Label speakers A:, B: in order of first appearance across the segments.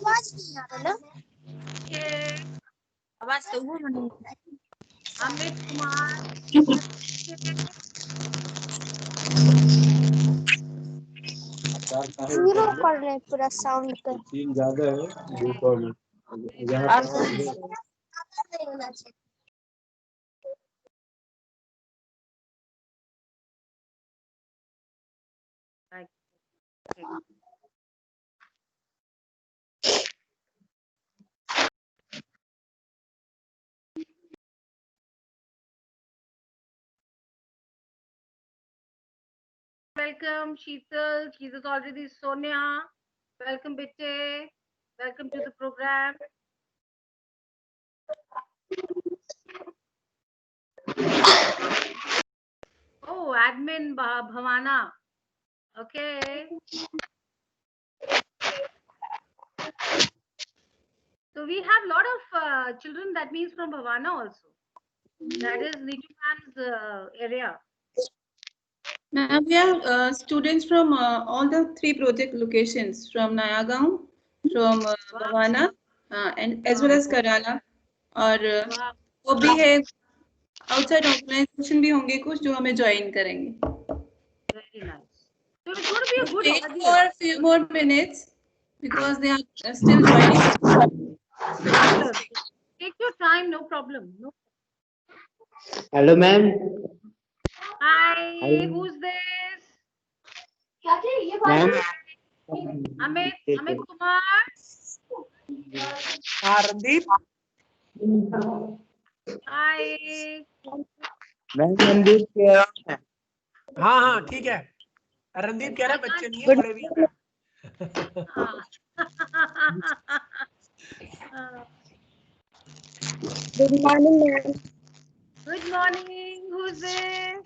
A: आवाज नहीं आ रहा ना।
B: आवाज तो वो नहीं। अमित कुमार
A: जीरो कर रहे पूरा साउंड का।
C: तीन ज्यादा है
B: Welcome Sheetal, she's already Sonia. Welcome Bitte. Welcome to the program. Oh, admin Bhavana. Okay. So we have a lot of children, that means from Bhavana also. That is Niju ma'am's area.
D: Ma'am, we have students from all the 3 project locations, from Nayagaon, from Bhavana, and as well as Karala. और वो भी है outside organization भी होंगे कुछ जो हमें join करेंगे.
B: Very nice. So it's going to be a good
D: Wait
B: audience.
D: for a few more minutes because they are still joining.
B: Take your time, no problem. No.
C: Hello ma'am.
B: Hi, who's this?
C: Ma'am
B: Amit Kumar.
E: Randeep.
B: Hi.
C: Ma'am Randeep कह रहा हूँ.
E: हाँ ठीक है. रणदीप कह रहा है बच्चे नहीं है, बड़े भी हैं.
A: Good morning ma'am.
B: Good morning. Who's this?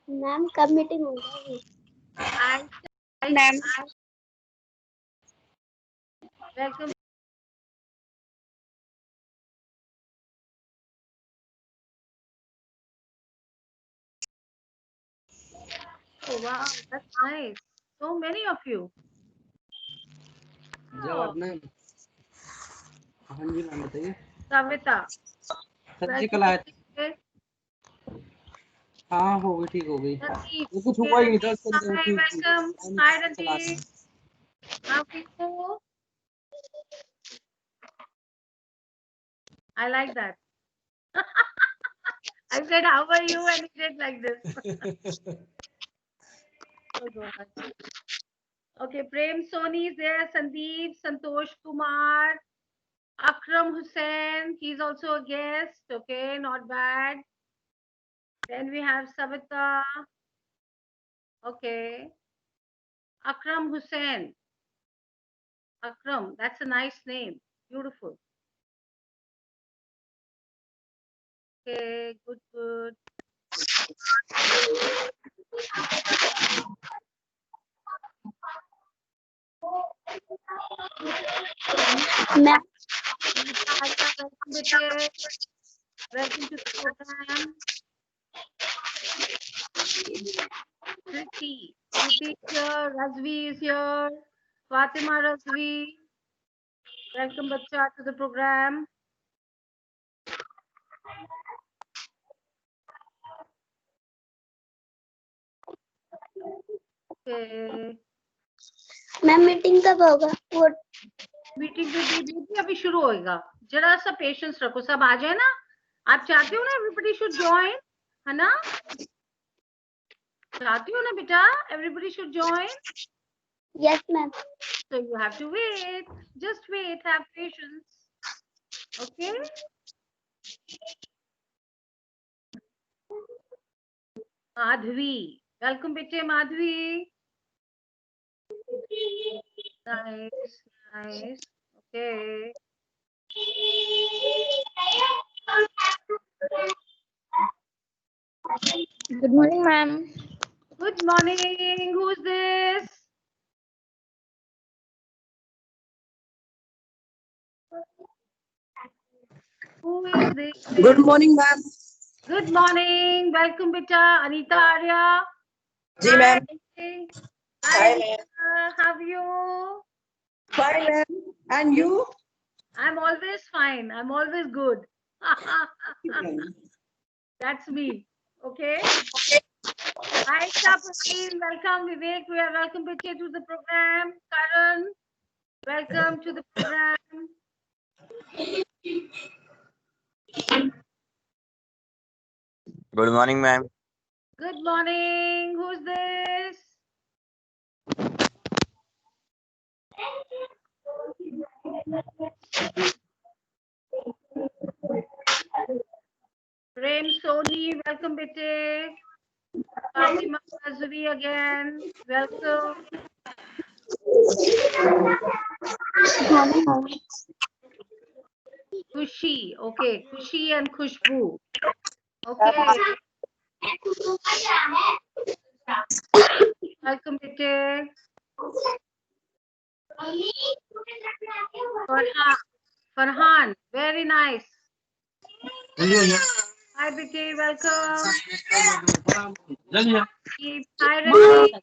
A: Ma'am कब मीटिंग होगी?
B: Ma'am. Welcome. Oh wow, that's nice. So many of you.
F: जवाब मैम. हाँ जी मैम बताइए.
B: Savita.
F: सर जी कल आए थे. हाँ हो गई, ठीक हो गई. वो कुछ हुआ ही नहीं था.
B: Hi, welcome. Hi, Randeep. How are you? I like that. I said, how are you? And he did like this. Oh, God. Okay, Prem Soni is there. Sandeep, Santosh Kumar, Akram Hussain. He's also a guest. Okay, not bad. Then we have Savita. Okay. Akram Hussain. Akram, that's a nice name. Beautiful. Okay, good.
A: Ma'am
B: Welcome to the program. Kriti is here. Razvi is here. Fatima Razvi. Welcome, Bacha, to the program. Okay.
A: Ma'am meeting कब होगा? वो
B: meeting बेटी अभी शुरू होएगा. जरा सा patience रखो, सब आ जाए ना. आप चाहते हो ना एवरीबडी शुड ज्वाइन, है ना? चाहती हो ना बेटा everybody should join?
A: Yes ma'am.
B: So you have to wait. Just wait. Have patience. Okay. Madhvi. Welcome, Bitte Madhvi. Nice. Okay.
A: Good morning, ma'am.
B: Good morning. Who's this? Who is this?
G: Good morning, ma'am.
B: Good morning. Welcome, Beta. Anita Arya.
G: जी ma'am.
B: Hi, ma'am. How are you?
D: Fine, ma'am. And you?
B: I'm always fine. I'm always good. That's me. Okay. Hi, Shapin. Welcome, Vivek. We are welcome to the program. Karan, welcome to the program.
C: Good morning, ma'am.
B: Good morning. Who's this? Prem Soni, welcome, bete. Fatima Azuri again, welcome. Kushi, okay. Kushi and Khushbu. Okay. Welcome, bete. Farhan, very nice. Hi, bete, welcome. Hi, Randy.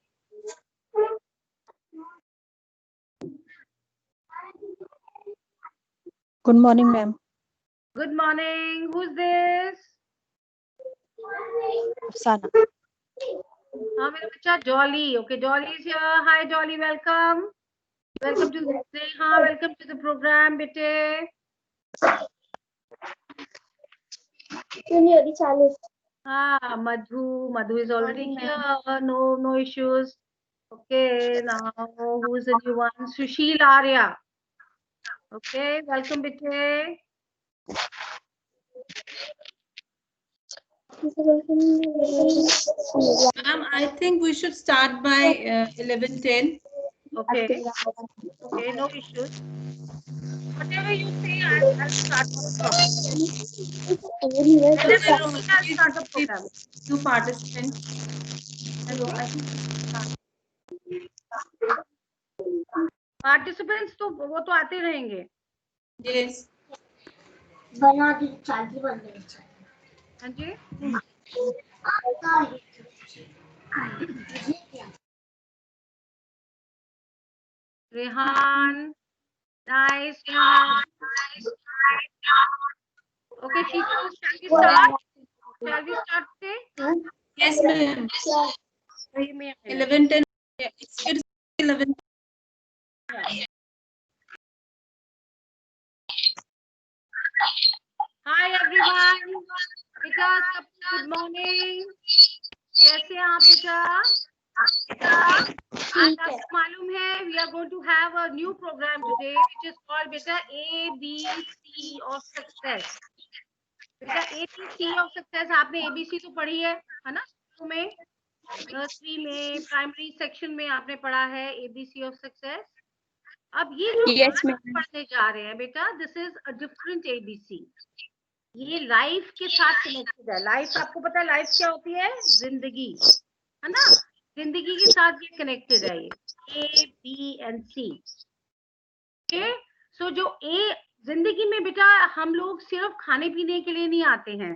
G: Good morning, ma'am.
B: Good morning. Who's this?
G: Afsana.
B: हाँ मेरा बच्चा Jolly. Okay, Jolly is here. Hi, Jolly. Welcome. Welcome to Neha. Welcome to the program, bete. Ah, Madhu is already here. No issues. Okay, now who's the new one? Sushil Arya. Okay, welcome, bete.
D: Ma'am, I think we should start by 11:10.
B: Okay, okay, no issues. Whatever you say, I'll start the program. Whenever you say, I'll start the program.
D: Two participants.
B: Participants तो वो तो आते रहेंगे.
D: Yes.
A: बना दी चार्जी बन गई.
B: हाँ जी. Rehan, nice. Okay, Shitu, shall we start? Shall we start today?
D: Yes, ma'am. 11:10. It's 11.
B: Hi everyone. बेटा सबको good morning. कैसे हैं आप बेटा? आज आपको मालूम है we are going to have a new program today which is called बेटा ABC of success. बेटा ABC of success आपने ABC तो पढ़ी है ना? स्कूल में नर्सरी में प्राइमरी सेक्शन में आपने पढ़ा है ABC of success. अब ये जो आज पढ़ने जा रहे हैं बेटा this is a different ABC. ये लाइफ के साथ कनेक्टेड है. लाइफ आपको पता है लाइफ क्या होती है? जिंदगी है ना. जिंदगी के साथ ये कनेक्टेड है. ये A, B and C. Okay. So जो ए जिंदगी में बेटा हम लोग सिर्फ खाने पीने के लिए नहीं आते हैं.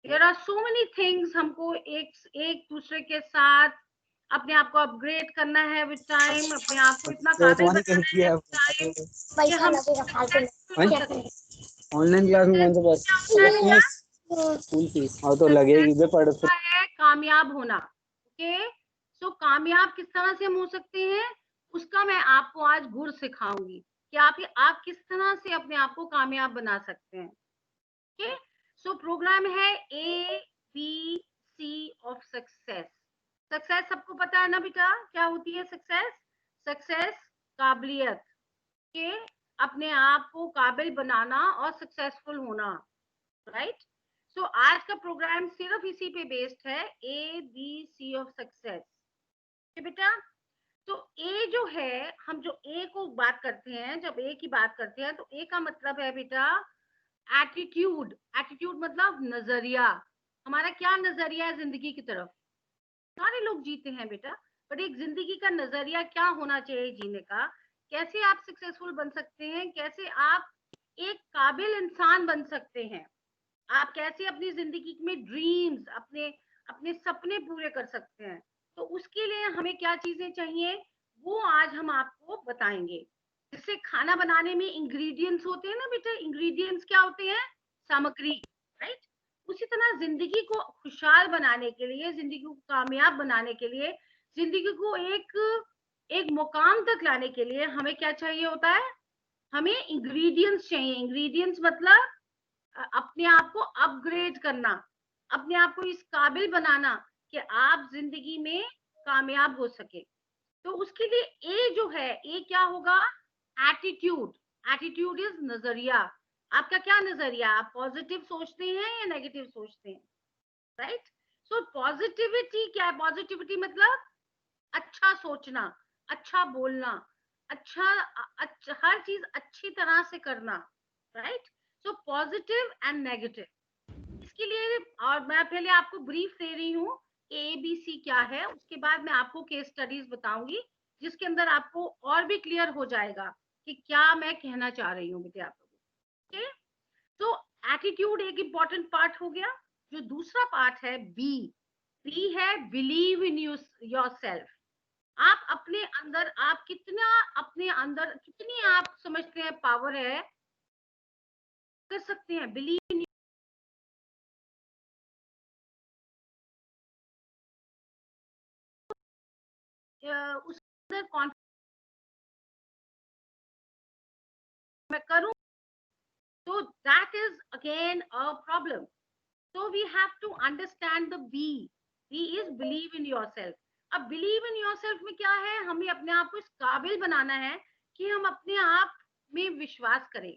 B: There are so many things. हमको एक दूसरे के साथ अपने आप को अपग्रेड करना है विद टाइम. अपने आप को इतना काबिल बनाना है विद टाइम कि हम
C: ऑनलाइन क्लास में कौन सा पास स्कूल फीस और तो लगेगी बे पढ़
B: है कामयाब होना. ओके. सो कामयाब किस तरह से हम हो सकते हैं उसका मैं आपको आज गुर सिखाऊंगी कि आप किस तरह से अपने आप को कामयाब बना सकते हैं. ओके. सो प्रोग्राम है ABC ऑफ सक्सेस. सक्सेस सबको पता है ना बेटा क्या होती है सक्सेस? सक्सेस काबिलियत के अपने आप को काबिल बनाना और सक्सेसफुल होना. राइट. सो आज का प्रोग्राम सिर्फ इसी पे बेस्ड है ABC ऑफ सक्सेस. बेटा तो ए जो है हम जो ए को बात करते हैं जब ए की बात करते हैं तो ए का मतलब है बेटा एटीट्यूड. एटीट्यूड मतलब नजरिया. हमारा क्या नजरिया है जिंदगी की तरफ? सारे लोग जीते हैं बेटा बट एक जिंदगी का नजरिया क्या होना चाहिए जीने का. कैसे आप सक्सेसफुल बन सकते हैं. कैसे आप एक काबिल इंसान बन सकते हैं. आप कैसे अपनी जिंदगी में ड्रीम्स अपने सपने पूरे कर सकते हैं. तो उसके लिए हमें क्या चीजें चाहिए वो आज हम आपको बताएंगे. जैसे खाना बनाने में इंग्रेडिएंट्स होते हैं ना बेटा, इंग्रेडिएंट्स क्या होते हैं? सामग्री, राइट। उसी तरह जिंदगी को खुशहाल बनाने के लिए, जिंदगी को कामयाब बनाने के लिए, जिंदगी को एक मुकाम तक लाने के लिए हमें क्या चाहिए होता है? हमें इंग्रेडिएंट्स चाहिए। इंग्रेडिएंट्स मतलब अपने आप को अपग्रेड करना, अपने आप को इस काबिल बनाना कि आप जिंदगी में कामयाब हो सके। तो उसके लिए ए जो है, ए क्या होगा? एटीट्यूड। एटीट्यूड इज नजरिया। आपका क्या नजरिया? आप पॉजिटिव सोचते हैं या नेगेटिव सोचते हैं? राइट। सो पॉजिटिविटी क्या है? पॉजिटिविटी मतलब अच्छा सोचना, अच्छा बोलना, अच्छा हर चीज अच्छी तरह से करना, right. So positive and negative. इसके लिए और मैं पहले आपको ब्रीफ दे रही हूँ ABC क्या है, उसके बाद मैं आपको केस स्टडीज बताऊंगी जिसके अंदर आपको और भी क्लियर हो जाएगा कि क्या मैं कहना चाह रही हूँ बेटे आप लोगों को। तो एटीट्यूड एक इंपॉर्टेंट पार्ट हो गया। जो दूसरा पार्ट है बी है बिलीव इन योरसेल्फ। आप अपने अंदर, आप कितना अपने अंदर, कितनी आप समझते हैं पावर है, कर सकते हैं बिलीव इन। उस अंदर मैं करूं, तो that is again a problem. So we have to understand the B. B is believe in yourself. अब believe in yourself में क्या है? हमें अपने आप को इस काबिल बनाना है कि हम अपने आप में विश्वास करें।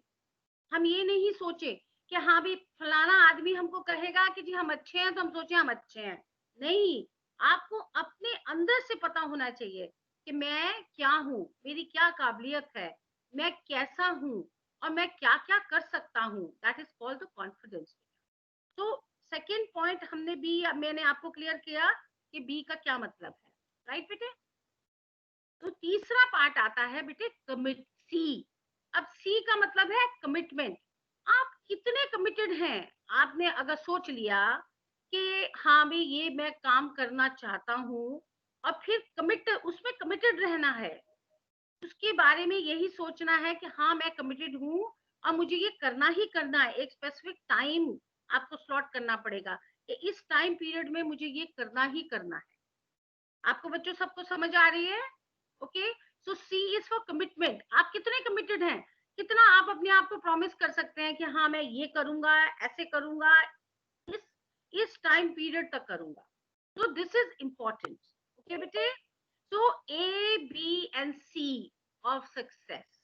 B: हम ये नहीं सोचे कि हाँ भी फलाना आदमी हमको कहेगा कि जी हम अच्छे हैं तो हम सोचे हम अच्छे हैं। नहीं, आपको अपने अंदर से पता होना चाहिए कि मैं क्या हूँ, मेरी क्या काबिलियत है, मैं कैसा हूँ और मैं क्या क्या कर सकता हूँ। That is called the confidence. तो सेकेंड पॉइंट हमने बी, मैंने आपको क्लियर किया कि बी का क्या मतलब है, राइट बेटे। तो तीसरा पार्ट आता है बेटे कमिट, सी। अब सी का मतलब है कमिटमेंट। आप कितने कमिटेड हैं? आपने अगर सोच लिया कि हाँ भाई ये मैं काम करना चाहता हूँ और फिर उसमें कमिटेड रहना है, उसके बारे में यही सोचना है कि हाँ मैं कमिटेड हूँ और मुझे ये करना ही करना है। एक स्पेसिफिक टाइम आपको स्लॉट करना पड़ेगा कि इस टाइम पीरियड में मुझे ये करना ही करना है। आपको बच्चों सबको समझ आ रही है? Okay. So C is for commitment. आप कितने कमिटेड हैं? कितना आप अपने आप को प्रॉमिस कर सकते हैं कि हाँ मैं ये करूंगा, ऐसे करूंगा, इस टाइम पीरियड तक करूंगा। तो दिस इज इंपॉर्टेंट। ओके बेटे। तो A, B and C of success।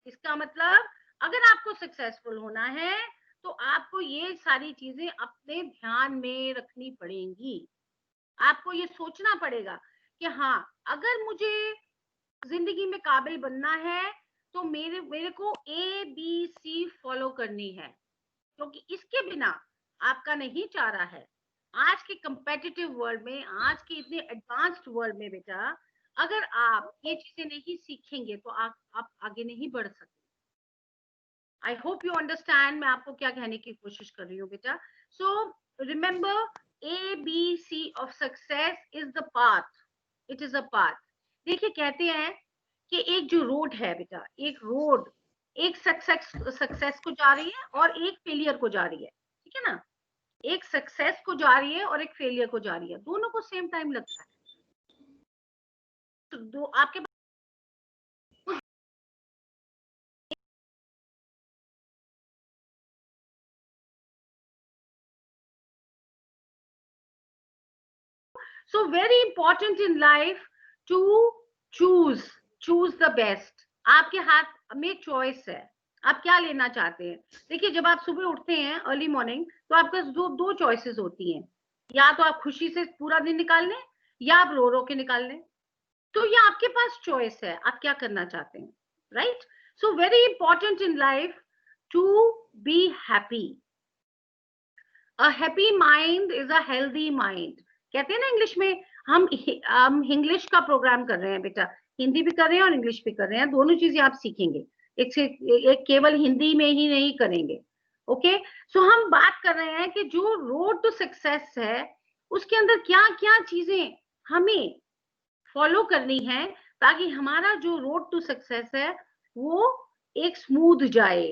B: इसका मतलब अगर आपको सक्सेसफुल होना है तो आपको ये सारी चीजें अपने ध्यान में रखनी पड़ेंगी। आपको ये सोचना पड़ेगा कि हाँ अगर मुझे जिंदगी में काबिल बनना है तो मेरे को ABC फॉलो करनी है, क्योंकि इसके बिना आपका नहीं चाह रहा है। आज के कंपेटिटिव वर्ल्ड में, आज के इतने एडवांस्ड वर्ल्ड में बेटा, अगर आप ये चीजें नहीं सीखेंगे तो आप आगे नहीं बढ़ सकते। आई होप यू अंडरस्टैंड मैं आपको क्या कहने की कोशिश कर रही हूँ बेटा। So remember ABC of success is the path. It is a path. देखिए कहते हैं कि एक जो रोड है बेटा, एक रोड एक सक्सेस को जा रही है और एक फेलियर को जा रही है, ठीक है ना। एक सक्सेस को जा रही है और एक फेलियर को जा रही है, दोनों को सेम टाइम लगता है। तो दो आपके so very important in life to choose the best। आपके हाथ में चॉइस है, आप क्या लेना चाहते हैं। देखिए जब आप सुबह उठते हैं अर्ली मॉर्निंग तो आपके पास दो चॉइसेस होती हैं, या तो आप खुशी से पूरा दिन निकाल लें या आप रो रो के निकाल लें। तो ये आपके पास चॉइस है, आप क्या करना चाहते हैं, right. So very important in life to be happy. A happy mind is a healthy mind. कहते हैं ना इंग्लिश में, हम इंग्लिश का प्रोग्राम कर रहे हैं बेटा, हिंदी भी कर रहे हैं और इंग्लिश भी कर रहे हैं, दोनों चीजें आप सीखेंगे। एक केवल हिंदी में ही नहीं करेंगे। ओके। सो हम बात कर रहे हैं कि जो रोड टू सक्सेस है उसके अंदर क्या क्या चीजें हमें फॉलो करनी है ताकि हमारा जो रोड टू सक्सेस है वो एक स्मूथ जाए,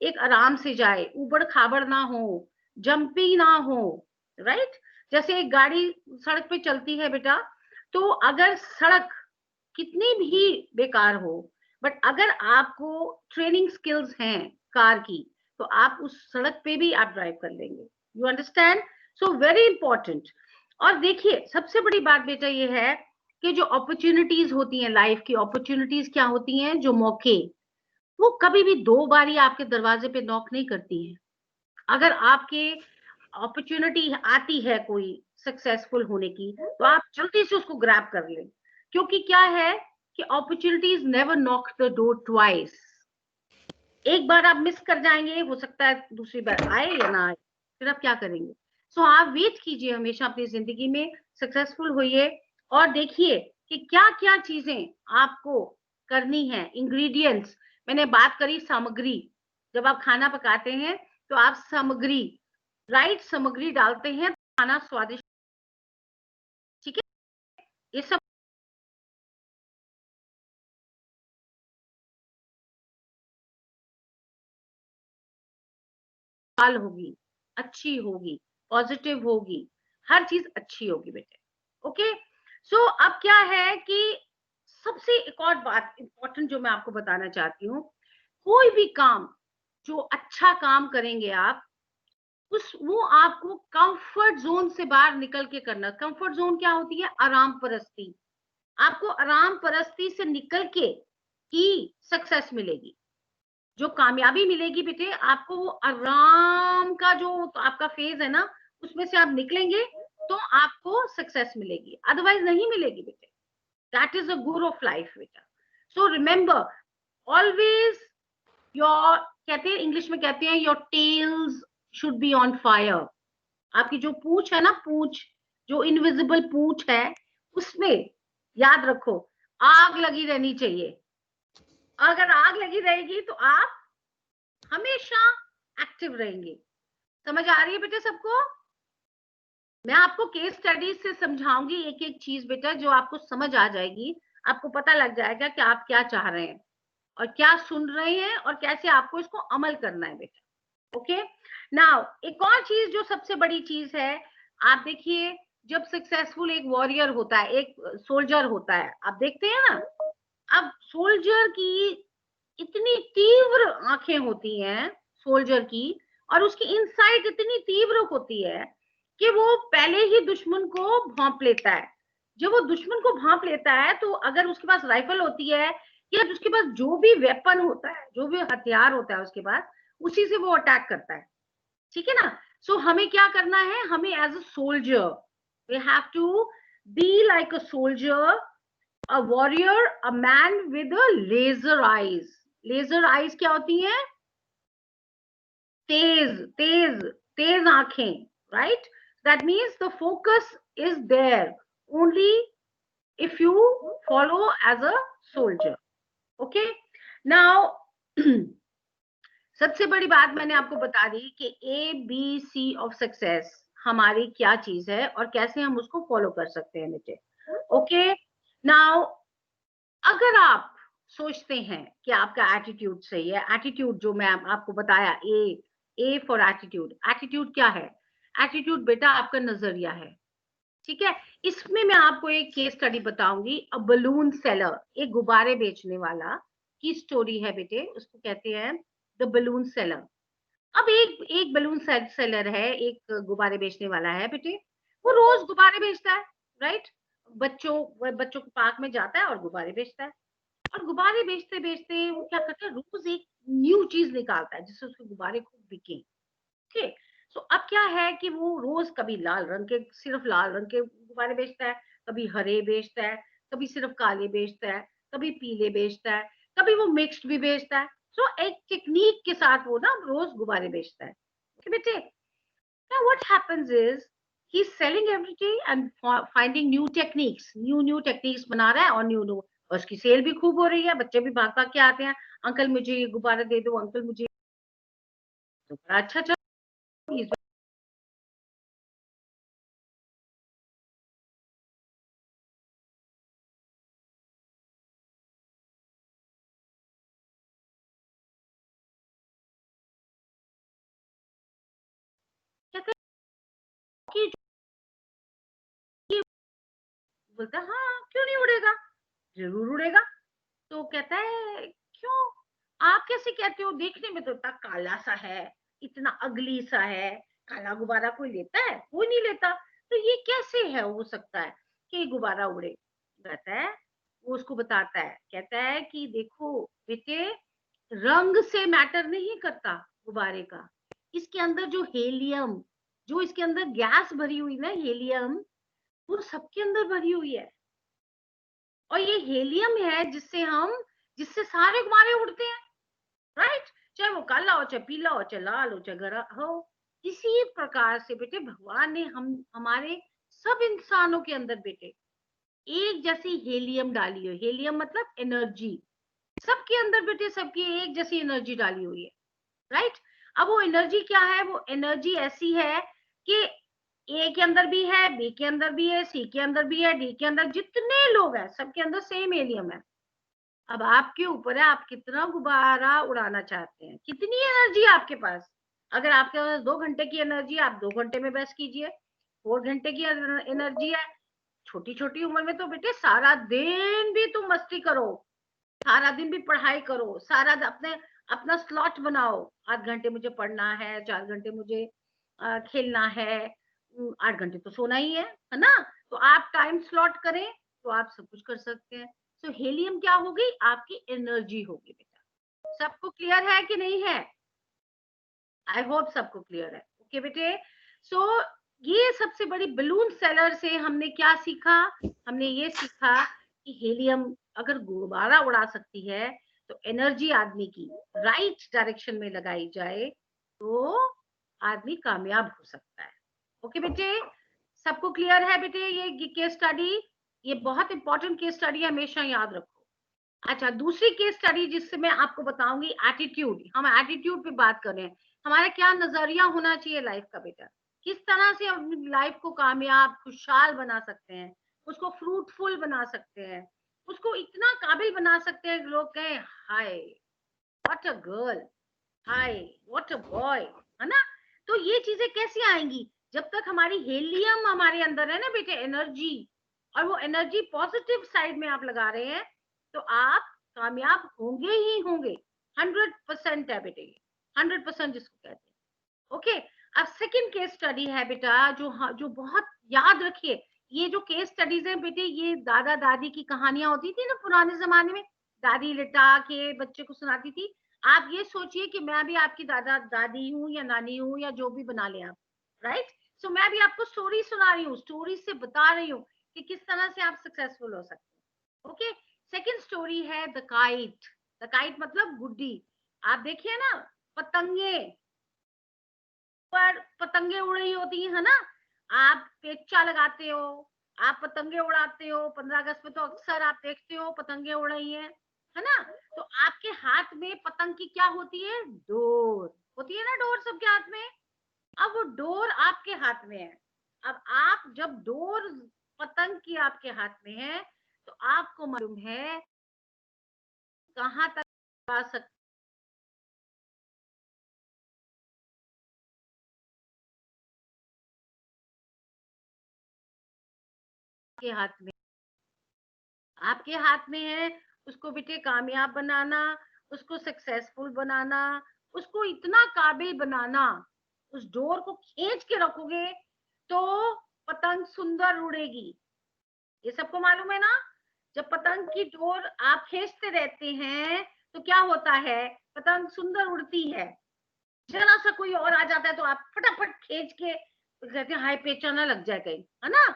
B: एक आराम से जाए, उबड़ खाबड़ ना हो, जंपी ना हो, राइट। जैसे एक गाड़ी सड़क पे चलती है बेटा, तो अगर सड़क कितनी भी बेकार हो, बट अगर आपको ट्रेनिंग स्किल्स हैं कार की, तो आप उस सड़क पे भी आप ड्राइव कर लेंगे। You understand? So very important. और देखिए सबसे बड़ी बात बेटा ये है कि जो अपॉर्चुनिटीज होती हैं लाइफ की, अपॉर्चुनिटीज क्या होती हैं, जो मौके, वो कभी भी 2 बार आपके दरवाजे पे नॉक नहीं करती है। अगर आपके अपॉर्चुनिटी आती है कोई सक्सेसफुल होने की, तो आप जल्दी से उसको ग्रैब कर लें, क्योंकि क्या है कि opportunities never knock the door twice. एक बार आप मिस कर जाएंगे, हो सकता है दूसरी बार आए या ना आए, फिर आप क्या करेंगे? सो आप वेट कीजिए हमेशा अपनी जिंदगी में, सक्सेसफुल होइए, और देखिए कि क्या क्या चीजें आपको करनी है। इंग्रेडिएंट्स, मैंने बात करी सामग्री, जब आप खाना पकाते हैं तो आप सामग्री, राइट सामग्री डालते हैं, खाना स्वादिष्ट, ठीक है। ये सब हाल होगी, अच्छी होगी, पॉजिटिव होगी, हर चीज अच्छी होगी बेटे। ओके, सो अब क्या है कि सबसे एक और बात इंपॉर्टेंट जो मैं आपको बताना चाहती हूँ, कोई भी काम जो अच्छा काम करेंगे आप, उस वो आपको कंफर्ट जोन से बाहर निकल के करना। कंफर्ट जोन क्या होती है? आराम परस्ती। आपको आराम परस्ती से निकल के ही सक्सेस मिलेगी, जो कामयाबी मिलेगी बेटे आपको, वो आराम का जो तो आपका फेज है ना, उसमें से आप निकलेंगे तो आपको सक्सेस मिलेगी, अदरवाइज नहीं मिलेगी बेटे। दैट इज अ गुर ऑफ लाइफ बेटा। सो रिमेंबर ऑलवेज योर, कहते हैं इंग्लिश में कहते हैं, your tails should be on fire. आपकी जो पूंछ है ना, पूंछ, जो इनविजिबल पूंछ है, उसमें याद रखो आग लगी रहनी चाहिए। अगर आग लगी रहेगी तो आप हमेशा एक्टिव रहेंगे। समझ आ रही है बेटे सबको? मैं आपको केस स्टडीज से समझाऊंगी एक एक चीज बेटा, जो आपको समझ आ जाएगी, आपको पता लग जाएगा कि आप क्या चाह रहे हैं और क्या सुन रहे हैं और कैसे आपको इसको अमल करना है बेटा। ओके, नाउ एक और चीज जो सबसे बड़ी चीज है, आप देखिए जब सक्सेसफुल एक वॉरियर होता है, एक सोल्जर होता है, आप देखते हैं ना, अब सोल्जर की इतनी तीव्र आंखें होती हैं सोल्जर की, और उसकी इनसाइट इतनी तीव्र होती है कि वो पहले ही दुश्मन को भांप लेता है। जब वो दुश्मन को भांप लेता है, तो अगर उसके पास राइफल होती है या उसके पास जो भी वेपन होता है, जो भी हथियार होता है उसके पास, उसी से वो अटैक करता है, ठीक है ना। सो हमें क्या करना है, हमें as a soldier we have to be like a soldier, a warrior, a man with a laser eyes। laser eyes क्या होती हैं? तेज तेज तेज आंखें, right? That means the focus is there only if you follow as a soldier। okay, now सबसे बड़ी बात मैंने आपको बता दी कि ABC ऑफ सक्सेस हमारी क्या चीज है और कैसे हम उसको फॉलो कर सकते हैं बेटे। ओके, नाउ अगर आप सोचते हैं कि आपका एटीट्यूड सही है, एटीट्यूड जो मैं आपको बताया, ए फॉर एटीट्यूड। एटीट्यूड क्या है? एटीट्यूड बेटा आपका नजरिया है, ठीक है। इसमें मैं आपको एक केस स्टडी बताऊंगी, अ बलून सेलर, एक गुब्बारे बेचने वाला की स्टोरी है बेटे, उसको कहते हैं द बलून सेलर। अब एक एक बलून सेलर है, एक गुब्बारे बेचने वाला है बेटे, वो रोज गुब्बारे बेचता है, राइट। बच्चों के पार्क में जाता है और गुब्बारे बेचता है, और गुब्बारे बेचते बेचते वो क्या करता है, रोज एक न्यू चीज निकालता है जिससे उसके गुब्बारे खूब बिके। ठीक, सो अब क्या है कि वो रोज कभी लाल रंग के, सिर्फ लाल रंग के गुब्बारे बेचता है, कभी हरे बेचता है, कभी सिर्फ काले बेचता है, कभी पीले बेचता है, कभी वो मिक्स्ड भी बेचता है। सो एक टेक्निक के साथ वो ना रोज गुब्बारे बेचता है। ओके बेटे, now what happens is he's selling every day and finding new techniques, new techniques बना रहा है, और न्यू और उसकी सेल भी खूब हो रही है, बच्चे भी भाग भाग के आते हैं, अंकल मुझे ये गुब्बारा दे दो, अंकल मुझे, तो बड़ा अच्छा चल कि बोलता है हाँ क्यों नहीं उड़ेगा, जरूर उड़ेगा। तो कहता है क्यों, आप कैसे कहते हो, देखने में तो इतना काला सा है, इतना अगली सा है, काला गुब्बारा कोई लेता है, कोई नहीं लेता, तो ये कैसे है हो सकता है कि ये गुब्बारा उड़े। कहता है, वो उसको बताता है, कहता है कि देखो बेटे, रंग से मैटर नहीं करता गुब्बारे का, इसके अंदर जो हेलियम, जो इसके अंदर गैस भरी हुई ना, हेलियम, वो सबके अंदर भरी हुई है, और ये हेलियम है जिससे सारे गुब्बारे उड़ते हैं, राइट। चाहे वो काला हो, चाहे पीला हो, चाहे लाल हो, चाहे गहरा हो। इसी प्रकार से बेटे भगवान ने हम हमारे सब इंसानों के अंदर बेटे एक जैसी हेलियम डाली है। हेलियम मतलब एनर्जी, सबके अंदर बेटे सबकी एक जैसी एनर्जी डाली हुई है, राइट। अब वो एनर्जी क्या है, वो एनर्जी ऐसी है कि ए के अंदर भी है, बी के अंदर भी है, सी के अंदर भी है, डी के अंदर, जितने लोग हैं सबके अंदर सेम हेलियम है। अब आपके ऊपर है, आप कितना गुब्बारा उड़ाना चाहते हैं, कितनी एनर्जी आपके पास। अगर आपके पास 2 घंटे की एनर्जी, आप 2 घंटे में बस कीजिए। 4 घंटे की एनर्जी है, छोटी छोटी उम्र में तो बेटे सारा दिन भी तुम मस्ती करो, सारा दिन भी पढ़ाई करो, सारा अपने अपना स्लॉट बनाओ, 8 घंटे मुझे पढ़ना है, 4 घंटे मुझे खेलना है, 8 घंटे तो सोना ही है ना। तो आप टाइम स्लॉट करें तो आप सब कुछ कर सकते हैं। तो हेलियम क्या होगी, आपकी एनर्जी होगी बेटा। सबको क्लियर है कि नहीं है, आई होप सबको क्लियर है। ओके बेटे, सो ये सबसे बड़ी बलून सेलर से हमने क्या सीखा, हमने ये सीखा कि हेलियम अगर गुब्बारा उड़ा सकती है, तो एनर्जी आदमी की राइट डायरेक्शन में लगाई जाए तो आदमी कामयाब हो सकता है। ओके बेटे, सबको क्लियर है बेटे, ये केस स्टडी, ये बहुत इंपॉर्टेंट केस स्टडी, हमेशा याद रखो। अच्छा, दूसरी केस स्टडी जिससे मैं आपको बताऊंगी एटीट्यूड, हम एटीट्यूड पे बात कर रहे हैं, हमारा क्या नजरिया होना चाहिए लाइफ का बेटा, किस तरह से अपनी लाइफ को कामयाब खुशहाल बना सकते हैं, उसको फ्रूटफुल बना सकते हैं, उसको इतना काबिल बना सकते हैं लोग कहें hi what a girl, hi what a boy, है ना। तो ये चीजें कैसी आएंगी, जब तक हमारी हेलियम हमारे अंदर है ना बेटे, एनर्जी, और वो एनर्जी पॉजिटिव साइड में आप लगा रहे हैं, तो आप कामयाब होंगे ही होंगे। 100% है बेटे, 100% जिसको कहते हैं। ओके, अब सेकंड केस स्टडी है बेटा, जो बहुत याद रखिए, ये जो केस स्टडीज है बेटे, ये दादा दादी की कहानियां होती थी ना पुराने जमाने में, दादी लिटा के बच्चे को सुनाती थी। आप ये सोचिए कि मैं भी आपकी दादा दादी हूँ या नानी हूँ या जो भी बना ले आप, राइट। सो मैं भी आपको स्टोरी सुना रही हूँ, स्टोरी से बता रही हूँ कि किस तरह से आप सक्सेसफुल हो सकते हैं। ओके, सेकंड स्टोरी है द काइट। द काइट मतलब गुड्डी। आप देखिए ना, पतंगे पर पतंगे उड़ रही होती है ना, आप पेचा लगाते हो, आप पतंगे उड़ाते हो, 15 अगस्त में तो अक्सर आप देखते हो पतंगे उड़ रही है ना। तो आपके हाथ में पतंग की क्या होती है, डोर होती है ना, डोर सबके हाथ में। अब वो डोर आपके हाथ में है, अब आप जब डोर पतंग की आपके हाथ में है, तो आपको मालूम है कहाँ तक आ सकते के हाथ में, आपके हाथ में है उसको बेटे कामयाब बनाना, उसको सक्सेसफुल बनाना, उसको इतना काबिल बनाना, उस डोर को खींच के रखोगे तो पतंग सुंदर उड़ेगी। ये सबको मालूम है ना, जब पतंग की डोर आप खींचते रहते हैं तो क्या होता है, पतंग सुंदर उड़ती है। जरा सा कोई और आ जाता है तो आप फटाफट खींच के कहते हैं हाई पेचा ना लग जाए कहीं, है ना,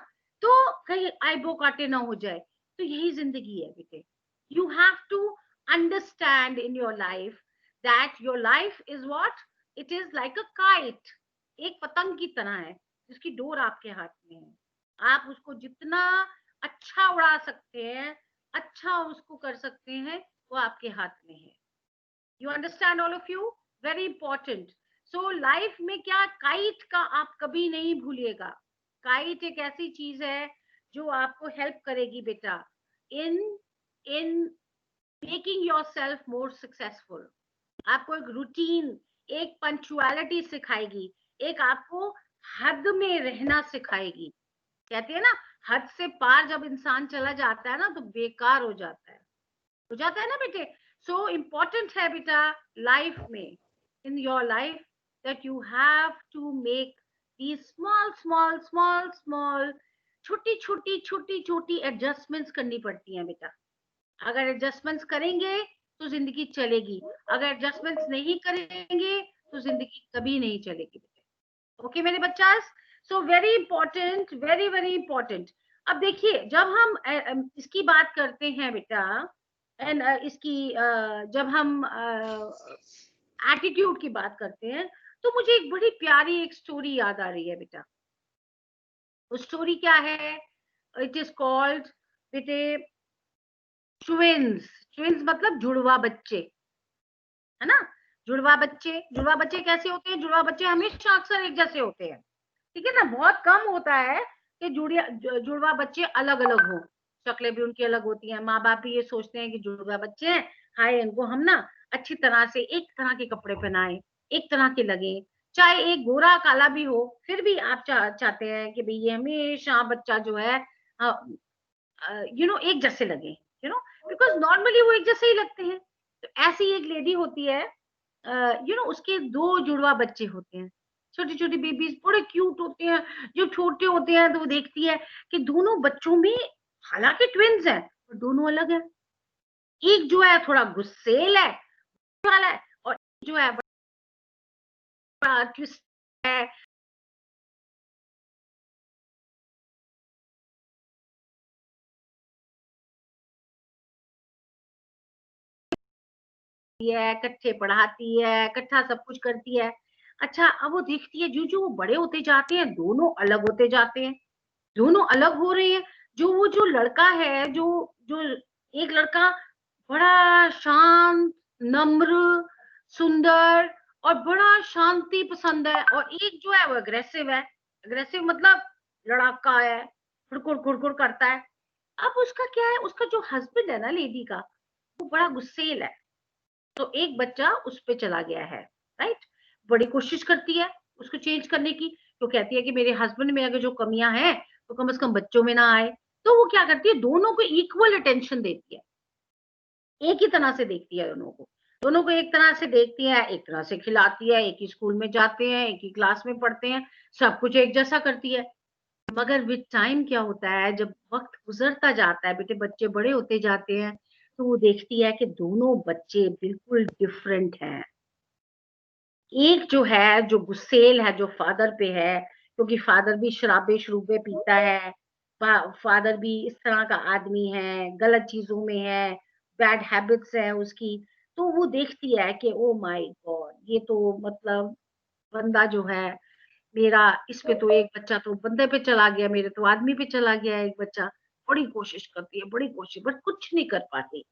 B: तो कहीं आईबो काटे ना हो जाए। तो यही जिंदगी है बेटे, you have to understand in your life that your life is what, it is like a kite, एक पतंग की तरह है जिसकी डोर आपके हाथ में है। आप उसको जितना अच्छा उड़ा सकते हैं, अच्छा उसको कर सकते हैं, वो आपके हाथ में है। You understand all of you, very important. So life में क्या, काइट का आप कभी नहीं भूलिएगा। काइट एक ऐसी चीज है जो आपको हेल्प करेगी बेटा in in making yourself more successful. आपको एक रूटीन, एक पंक्चुअलिटी सिखाएगी, एक आपको हद में रहना सिखाएगी। कहते हैं ना, हद से पार जब इंसान चला जाता है ना तो बेकार हो जाता है ना बेटे। सो इम्पोर्टेंट है बेटा लाइफ में, in your life, that you have to make these small छोटी एडजस्टमेंट्स करनी पड़ती हैं बेटा। अगर एडजस्टमेंट्स करेंगे तो जिंदगी चलेगी, अगर एडजस्टमेंट्स नहीं करेंगे तो जिंदगी कभी नहीं चलेगी बेटा। ओके मेरे बच्चा, सो very important, very very important. अब देखिए जब हम इसकी बात करते हैं बेटा, एंड इसकी जब हम एटीट्यूड की बात करते हैं, तो मुझे एक बड़ी प्यारी एक स्टोरी याद आ रही है बेटा। वो स्टोरी क्या है? इट इज कॉल्ड बेटे ट्विंस। ट्विंस मतलब जुड़वा बच्चे, है ना। जुड़वा बच्चे कैसे होते हैं? जुड़वा बच्चे हमेशा अक्सर एक जैसे होते हैं, ठीक है ना। बहुत कम होता है कि जुड़वा बच्चे अलग अलग हो, शक्लें भी उनकी अलग होती हैं। माँ बाप भी ये सोचते हैं कि जुड़वा बच्चे हैं, हाय इनको हम ना अच्छी तरह से एक तरह के कपड़े पहनाएं, एक तरह के लगे, चाहे एक गोरा काला भी हो, फिर भी आप चाहते हैं कि भाई ये हमेशा बच्चा जो है एक जैसे लगे, बिकॉज नॉर्मली वो एक जैसे ही लगते हैं। तो ऐसी एक लेडी होती है, उसके दो जुड़वा बच्चे होते हैं, छोटी छोटी बेबीज, बड़े क्यूट होते हैं। जो छोटे होते हैं तो वो देखती है कि दोनों बच्चों में, हालांकि ट्विंस हैं पर दोनों अलग है। एक जो है थोड़ा गुस्सेल है वाला है, और एक जो है बड़ा ट्विस्ट है, कट्ठे पढ़ाती है, इकट्ठा सब कुछ करती है। अच्छा, अब वो देखती है जो जो वो बड़े होते जाते हैं दोनों अलग होते जाते हैं, दोनों अलग हो रहे हैं। जो लड़का है, जो जो एक लड़का बड़ा शांत, नम्र, सुंदर और बड़ा शांति पसंद है, और एक जो है वो अग्रेसिव है। अग्रेसिव मतलब लड़ाका है, खुड़कुड़ खुड़कुड़ करता है। अब उसका क्या है, उसका जो हस्बैंड है ना लेडी का, वो बड़ा गुस्सेल है। तो एक बच्चा उस पे चला गया है, राइट। बड़ी कोशिश करती है उसको चेंज करने की, तो कहती है कि मेरे हस्बैंड में अगर जो कमियां हैं तो कम से कम बच्चों में ना आए। तो वो क्या करती है, दोनों को इक्वल अटेंशन देती है, एक ही तरह से देखती है दोनों को एक तरह से देखती है, एक तरह से खिलाती है, एक ही स्कूल में जाते हैं, एक ही क्लास में पढ़ते हैं, सब कुछ एक जैसा करती है। मगर विद टाइम क्या होता है, जब वक्त गुजरता जाता है बेटे, बच्चे बड़े होते जाते हैं, तो वो देखती है कि दोनों बच्चे बिल्कुल डिफरेंट हैं। एक जो है, जो गुस्सेल है, जो फादर पे है, क्योंकि फादर भी शराबे शरूबे पीता है, फादर भी इस तरह का आदमी है, गलत चीजों में है, बैड हैबिट्स है उसकी। तो वो देखती है कि ओ माय गॉड, ये तो मतलब बंदा जो है मेरा, इस पे तो एक बच्चा तो बंदे पे चला गया, मेरे तो आदमी पे चला गया एक बच्चा। बड़ी कोशिश करती है, बड़ी कोशिश, बट कुछ नहीं कर पाती।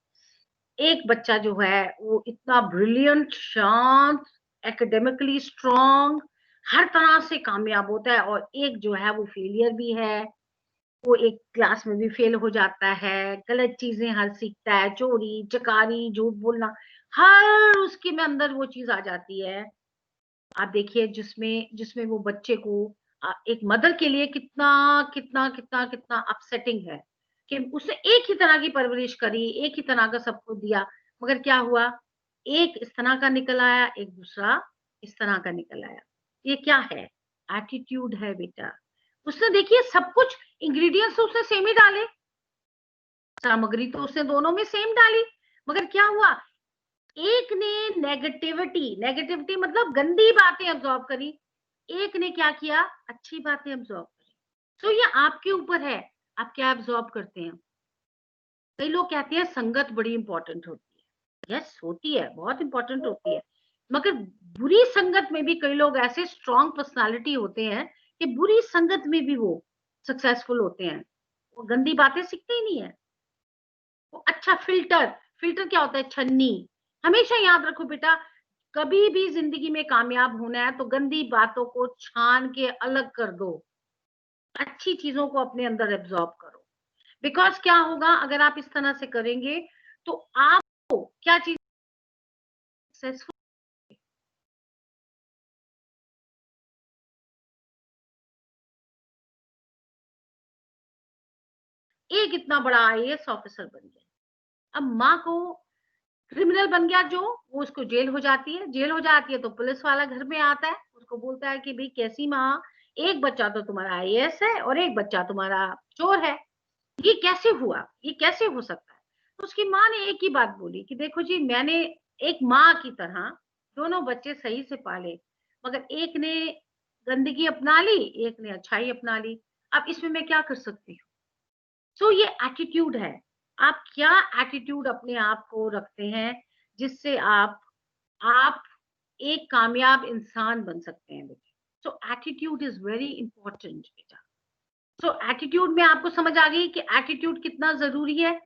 B: एक बच्चा जो है वो इतना ब्रिलियंट, शांत, एकेडमिकली स्ट्रांग, हर तरह से कामयाब होता है, और एक जो है वो फेलियर भी है। वो एक क्लास में भी फेल हो जाता है, गलत चीजें हर सीखता है, चोरी चकारी झूठ बोलना, हर उसके में अंदर वो चीज आ जाती है। आप देखिए जिसमें जिसमें वो बच्चे को एक मदर के लिए कितना कितना कितना कितना अपसेटिंग है कि उसने एक ही तरह की परवरिश करी, एक ही तरह का सब कुछ दिया, मगर क्या हुआ, एक इस तरह का निकल आया, एक दूसरा इस तरह का निकल आया। ये क्या है? एटीट्यूड है बेटा। उसने देखिए सब कुछ इंग्रेडिएंट्स तो उसने सेम ही डाले, सामग्री तो उसने दोनों में सेम डाली, मगर क्या हुआ, एक ने नेगेटिविटी, नेगेटिविटी मतलब गंदी बातें अब्सॉर्ब करी, एक ने क्या किया, अच्छी बातें अब्सॉर्ब करी। तो ये आपके ऊपर है, आप क्या अब्सॉर्ब करते हैं। कई लोग कहते हैं संगत बड़ी इंपॉर्टेंट होती है, यस होती है, बहुत इंपॉर्टेंट होती है, मगर बुरी संगत में भी कई लोग ऐसे स्ट्रॉन्ग पर्सनालिटी होते हैं कि बुरी संगत में भी वो सक्सेसफुल होते हैं, वो गंदी बातें सीखते ही नहीं है। वो अच्छा फिल्टर, फिल्टर क्या होता है, छन्नी। हमेशा याद रखो बेटा, कभी भी जिंदगी में कामयाब होना है तो गंदी बातों को छान के अलग कर दो, अच्छी चीजों को अपने अंदर एब्जॉर्ब करो। बिकॉज क्या होगा, अगर आप इस तरह से करेंगे तो आपको क्या चीज सक्सेसफुल एक इतना बड़ा आईएएस ऑफिसर बन गया। अब माँ को क्रिमिनल बन गया जो, वो उसको जेल हो जाती है, जेल हो जाती है तो पुलिस वाला घर में आता है, उसको बोलता है कि भाई कैसी माँ, एक बच्चा तो तुम्हारा आईएएस है और एक बच्चा तुम्हारा चोर है, ये कैसे हुआ, ये कैसे हो सकता है? तो उसकी माँ ने एक ही बात बोली कि देखो जी, मैंने एक माँ की तरह दोनों बच्चे सही से पाले, मगर एक ने गंदगी अपना ली, एक ने अच्छाई अपना ली, अब इसमें मैं क्या कर सकती हूँ? सो ये एटीट्यूड है, आप क्या एटीट्यूड अपने आप को रखते हैं जिससे आप एक कामयाब इंसान बन सकते हैं बेटा। सो एटीट्यूड इज वेरी इंपॉर्टेंट बेटा। सो एटीट्यूड में आपको समझ आ गई कि एटीट्यूड कितना जरूरी है।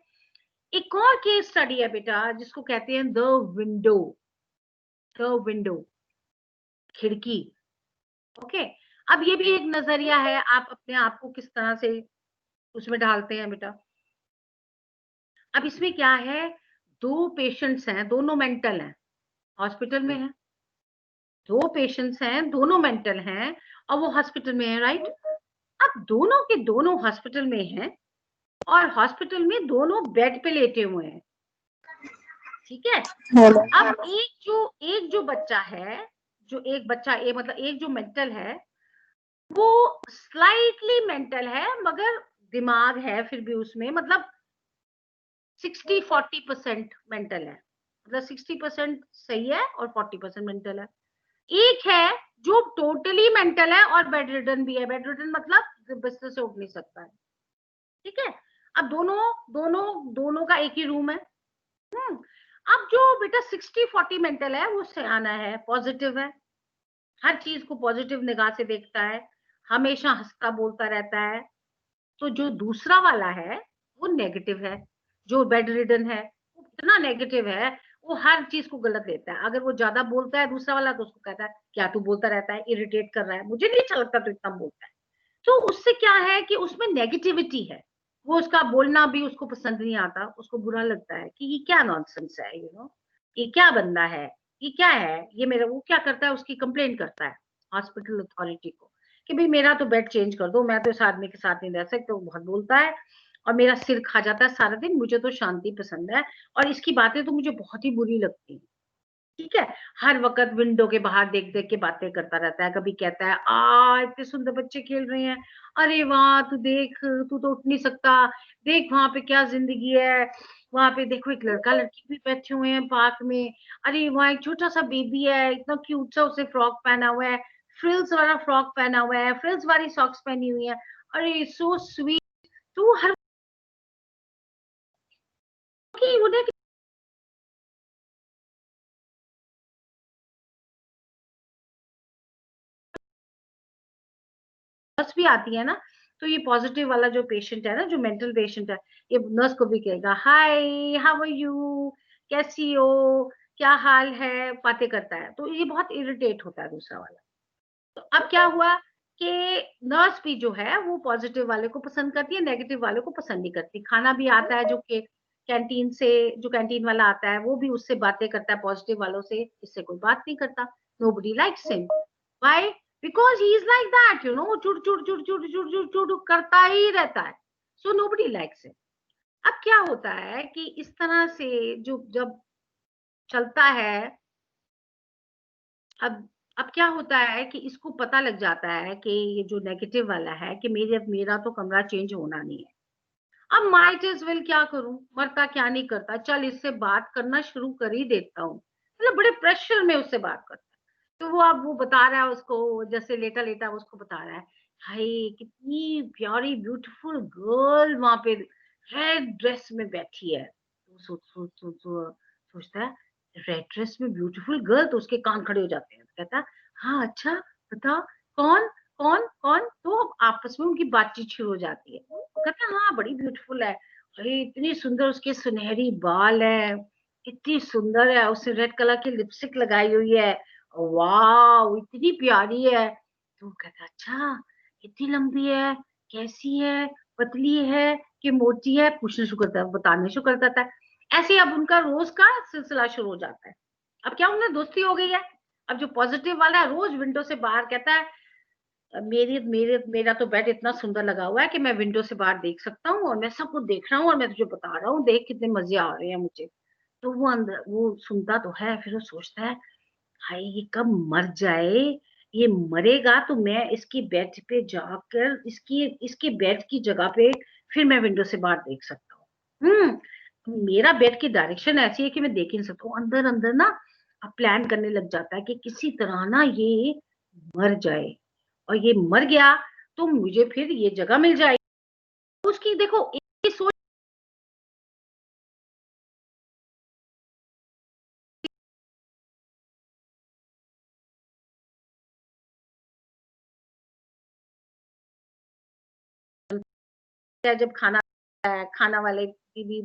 B: एक और केस स्टडी है बेटा जिसको कहते हैं द विंडो, द विंडो, खिड़की। ओके, अब ये भी एक नजरिया है, आप अपने आप को किस तरह से उसमें डालते हैं बेटा। अब इसमें क्या है, दो पेशेंट्स हैं, दोनों मेंटल हैं, हॉस्पिटल में हैं, दो पेशेंट्स हैं, दोनों मेंटल हैं और वो हॉस्पिटल में है, राइट। अब दोनों के दोनों हॉस्पिटल में हैं और हॉस्पिटल में दोनों बेड पे लेटे हुए हैं, ठीक है। अब एक जो बच्चा है, जो एक बच्चा मतलब एक जो मेंटल है, वो स्लाइटली मेंटल है मगर दिमाग है फिर भी उसमें, मतलब 60-40% मेंटल है, मतलब 60% सही है और 40% मेंटल है। एक है जो टोटली मेंटल है और बेड रिडन भी है, बेड रिडन मतलब बिस्तर से उठ नहीं सकता है, ठीक है। अब दोनों का एक ही रूम है। अब जो बेटा 60-40 मेंटल है वो सयाना है, पॉजिटिव है, हर चीज को पॉजिटिव निगाह से देखता है, हमेशा हंसता बोलता रहता है। तो जो दूसरा वाला है वो नेगेटिव है, जो बेड रिडन है वो इतना नेगेटिव है, वो हर चीज को गलत लेता है। अगर वो ज्यादा बोलता है दूसरा वाला तो उसको कहता है क्या तू बोलता रहता है, इरिटेट कर रहा है, मुझे नहीं अच्छा लगता तू इतना बोलता है। तो उससे क्या है कि उसमें नेगेटिविटी है, वो उसका बोलना भी उसको पसंद नहीं आता, उसको बुरा लगता है कि ये क्या नॉनसेंस है, ये क्या बंदा है, ये क्या है, ये मेरा, वो क्या करता है, उसकी कंप्लेंट करता है हॉस्पिटल अथॉरिटी को कि भाई मेरा तो बेड चेंज कर दो, मैं तो इस आदमी के साथ नहीं रह सकता, वो बहुत बोलता है और मेरा सिर खा जाता है सारा दिन, मुझे तो शांति पसंद है और इसकी बातें तो मुझे बहुत ही बुरी लगती हैं, ठीक है। हर वक्त विंडो के बाहर देख देख के बातें करता रहता है, कभी कहता है इतने सुंदर बच्चे खेल रहे हैं, अरे वाह तू देख, तू तो उठ नहीं सकता, देख वहां पे क्या जिंदगी है, वहां पे देखो एक लड़का लड़की भी बैठे हुए हैं पार्क में, अरे वहां एक छोटा सा बेबी है, इतना क्यूट सा, उसे फ्रॉक पहना हुआ है, फ्रिल्स वाला फ्रॉक पहना हुआ है, फ्रिल्स वाली सॉक्स पहनी हुई है, अरे सो स्वीट। तू हर उन्हें नर्स भी आती है ना, तो ये पॉजिटिव वाला जो पेशेंट है ना, जो मेंटल पेशेंट है, ये नर्स को भी कहेगा हाय हाउ आर यू, कैसी हो, क्या हाल है, बातें करता है, तो ये बहुत इरिटेट होता है दूसरा वाला। तो अब क्या हुआ कि नर्स भी जो है वो पॉजिटिव वाले को पसंद करती है, नेगेटिव वाले को पसंद नहीं करती। खाना भी आता है जो कि कैंटीन से, जो कैंटीन वाला आता है वो भी उससे बातें करता है, पॉजिटिव वालों से इससे कोई बात नहीं करता, nobody likes him, why, because he is like that, वो चुड़ चुड़ चुड़ चुड़ चुड़ चुड़ चुड़ करता ही रहता है, so nobody likes him। अब क्या होता है कि इस तरह से जो जब चलता है, अब क्या होता है कि इसको पता लग जाता है कि ये जो नेगेटिव वाला है कि मेरा तो कमरा चेंज होना नहीं है, अब माइट एज वेल क्या करूं, मरता क्या नहीं करता, चल इससे बात करना शुरू कर ही देता हूँ, मतलब बड़े प्रेशर में उससे बात करता है। तो वो अब वो बता रहा है उसको, जैसे लेटा लेटा उसको बता रहा है, हाय कितनी प्यारी ब्यूटीफुल गर्ल वहां पे रेड ड्रेस में बैठी है। तो सोचता है रेड ड्रेस में ब्यूटीफुल गर्ल, तो उसके कान खड़े हो जाते हैं, कहता है हाँ अच्छा बता कौन कौन कौन, तो आपस में उनकी बातचीत शुरू हो जाती है। वो कहता है हाँ बड़ी ब्यूटीफुल है, अरे इतनी सुंदर उसके सुनहरी बाल है, इतनी सुंदर है, उसने रेड कलर की लिपस्टिक लगाई हुई है, वाह इतनी प्यारी है। तो वो कहता अच्छा इतनी लंबी है, कैसी है, पतली है कि मोटी है, पूछना शुरू करता है, बताने शुरू कर देता है। ऐसे अब उनका रोज का सिलसिला शुरू हो जाता है। अब क्या उनमें दोस्ती हो गई है। अब जो पॉजिटिव वाला है रोज विंडो से बाहर कहता है मेरा तो बेड इतना सुंदर लगा हुआ है कि मैं विंडो से बाहर देख सकता हूँ और मैं सब कुछ देख रहा हूँ और मैं तुझे बता रहा हूँ, देख कितने मजे आ रहे हैं मुझे। तो वो अंदर वो सुनता तो है, फिर वो सोचता है हाय ये कब मर जाए, ये मरेगा तो मैं इसकी बेड पे जाकर इसकी बेड की जगह पे फिर मैं विंडो से बाहर देख सकता हूँ। मेरा बेड की डायरेक्शन ऐसी है कि मैं देख ही नहीं सकता हूँ। अंदर अंदर ना अब प्लान करने लग जाता है कि किसी तरह ना ये मर जाए, और ये मर गया तो मुझे फिर ये जगह मिल जाएगी। उसकी देखो एक सोच है, जब खाना वाले की भी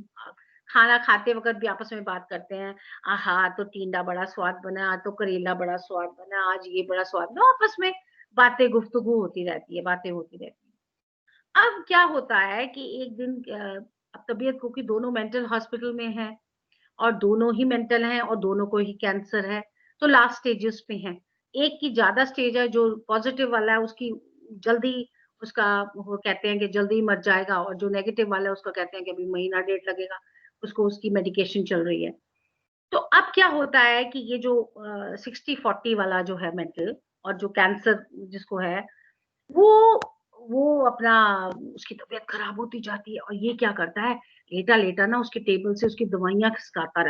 B: खाना खाते वक्त भी आपस में बात करते हैं, आहा तो टींडा बड़ा स्वाद बना, आज तो करेला बड़ा स्वाद बना, आज ये बड़ा स्वाद बना, आपस में बातें गुफ्तगू होती रहती है, बातें होती रहती है। अब क्या होता है कि एक दिन अब तबीयत, क्योंकि दोनों मेंटल हॉस्पिटल में हैं और दोनों ही मेंटल हैं और दोनों को ही कैंसर है, तो लास्ट स्टेजेस पे हैं। एक की ज्यादा स्टेज है, जो पॉजिटिव वाला है उसकी जल्दी उसका वो कहते हैं कि जल्दी मर जाएगा, और जो नेगेटिव वाला है उसका कहते हैं कि अभी महीना डेढ़ लगेगा, उसको उसकी मेडिकेशन चल रही है। तो अब क्या होता है कि ये जो 60-40 वाला जो है मेंटल, और जो कैंसर जिसको है, वो वो अपना उसकी तबीयत खराब होती जाती है, और ये क्या करता है, लेटा लेटा ना उसके टेबल से उसकी दवाइयां खिसकाता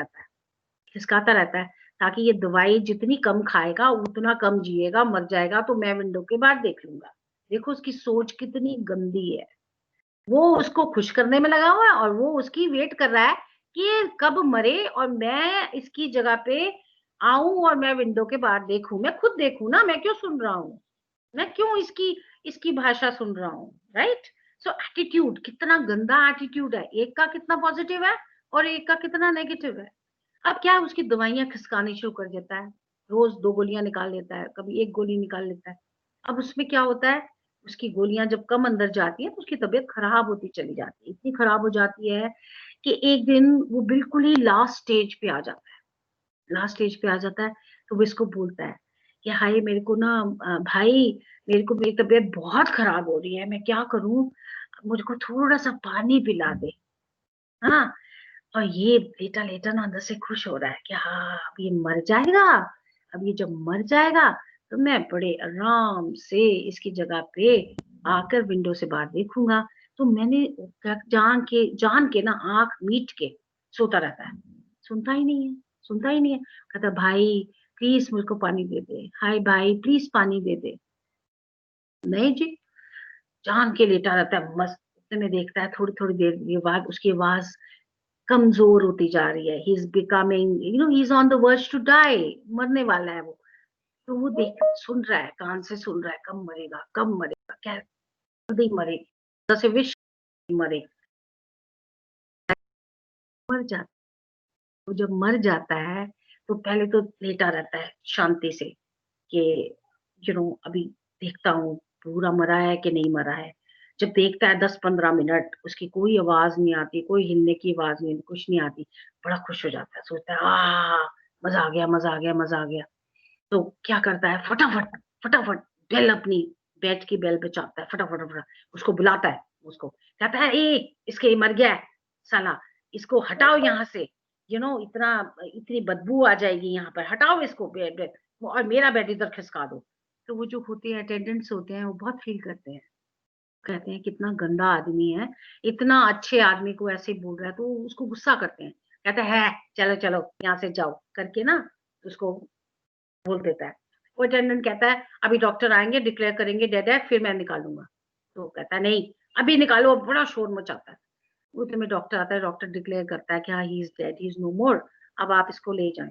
B: रहता है, ताकि ये दवाई जितनी कम खाएगा उतना कम जिएगा, मर जाएगा तो मैं विंडो के बाहर देख लूंगा। देखो उसकी सोच कितनी गंदी है। वो उसको खुश करने में लगा हुआ है और वो उसकी वेट कर रहा है कि ये कब मरे और मैं इसकी जगह पे आऊं और मैं विंडो के बाहर देखूं, मैं खुद देखूं ना, मैं क्यों सुन रहा हूँ, मैं क्यों इसकी इसकी भाषा सुन रहा हूँ, राइट। सो एटीट्यूड, कितना गंदा एटीट्यूड है, एक का कितना पॉजिटिव है और एक का कितना नेगेटिव है। अब क्या है, उसकी दवाइयां खिसकानी शुरू कर देता है, रोज 2 गोलियां निकाल लेता है, कभी 1 गोली निकाल लेता है। अब उसमें क्या होता है, उसकी गोलियां जब कम अंदर जाती है तो उसकी तबीयत खराब होती चली जाती है, इतनी खराब हो जाती है कि एक दिन वो बिल्कुल ही लास्ट स्टेज पे आ जाता है। लास्ट स्टेज पे आ जाता है तो वो इसको बोलता है कि हाय मेरे को ना भाई, मेरे को मेरी तबीयत बहुत खराब हो रही है, मैं क्या करूं, मुझको थोड़ा सा पानी पिला दे। हाँ, और ये लेटा लेटा ना अंदर से खुश हो रहा है कि हाँ अब ये मर जाएगा, अब ये जब मर जाएगा तो मैं बड़े आराम से इसकी जगह पे आकर विंडो से बाहर देखूंगा। तो मैंने जान के ना आंख मीट के सोता रहता है, सुनता ही नहीं है, सुनता ही नहीं है। कहता भाई प्लीज मुझको पानी दे दे, हाय भाई प्लीज पानी दे दे। नहीं जी, जान के लेटा रहता है मस्त। इतने में देखता है थोड़ी थोड़ी देर के बाद उसकी आवाज कमजोर होती जा रही है, he is becoming he is on the verge to die, मरने वाला है वो। तो वो देख सुन रहा है, कान से सुन रहा है, कब मरेगा, क्या जल्दी मरेगा, जैसे विश मरे। मर जाता, वो जब मर जाता है तो पहले तो लेटा रहता है शांति से कि अभी देखता हूँ पूरा मरा है कि नहीं मरा है। जब देखता है 10-15 मिनट उसकी कोई आवाज नहीं आती, कोई हिलने की आवाज नहीं, कुछ नहीं आती, बड़ा खुश हो जाता है, सोचता है मजा आ गया, मजा आ गया, मजा आ गया। तो क्या करता है, फटाफट फटाफट बेल, अपनी बेड की बेल पे चापता है, फटाफट फटाफट उसको बुलाता है, उसको कहता है ए इसके मर गया है साला, इसको हटाओ यहाँ से, इतना इतनी बदबू आ जाएगी यहाँ पर, हटाओ इसको बेड, और मेरा बेड इधर खिसका दो। तो वो जो होते हैं अटेंडेंट्स होते हैं वो बहुत फील करते हैं, कहते हैं कितना गंदा आदमी है, इतना अच्छे आदमी को ऐसे बोल रहा है, तो उसको गुस्सा करते हैं, कहते हैं चलो चलो यहाँ से जाओ करके ना उसको बोल देता है। वो अटेंडेंट कहता है अभी डॉक्टर आएंगे, डिक्लेयर करेंगे डेड है, फिर मैं निकालूंगा। तो कहता है नहीं अभी निकालो, बड़ा शोर मचाता है। उतने में डॉक्टर आता है, डॉक्टर डिक्लेयर करता है कि हाँ he is dead, he is no more, अब आप इसको ले जाएं।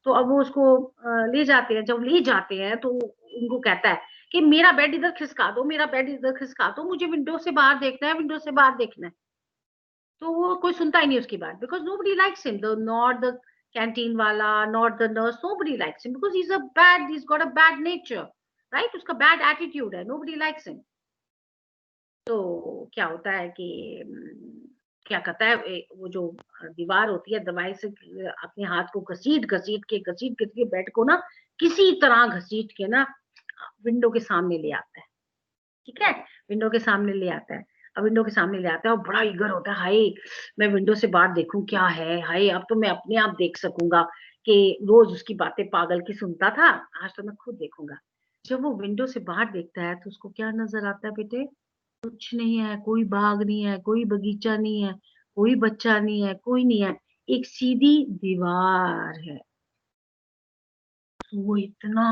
B: तो अब वो उसको ले जाते हैं, जब ले जाते हैं तो उनको कहता है कि मेरा बेड इधर खिसका दो, मेरा बेड इधर खिसका दो, मुझे विंडो से बाहर देखना है, विंडो से बाहर देखना है। तो वो कोई सुनता ही नहीं उसकी बात, because nobody likes him, the not the canteen वाला, not the nurse, nobody likes him because he's got a bad nature, right, उसका bad attitude है, nobody likes him। तो क्या होता है कि क्या कहता है वो जो दीवार होती है दवाई से अपने हाथ को घसीट के बेड को ना किसी तरह घसीट के ना विंडो के सामने ले आता है। ठीक है, विंडो के सामने ले आता है। अब विंडो के सामने ले आता है और बड़ा ईगर होता है, हाय मैं विंडो से बाहर देखूं क्या है, हाय अब तो मैं अपने आप देख सकूंगा कि रोज उसकी बातें पागल की सुनता था, आज तो मैं खुद देखूंगा। जब वो विंडो से बाहर देखता है तो उसको क्या नजर आता है बेटे? कुछ नहीं है, कोई बाग नहीं है, कोई बगीचा नहीं है, कोई बच्चा नहीं है, कोई नहीं है, एक सीधी दीवार है। वो इतना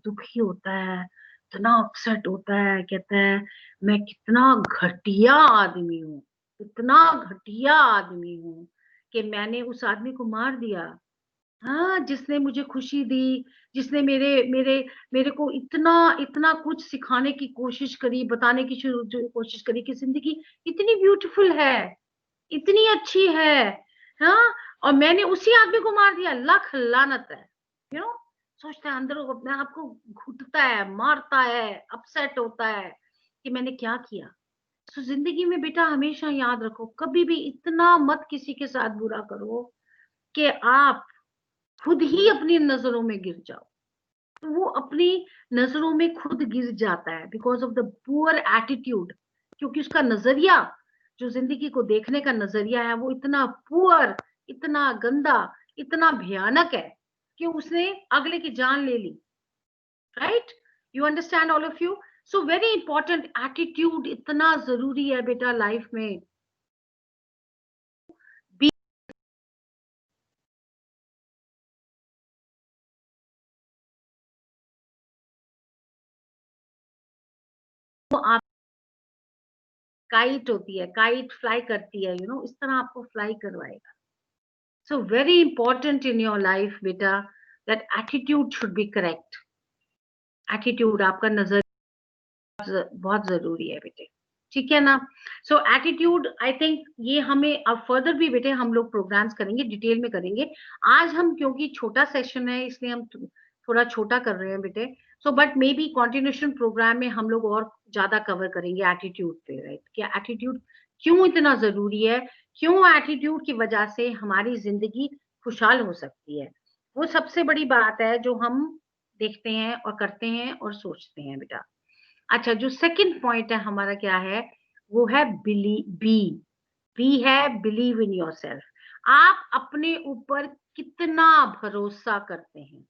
B: दुखी होता है, इतना अपसेट होता है, कहता है मैं कितना घटिया आदमी हूँ, इतना घटिया आदमी हूँ कि मैंने उस आदमी को मार दिया। हाँ, जिसने मुझे खुशी दी, जिसने मेरे मेरे मेरे को इतना इतना कुछ सिखाने की कोशिश करी, बताने की जो कोशिश करी कि जिंदगी इतनी ब्यूटीफुल है, इतनी अच्छी है। हाँ, और मैंने उसी आदमी को मार दिया, लख लानत है। यू नो, सोचता है अंदर अपने आप को, घुटता है, मारता है, अपसेट होता है कि मैंने क्या किया। तो जिंदगी में बेटा हमेशा याद रखो, कभी भी इतना मत किसी के साथ बुरा करो कि आप खुद ही अपनी नजरों में गिर जाओ। तो वो अपनी नजरों में खुद गिर जाता है because of the poor attitude, क्योंकि उसका नजरिया, जो जिंदगी को देखने का नजरिया है, वो इतना पुअर, इतना गंदा, इतना भयानक है कि उसने अगले की जान ले ली। Right, you understand all of you? So very important, attitude इतना जरूरी है बेटा लाइफ में। तो आप, काइट होती है, काइट फ्लाई करती है, इस तरह आपको फ्लाई करवाएगा। So very important in your life बेटा, that attitude should be correct. Attitude, आपका नजर बहुत जरूरी है बेटे, ठीक है ना? सो एटीट्यूड, आई थिंक ये हमें अब फर्दर भी बेटे हम लोग प्रोग्राम्स करेंगे, डिटेल में करेंगे। आज हम क्योंकि छोटा सेशन है इसलिए हम थोड़ा छोटा कर रहे हैं बेटे। So but maybe continuation programme में हम लोग और ज्यादा कवर करेंगे एटीट्यूड पे, राइट? क्या एटीट्यूड क्यों इतना जरूरी है, क्यों एटीट्यूड की वजह से हमारी जिंदगी खुशहाल हो सकती है। वो सबसे बड़ी बात है जो हम देखते हैं और करते हैं और सोचते हैं बेटा। अच्छा, जो सेकंड पॉइंट है हमारा क्या है, वो है बी है बिलीव इन योरसेल्फ। आप अपने ऊपर कितना भरोसा करते हैं?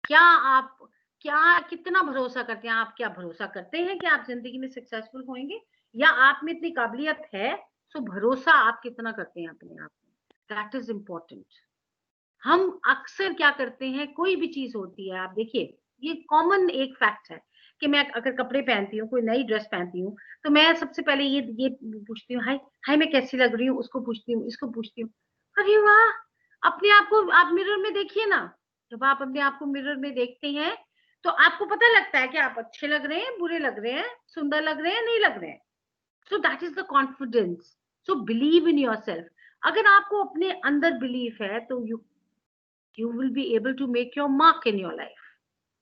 B: क्या आप, क्या कितना भरोसा करते हैं? आप क्या भरोसा करते हैं कि आप जिंदगी में सक्सेसफुल होंगे, या आप में इतनी काबिलियत है, सो भरोसा आप कितना करते हैं अपने आप में? That is important. हम अक्सर क्या करते हैं, कोई भी चीज होती है, आप देखिए ये कॉमन एक फैक्ट है कि मैं अगर कपड़े पहनती हूँ, कोई नई ड्रेस पहनती हूँ, तो मैं सबसे पहले ये पूछती हूँ, हाय हाय मैं कैसी लग रही हूँ, उसको पूछती हूँ, इसको पूछती हूँ। अरे वाह, अपने आप को आप मिरर में देखिए ना। जब आप अपने आप को मिरर में देखते हैं तो आपको पता लगता है कि आप अच्छे लग रहे हैं, बुरे लग रहे हैं, सुंदर लग रहे हैं, नहीं लग रहे हैं। सो that is the confidence. So believe in yourself. अगर आपको अपने अंदर बिलीफ है तो you will be able to make your mark in your life.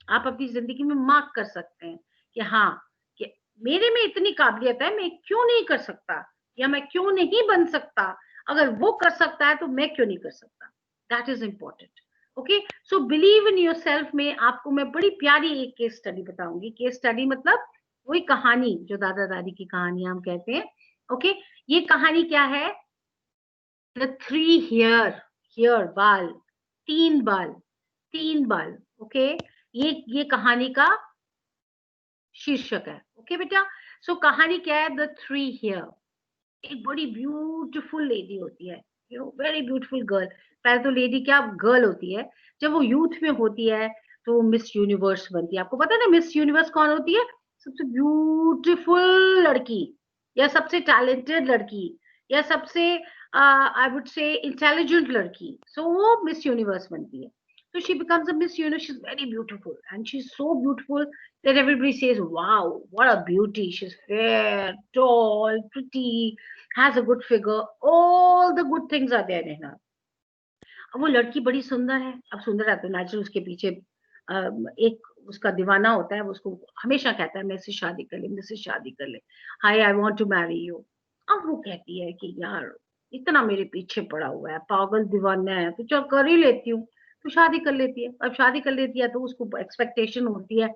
B: आप अपनी जिंदगी में मार्क कर सकते हैं कि हाँ, कि मेरे में इतनी काबिलियत है, मैं क्यों नहीं कर सकता, या मैं क्यों नहीं बन सकता। अगर वो कर सकता है तो मैं क्यों नहीं कर सकता? That is important. Okay, so believe in yourself में आपको मैं बड़ी प्यारी एक केस स्टडी बताऊंगी। केस स्टडी मतलब वही कहानी जो दादा दादी की कहानी हम कहते हैं। ओके, ये कहानी क्या है? द 3 हेयर बाल, 3 बाल, 3 बाल। ओके, ये कहानी का शीर्षक है। ओके बेटा, सो कहानी क्या है? The 3 hare. एक बड़ी ब्यूटीफुल लेडी होती है, वेरी ब्यूटीफुल गर्ल। पहले तो लेडी क्या गर्ल होती है, जब वो यूथ में होती है तो वो मिस यूनिवर्स बनती है। आपको पता है ना मिस यूनिवर्स कौन होती है? सबसे ब्यूटीफुल लड़की, या सबसे टैलेंटेड लड़की, या सबसे आई वुड से इंटेलिजेंट लड़की। सो वो मिस यूनिवर्स बनती है। So she becomes a Miss Universe. She's very beautiful, and she's so beautiful that everybody says, "Wow, what a beauty! She's fair, tall, pretty, has a good figure. All the good things are there in her." अब वो लड़की बड़ी सुंदर है। अब सुंदर है तो नेचुरल उसके पीछे एक उसका दीवाना होता है, वो उसको हमेशा कहता है मैं इससे शादी कर ले, मुझसे शादी कर ले, hi I want to marry you. अब वो कहती है कि यार इतना मेरे पीछे पड़ा हुआ है, पागल दीवाना है, तो चल कर ही लेती हूँ। तो शादी कर लेती है। अब शादी कर लेती है तो उसको एक्सपेक्टेशन होती है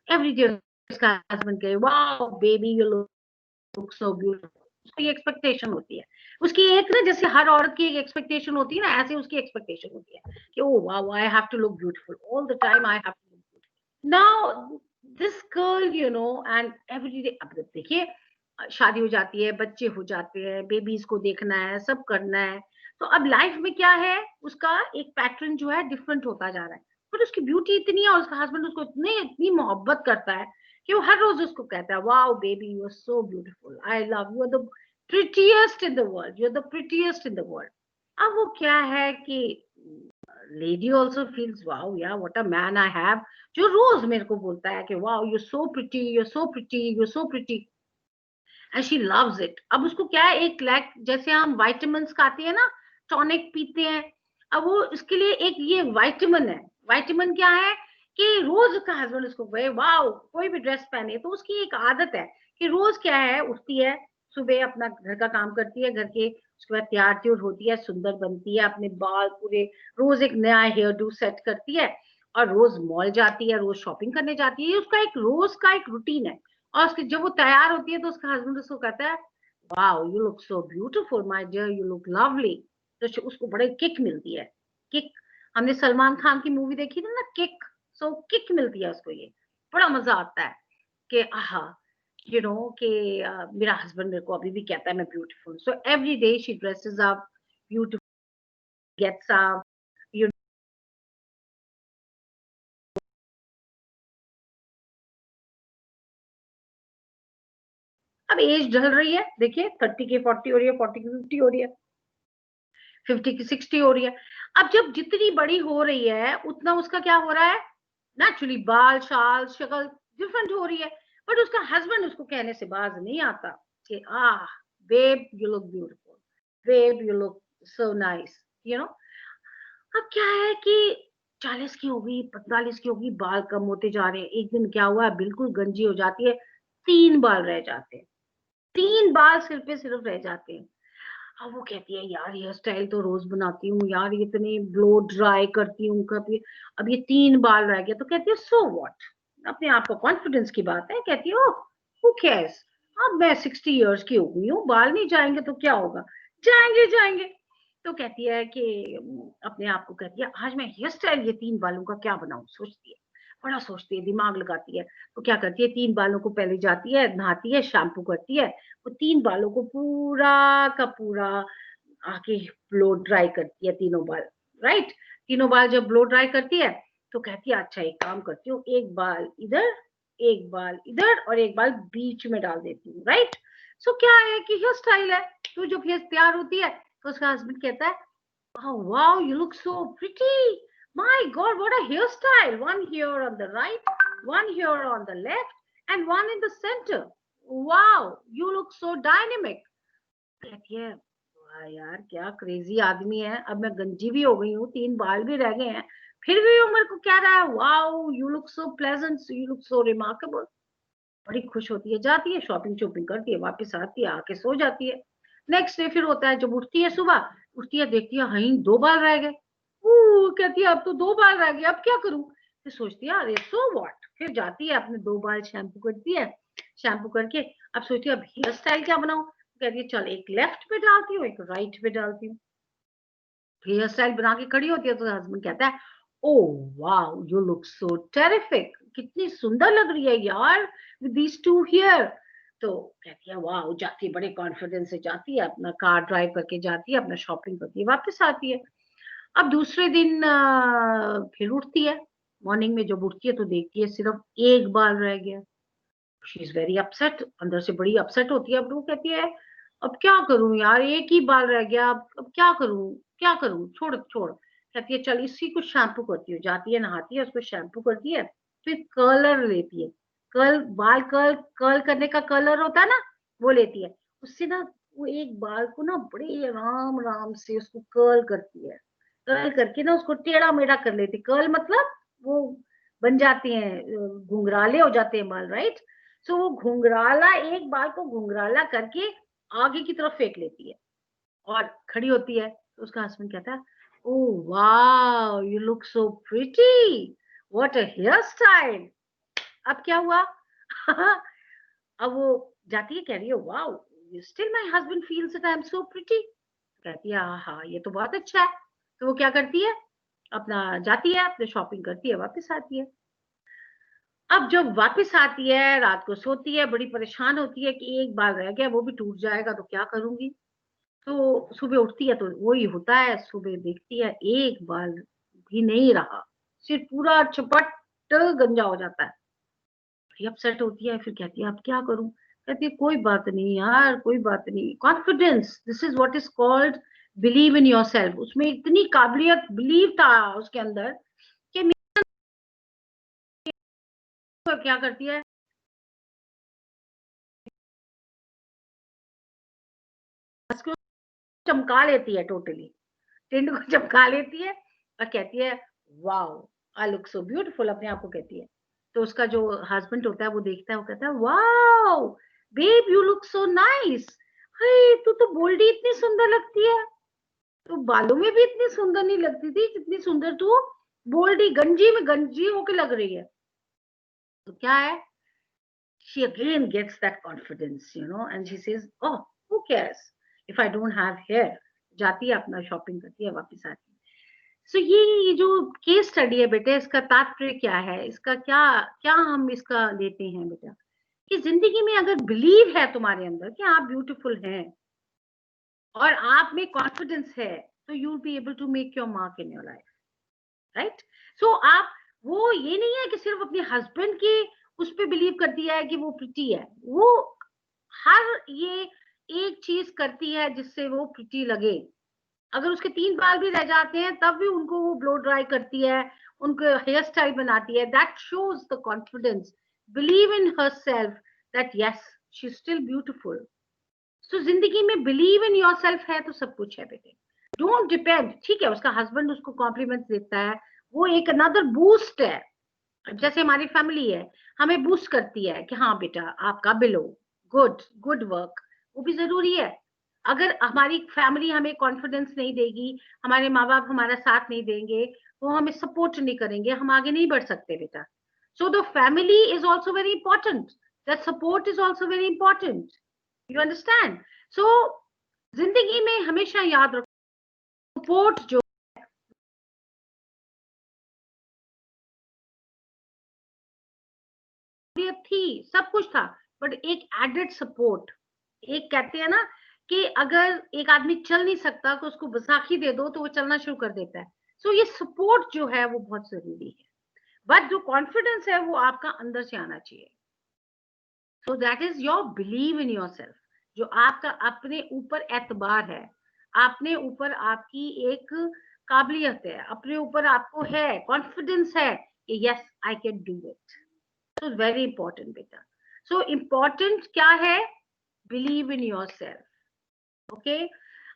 B: एवरी डे उसका हस्बैंड कहे wow baby you look so beautiful, उसकी एक्सपेक्टेशन होती है। उसकी एक ना, जैसे हर औरत की एक एक्सपेक्टेशन होती है ना, ऐसे उसकी एक्सपेक्टेशन होती है कि oh wow I have to look beautiful all the time, I have to look beautiful. Now this girl you know and every day, अब देखिए शादी हो जाती है, बच्चे हो जाते हैं, बेबीज को देखना है, सब करना है, तो अब लाइफ में क्या है, उसका एक पैटर्न जो है डिफरेंट होता जा रहा है। बट उसकी ब्यूटी इतनी है और उसका हस्बैंड उसको इतनी मोहब्बत करता है कि वो हर रोज उसको कहता है wow baby you are so beautiful, I love you, are the prettiest in the world, you are the prettiest in the world. अब वो क्या है कि लेडी ऑल्सो फील्स वाओ या what a man I have, जो रोज मेरे को बोलता है कि wow you so pretty, you so pretty, you so pretty, and she loves it. अब उसको क्या है, एक लाइक जैसे हम वाइटामिन खाते हैं ना, टॉनिक पीते हैं, अब वो इसके लिए एक ये वाइटामिन है। वाइटामिन क्या है कि रोज का हस्बैंड उसको कहे वाओ, कोई भी ड्रेस पहने तो उसकी एक आदत है कि रोज क्या है, उठती है सुबह, अपना घर का काम करती है, घर के, उसके बाद तैयार त्योर होती है, सुंदर बनती है, अपने बाल पूरे, रोज एक नया हेयर डू सेट करती है, और रोज मॉल जाती है, रोज शॉपिंग करने जाती है। उसका एक रोज का एक रूटीन है। और उसके जब वो तैयार होती है तो उसका हस्बैंड उसको कहता है wow you look so beautiful my dear, you look lovely, तो उसको बड़े किक मिलती है। किक, हमने सलमान खान की मूवी देखी थी ना किक, सो किक मिलती है उसको, ये बड़ा मजा आता है कि आहा यू नो कि मेरा हस्बैंड मेरे को अभी भी कहता है मैं beautiful, so every day she dresses up beautiful, gets up, you. अब एज ढल रही है, देखिए 30 की 40 हो रही है, 40 की 50 हो रही है, 50 की 60 हो रही है। अब जब जितनी बड़ी हो रही है उतना उसका क्या हो रहा है, नेचुरली बाल शाल शक्ल डिफरेंट हो रही है। बट उसका हस्बैंड उसको कहने से बाज नहीं आता कि ah babe you look beautiful, babe you look so nice, you know. अब क्या है कि 40 की होगी, 45 की होगी, बाल कम होते जा रहे हैं। एक दिन क्या हुआ, बिल्कुल गंजी हो जाती है, 3 बाल रह जाते हैं, 3 बाल सिर पे सिर्फ रह जाते हैं। अब वो कहती है यार हेयर स्टाइल तो रोज बनाती हूँ यार, इतने ब्लो ड्राई करती हूँ कभी, अब ये 3 बाल रह गए, तो कहती है सो व्हाट, अपने आप का कॉन्फिडेंस की बात है, कहती है हु केयर्स, अब मैं 60 इयर्स की हो गई हूँ, बाल नहीं जाएंगे तो क्या होगा, जाएंगे जाएंगे। तो कहती है कि अपने आप को कहती है आज मैं हेयर स्टाइल ये 3 बालों का क्या बनाऊं, सोचती है, बड़ा सोचती है, दिमाग लगाती है। तो क्या करती है, 3 बालों को पहले जाती है, नहाती है, शैम्पू करती है, वो 3 बालों को पूरा का पूरा आके ब्लो ड्राई करती है, तीनों बाल, राइट। तीनों बाल जब ब्लो ड्राई करती है तो कहती है अच्छा एक काम करती हूँ, एक बाल इधर, एक बाल इधर और एक बाल बीच में डाल देती हूँ, राइट। सो क्या है कि हेयर स्टाइल है। तो जब हेयर तैयार होती है तो उसका हस्बैंड कहता है oh wow you look so pretty, my god what a hairstyle, one here on the right, one here on the left and one in the center, wow you look so dynamic। कहती है वाह यार क्या crazy आदमी है, अब मैं गंजी भी हो गई हूँ, 3 बाल भी रह गए हैं, फिर भी वो मेरे को कह रहा है wow you look so pleasant, you look so remarkable. बड़ी खुश होती है, जाती है शॉपिंग शॉपिंग करती है, वापस आती है, आके सो जाती है। नेक्स्ट डे फिर होता है, जब उठती है सुबह, उठती है देखती है हहीं 2 बाल रह गए, कहती है अब तो 2 बाल रह गए, अब क्या करूं। फिर सोचती है अरे सो व्हाट, फिर जाती है अपने 2 बाल शैम्पू करती है, शैम्पू करके अब सोचती है अब हेयर स्टाइल क्या बनाऊं, कहती है चल एक लेफ्ट पे डालती हूँ एक राइट पे डालती हूँ। हेयर स्टाइल बना के खड़ी होती है तो हस्बैंड कहता है oh wow you look so terrific, कितनी सुंदर लग रही है यार विद दीस 2 हियर। तो कहती है वाओ, जाती है बड़े कॉन्फिडेंस से, जाती है अपना कार ड्राइव करके जाती है, अपना शॉपिंग करती है, वापस आती है। अब दूसरे दिन फिर उठती है, मॉर्निंग में जब उठती है तो देखती है सिर्फ एक बाल रह गया। शी इज वेरी अपसेट, अंदर से बड़ी अपसेट होती है। अब वो कहती है अब क्या करूं यार, एक ही बाल रह गया, अब क्या करूं, क्या करूं, छोड़ छोड़। कहती है चल इसी को शैम्पू करती हूँ, जाती है नहाती है, उसको शैम्पू करती है, फिर कर्लर लेती है, कर्ल बाल कर्ल कर्ल करने का कर्लर होता है ना, वो लेती है, उससे ना वो एक बाल को ना बड़े आराम आराम से उसको कर्ल करती है, कर्ल करके ना उसको टेढ़ा मेढ़ा कर लेती है। कर्ल मतलब वो बन जाते हैं, घुंघराले हो जाते हैं बाल, राइट। सो वो घुंघराला, एक बाल को घुंघराला करके आगे की तरफ फेंक लेती है और खड़ी होती है। तो उसका हस्बैंड कहता है oh wow you look so pretty, what a hairstyle. अब क्या हुआ अब वो जाती है, कह रही है wow still my husband feels that I am so pretty. कहती है हाँ ये तो बहुत अच्छा है। तो वो क्या करती है, अपना जाती है, अपने शॉपिंग करती है, वापस आती है। अब जब वापस आती है, रात को सोती है, बड़ी परेशान होती है कि एक बाल रह गया, वो भी टूट जाएगा तो क्या करूंगी। तो सुबह उठती है तो वही होता है, सुबह देखती है एक बाल भी नहीं रहा, सिर पूरा चपट गंजा हो जाता है। अपसेट होती है, फिर कहती है अब क्या करूं। कहती है कोई बात नहीं यार, कोई बात नहीं। Confidence, this is what is called believe in yourself. उसमें इतनी काबिलियत, बिलीव था उसके अंदर कि क्या करती है, उसको चमका लेती है, टोटली टिंड को चमका लेती है और कहती है wow I look so beautiful, अपने आप को कहती है। तो उसका जो हस्बैंड होता है वो देखता है, वो कहता है wow babe you look so nice, तू तो बोल्डी इतनी सुंदर लगती है, तो बालों में भी इतनी सुंदर नहीं लगती थी जितनी सुंदर तू बोल्डी गंजी में गंजी होके लग रही है। तो क्या है, she again gets that confidence, you know, and she says oh who cares if I don't have hair। जाती है, अपना शॉपिंग करती है, वापस आती है। सो ये जो केस स्टडी है बेटे, इसका तात्पर्य क्या है, इसका क्या क्या हम इसका लेते हैं बेटा, कि जिंदगी में अगर बिलीव है तुम्हारे अंदर कि आप ब्यूटीफुल हैं और आप में कॉन्फिडेंस है, तो you will be able to make your mark in your life, right. So आप, वो ये नहीं है कि सिर्फ अपने हस्बैंड के उस पर बिलीव करती है कि वो प्रिटी है, वो हर ये एक चीज करती है जिससे वो प्रिटी लगे। अगर उसके 3 बाल भी रह जाते हैं तब भी उनको वो ब्लो ड्राई करती है, उनको हेयर स्टाइल बनाती है। That shows the confidence, believe in herself that yes she is still beautiful. So जिंदगी में बिलीव इन योरसेल्फ है तो सब कुछ है बेटे। डोंट डिपेंड, ठीक है उसका हस्बैंड उसको कॉम्प्लीमेंट देता है, वो एक अनदर बूस्ट है। जैसे हमारी फैमिली है, हमें बूस्ट करती है कि हाँ बेटा आप काबिल हो, गुड गुड वर्क, वो भी जरूरी है। अगर हमारी फैमिली हमें कॉन्फिडेंस नहीं देगी, हमारे माँ बाप हमारा साथ नहीं देंगे, वो हमें सपोर्ट नहीं करेंगे, हम आगे नहीं बढ़ सकते बेटा। So the family is also very important, that support is also very important, you understand. So जिंदगी में हमेशा याद रखो, सपोर्ट जो थी, सब कुछ था, बट एक एडेड सपोर्ट। एक कहते हैं ना कि अगर एक आदमी चल नहीं सकता तो उसको बैसाखी दे दो तो वो चलना शुरू कर देता है। सो ये सपोर्ट जो है वो बहुत जरूरी है, बट जो कॉन्फिडेंस है वो आपका अंदर से आना चाहिए। सो that is your believe in yourself, जो आपका अपने ऊपर एतबार है, अपने ऊपर आपकी एक काबिलियत है, अपने ऊपर आपको है कॉन्फिडेंस है कि yes I can do it. So very important बेटा। So important क्या है, believe in yourself, okay?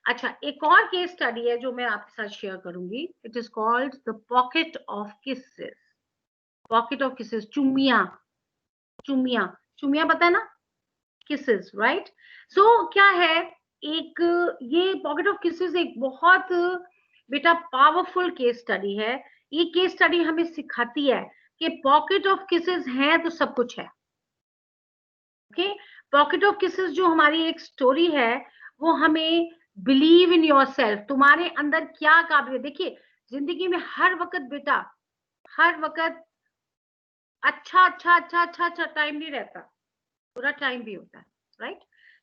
B: अच्छा, एक और केस स्टडी है जो मैं आपके साथ शेयर करूंगी। It is called the pocket of kisses. Pocket of kisses, चुमिया, चुमिया, चुमिया पता है ना, किसेस, राइट। सो क्या है, एक ये पॉकेट ऑफ किसेस एक बहुत बेटा पावरफुल केस स्टडी है। ये केस स्टडी हमें सिखाती है कि पॉकेट ऑफ किसेस है तो सब कुछ है, ओके। पॉकेट ऑफ किसेस जो हमारी एक स्टोरी है, वो हमें बिलीव इन योरसेल्फ, तुम्हारे अंदर क्या काबिलियत। देखिए जिंदगी में हर वक्त बेटा, हर वक्त अच्छा अच्छा अच्छा अच्छा अच्छा टाइम नहीं रहता, बुरा टाइम भी होता है, राइट।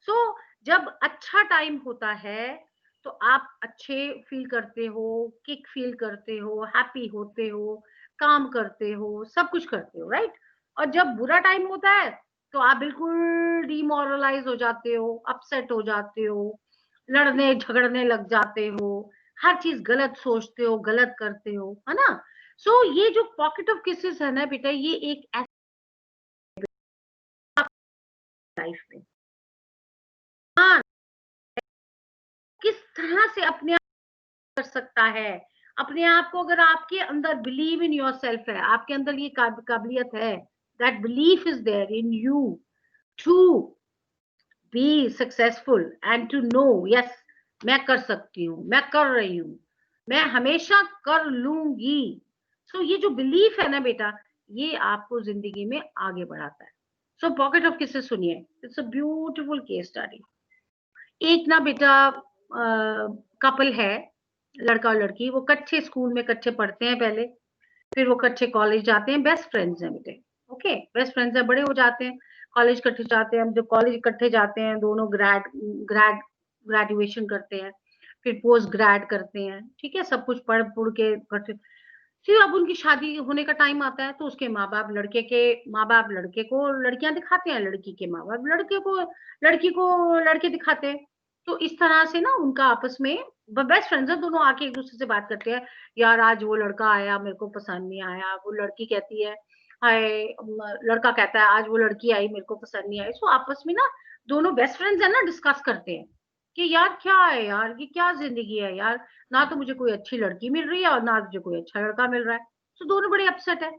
B: सो जब अच्छा टाइम होता है तो आप अच्छे फील करते हो, किक फील करते हो, हैप्पी होते हो, काम करते हो, सब कुछ करते हो, राइट। और जब बुरा टाइम होता है तो आप बिल्कुल डिमोरलाइज हो जाते हो, अपसेट हो जाते हो, लड़ने झगड़ने लग जाते हो, हर चीज गलत सोचते हो, गलत करते हो, है ना। सो ये जो पॉकेट ऑफ किसेस है ना बेटा, ये एक लाइफ में हाँ किस तरह से अपने आप कर सकता है। अपने आप को, अगर आपके अंदर बिलीव इन योरसेल्फ है, आपके अंदर ये काबिलियत है, that belief is there in you to be successful and to know yes मैं कर सकती हूँ, मैं कर रही हूँ, मैं हमेशा कर लूंगी। सो ये जो बिलीफ है ना बेटा, ये आपको जिंदगी में आगे बढ़ाता है। सो पॉकेट ऑफ किसेस सुनिए, it's a beautiful case study. एक ना बेटा कपल है, लड़का और लड़की, वो कच्चे स्कूल में कच्चे पढ़ते हैं पहले, फिर वो कच्चे कॉलेज जाते हैं, बेस्ट फ्रेंड्स हैं बेटे, ओके बेस्ट फ्रेंड्स हैं, बड़े हो जाते हैं, कॉलेज इकट्ठे जाते हैं, जब कॉलेज इकट्ठे जाते हैं दोनों ग्रेजुएशन करते हैं, फिर पोस्ट ग्रेड करते हैं, ठीक है, सब कुछ पढ़ के करते, फिर अब उनकी शादी होने का टाइम आता है, तो उसके माँ बाप लड़के को लड़कियां दिखाते हैं, लड़की के माँ बाप लड़की को लड़के दिखाते हैं। तो इस तरह से ना उनका आपस में बेस्ट फ्रेंड्स है, दोनों आके एक दूसरे से बात करते हैं, यार आज वो लड़का आया मेरे को पसंद नहीं आया, वो लड़की कहती है हाय, लड़का कहता है आज वो लड़की आई मेरे को पसंद नहीं आई। सो आपस में ना दोनों बेस्ट फ्रेंड्स है ना डिस्कस करते हैं कि यार क्या है यार, ये क्या जिंदगी है यार, ना तो मुझे कोई अच्छी लड़की मिल रही है और ना मुझे कोई अच्छा लड़का मिल रहा है। तो दोनों बड़े अपसेट है।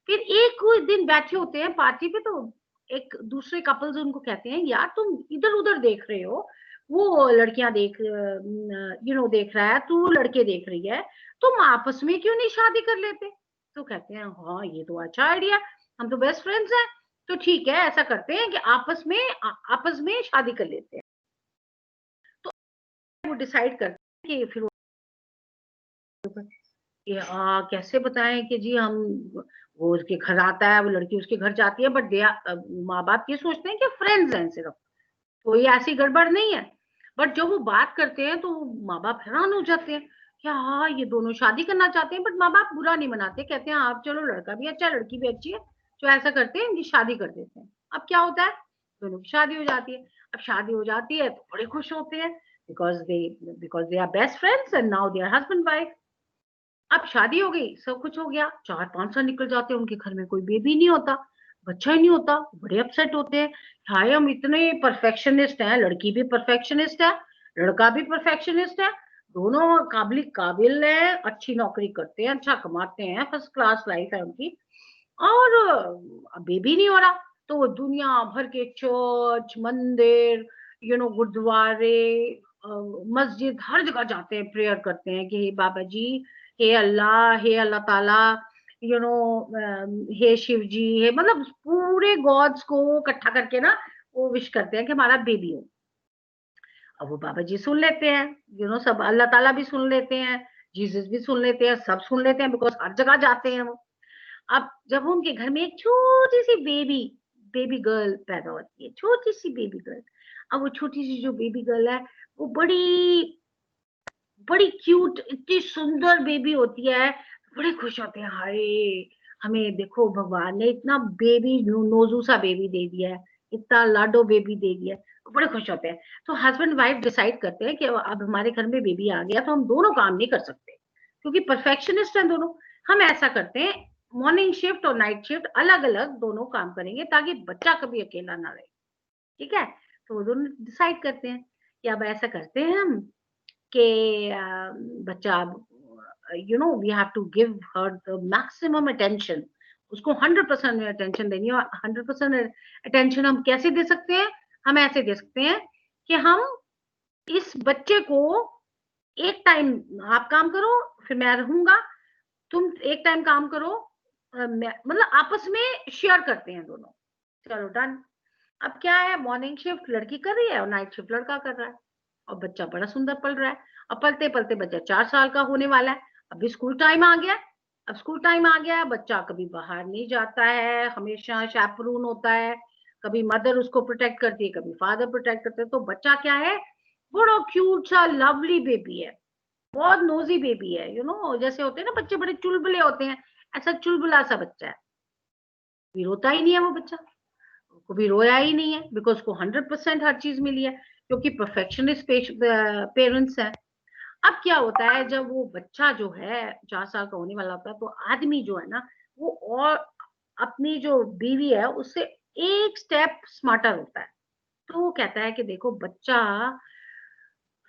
B: फिर एक दिन बैठे होते हैं पार्टी पे, तो एक दूसरे कपल्स उनको कहते हैं यार तुम इधर उधर देख रहे हो, वो लड़कियां देख देख रहा है, तू लड़के देख रही है, तुम आपस में क्यों नहीं शादी कर लेते? तो कहते हैं हाँ ये तो अच्छा आइडिया, हम तो बेस्ट फ्रेंड्स हैं, तो ठीक है ऐसा करते हैं कि आपस में शादी कर लेते हैं। तो वो डिसाइड करते हैं कि फिर कैसे बताएं कि जी हम, वो उसके घर आता है, वो लड़की उसके घर जाती है, बट माँ बाप ये सोचते हैं कि फ्रेंड्स हैं सिर्फ, कोई ऐसी गड़बड़ नहीं है। बट जब वो बात करते हैं तो माँ बाप हैरान हो जाते हैं कि हाँ ये दोनों शादी करना चाहते हैं, बट माँ बाप बुरा नहीं मनाते, कहते हैं आप चलो लड़का भी अच्छा लड़की भी अच्छी है, तो ऐसा करते हैं इनकी शादी कर देते हैं। अब क्या होता है, दोनों की शादी हो जाती है। अब शादी हो जाती है तो बड़े खुश होते हैं, because they are best friends and now they are husband wife. अब शादी हो गई, सब कुछ हो गया, 4-5 साल निकल जाते हैं, उनके घर में कोई बेबी नहीं होता, बच्चा ही नहीं होता, बड़े अपसेट होते हैं, हाय हम इतने परफेक्शनिस्ट हैं, लड़की भी परफेक्शनिस्ट है, लड़का भी परफेक्शनिस्ट है, दोनों काबिल है, अच्छी नौकरी करते हैं, अच्छा कमाते हैं, फर्स्ट क्लास लाइफ है उनकी, और बेबी नहीं हो रहा। तो वो दुनिया भर के चर्च, मंदिर, गुरुद्वारे, मस्जिद, हर जगह जाते हैं, प्रेयर करते हैं कि बाबा जी, हे अल्लाह ताला, हे शिव जी, हे मतलब पूरे गॉड्स को इकट्ठा करके ना वो विश करते हैं कि हमारा बेबी हो। अब वो बाबा जी सुन लेते हैं, सब अल्लाह ताला भी सुन लेते हैं, जीसस भी सुन लेते हैं, सब सुन लेते हैं, बिकॉज हर जगह जाते हैं वो। अब जब उनके घर में एक छोटी सी बेबी गर्ल पैदा होती है, छोटी सी बेबी गर्ल। अब वो छोटी सी जो बेबी गर्ल है वो बड़ी क्यूट, इतनी सुंदर बेबी होती है, बड़े खुश होते हैं, हाय हमें देखो भगवान ने इतना बेबी नोजू सा बेबी दे दिया है, इतना लाडो बेबी दे दिया है, बड़े खुश होते हैं। तो हस्बैंड वाइफ डिसाइड करते हैं कि अब हमारे घर में बेबी आ गया तो हम दोनों काम नहीं कर सकते, क्योंकि परफेक्शनिस्ट हैं दोनों। हम ऐसा करते हैं, मॉर्निंग शिफ्ट और नाइट शिफ्ट अलग अलग दोनों काम करेंगे, ताकि बच्चा कभी अकेला ना रहे, ठीक है। तो वो दोनों डिसाइड करते हैं कि अब ऐसा करते हैं हम कि बच्चा, we have to give her the maximum attention, उसको 100% अटेंशन देनी है। 100% अटेंशन हम कैसे दे सकते हैं? हम ऐसे दे सकते हैं कि हम इस बच्चे को एक टाइम आप काम करो, फिर मैं रहूंगा, तुम एक टाइम काम करो, मतलब आपस में शेयर करते हैं दोनों। चलो डन। अब क्या है, मॉर्निंग शिफ्ट लड़की कर रही है और नाइट शिफ्ट लड़का कर रहा है, और बच्चा बड़ा सुंदर पल रहा है। अब पलते पलते बच्चा 4 साल का होने वाला है, अभी स्कूल टाइम आ गया। अब स्कूल टाइम आ गया है, बच्चा कभी बाहर नहीं जाता है, हमेशा शैपरून होता है, कभी मदर उसको प्रोटेक्ट करती है, कभी फादर प्रोटेक्ट करते हैं। तो बच्चा क्या है, बड़ा क्यूट सा लवली बेबी है, बहुत नोजी बेबी है, जैसे होते हैं ना बच्चे बड़े चुलबुले होते हैं, ऐसा चुलबुला सा बच्चा है। भी रोता ही नहीं है वो बच्चा, कभी रोया ही नहीं है, बिकॉज उसको 100% हर चीज मिली है, क्योंकि परफेक्शनिस्ट पेरेंट्स हैं। अब क्या होता है, जब वो बच्चा जो है 4 साल का होने वाला होता है, तो आदमी जो है ना वो और अपनी जो बीवी है उससे एक स्टेप स्मार्टर होता है। तो वो कहता है कि देखो बच्चा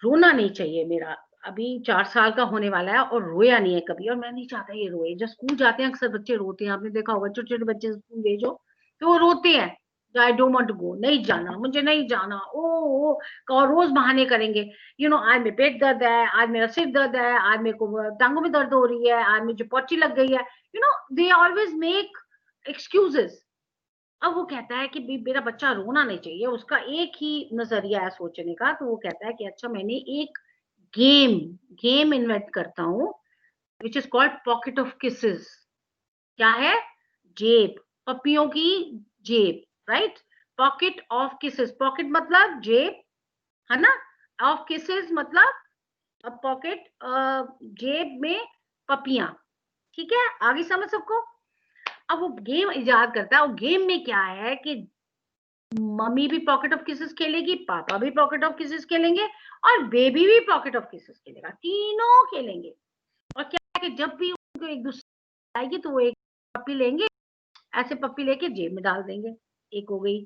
B: रोना नहीं चाहिए मेरा, अभी 4 साल का होने वाला है और रोया नहीं है कभी, और मैं नहीं चाहता ये रोए। जब स्कूल जाते हैं अक्सर बच्चे रोते हैं, आपने देखा होगा, छोटे छोटे बच्चे स्कूल भेजो तो वो रोते हैं, I don't want to go, नहीं जाना, मुझे नहीं जाना, ओ और रोज बहाने करेंगे, आज मेरे पेट दर्द है, आज मेरा सिर दर्द है, आज मेरे को टांगों में दर्द हो रही है, आज मुझे पोची लग गई है, दे ऑलवेज मेक एक्सक्यूजेस। अब वो कहता है कि मेरा बच्चा रोना नहीं चाहिए, उसका एक ही नजरिया है सोचने का। तो वो कहता है कि अच्छा मैंने एक गेम गेम इन्वेंट करता हूँ which is called pocket of kisses. क्या है? जेब, पपियों की जेब, right? Pocket of kisses, pocket मतलब जेब, है ना? ऑफ किसेस मतलब अब पॉकेट, जेब में पपियां। ठीक है, आगे समझ सबको? अब वो गेम इजाद करता है। वो गेम में क्या है कि मम्मी भी पॉकेट ऑफ किसेस खेलेगी, पापा भी पॉकेट ऑफ किसेस खेलेंगे, और बेबी भी पॉकेट ऑफ किसेस खेलेगा, तीनों खेलेंगे। और क्या है कि जब भी उनको एक दूसरे आएगी तो वो एक पप्पी लेंगे, ऐसे पप्पी लेके जेब में डाल देंगे, एक हो गई।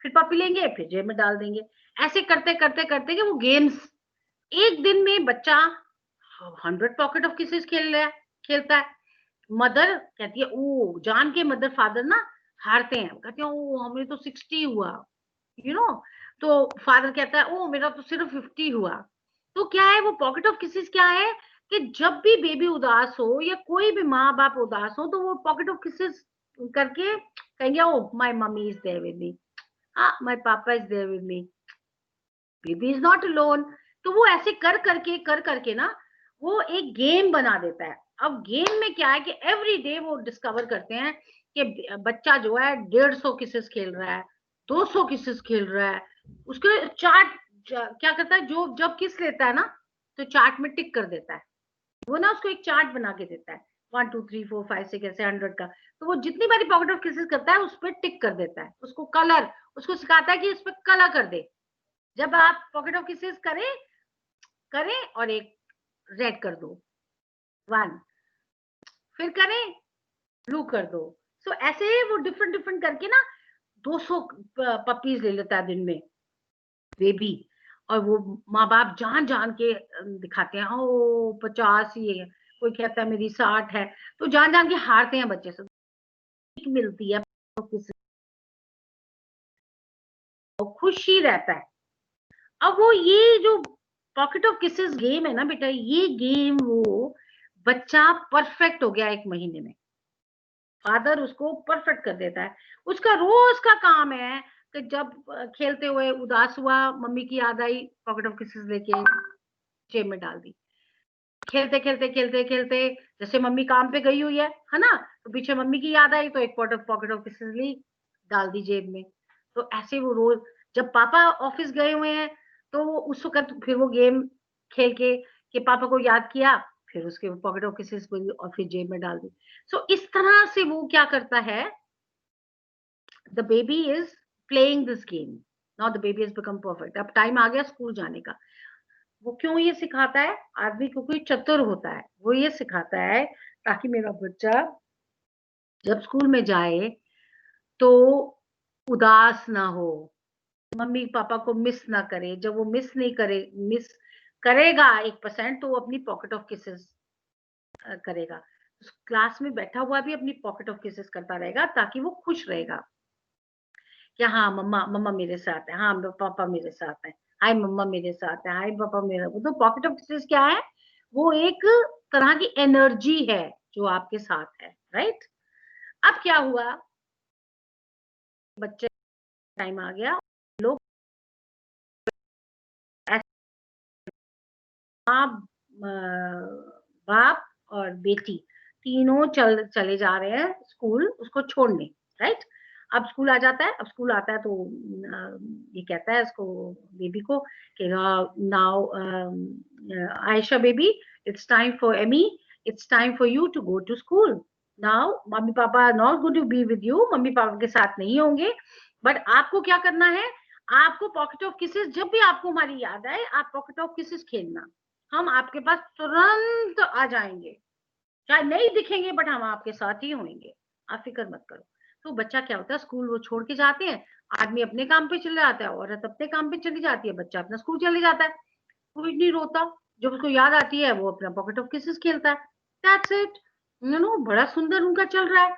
B: फिर पप्पी लेंगे, फिर जेब में डाल देंगे। ऐसे करते करते करते कि वो गेम्स, एक दिन में बच्चा 100 पॉकेट ऑफ किसेस खेलता है। मदर कहती है, ओ जान के मदर फादर ना हारते हैं, कहते हैं ओ हमें तो 60 हुआ, यू नो। तो फादर कहता है ओ मेरा तो सिर्फ 50 हुआ। तो क्या है वो पॉकेट ऑफ किसेस? क्या है कि जब भी बेबी उदास हो या कोई भी माँ बाप उदास हो तो वो पॉकेट ऑफ किसेस करके कहेंगे oh my mummy is there with me, हाँ my papa is there with me, baby is not alone. तो वो ऐसे कर करके ना वो एक गेम बना देता है। अब गेम में क्या है कि एवरी डे वो डिस्कवर करते हैं कि बच्चा जो है 150 किसेस खेल रहा है, 200 किसेस खेल रहा है। उसके चार्ट क्या करता है, जो जब किस लेता है ना तो चार्ट में टिक कर देता है। वो ना उसको एक चार्ट बना के देता है, 1 2 3 4 5 6 ऐसे 100 का। तो वो जितनी बारी पॉकेट ऑफ किसेस करता है उस पर टिक कर देता है। उसको कलर, उसको सिखाता है कि इस पर कलर कर दे। जब आप पॉकेट ऑफ किसेस करें करें और एक रेड कर दो, 1, फिर करें ब्लू कर दो। सो ऐसे वो डिफरेंट डिफरेंट करके ना 200 पपीज ले लेता है दिन में बेबी। और वो माँ बाप जान जान के दिखाते हैं ओ 50 ही है, कोई कहता है मेरी 60 है, तो जान जान के हारते हैं बच्चे से। मिलती है, खुशी रहता है। अब वो ये जो पॉकेट ऑफ किसेस गेम है ना बेटा, ये गेम वो बच्चा परफेक्ट हो गया 1 महीने में, फादर उसको परफेक्ट कर देता है। उसका रोज का काम है कि जब खेलते हुए उदास हुआ, मम्मी की याद आई, पॉकेट ऑफ किसेस लेके जेब में डाल दी। खेलते खेलते खेलते खेलते जैसे मम्मी काम पे गई हुई है ना, तो पीछे मम्मी की याद आई तो एक पॉकेट ऑफ किसेस ली, डाल दी जेब में। तो ऐसे वो रोज, जब पापा ऑफिस गए हुए हैं तो उस वक्त फिर वो गेम खेल के कि पापा को याद किया, फिर उसके पॉकेट ऑफ किसेस और फिर जेब में डाल दी। सो इस तरह से वो क्या करता है, the baby is playing this game, now the baby has become perfect. अब टाइम आ गया स्कूल जाने का। वो क्यों ये सिखाता है? आदमी क्योंकि चतुर होता है, वो ये सिखाता है ताकि मेरा बच्चा जब स्कूल में जाए तो उदास ना हो, मम्मी पापा को मिस ना करे। जब वो मिस नहीं करे, मिस करेगा 1% तो वो अपनी पॉकेट ऑफ किसेस करेगा। क्लास में बैठा हुआ भी अपनी पॉकेट ऑफ किसेस करता रहेगा ताकि वो खुश रहेगा कि हाँ मम्मा मम्मा मेरे साथ है, हाँ पापा मेरे साथ है, हाय मम्मा मेरे साथ है, हाय पापा मेरे। वो तो पॉकेट ऑफ किसेस क्या है, वो एक तरह की एनर्जी है जो आपके साथ है, राइट? अब क्या हुआ, बच्चे टाइम आ गया, लोग बाप और बेटी तीनों चले जा रहे हैं स्कूल उसको छोड़ने, राइट? अब स्कूल आ जाता है, अब स्कूल आता है तो ये कहता है इसको, बेबी को कि now Ayesha baby, it's time for Amy, it's time for you to go to school. Now mummy papa not going to be with you, mummy papa के साथ नहीं होंगे, बट आपको क्या करना है, आपको पॉकेट ऑफ किसेस, जब भी आपको हमारी याद आए आप पॉकेट ऑफ किसेस खेलना, हम आपके पास तुरंत आ जाएंगे, चाहे नहीं दिखेंगे बट हम आपके साथ ही होंगे, आप फिक्र मत करो। तो बच्चा क्या होता है, स्कूल वो छोड़ के जाते हैं, आदमी अपने काम पे चले जाता है, औरत अपने काम पे चली जाती है, बच्चा अपना स्कूल चले जाता है, कोई नहीं रोता। जब उसको याद आती है वो अपना पॉकेट ऑफ किसेस खेलता है, दैट्स इट। बड़ा सुंदर उनका चल रहा है।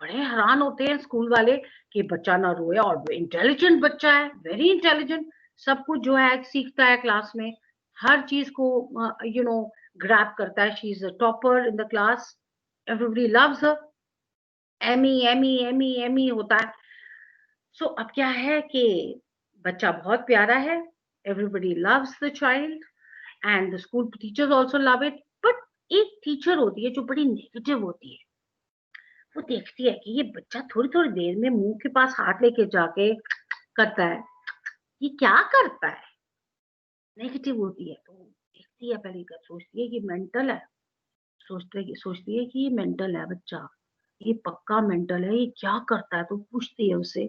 B: बड़े हैरान होते हैं स्कूल वाले कि बच्चा ना रोए, और इंटेलिजेंट बच्चा है, वेरी इंटेलिजेंट, सब कुछ जो है सीखता है क्लास में, हर चीज को ग्रैब करता है। She is a topper in the class, everybody loves her. Amy Amy Amy Amy होता है। सो अब क्या है कि बच्चा बहुत प्यारा है, everybody loves the child and the school teachers also love it, but एक टीचर होती है जो बड़ी नेगेटिव होती है। वो देखती है कि ये बच्चा थोड़ी थोड़ी देर में मुंह के पास हाथ लेके जाके करता है, ये क्या करता है, नेगेटिव होती है। तो देखती है, पहले सोचती है कि मेंटल है, सोचती है कि ये मेंटल है बच्चा, ये पक्का मेंटल है, ये क्या करता है। तो पूछती है उससे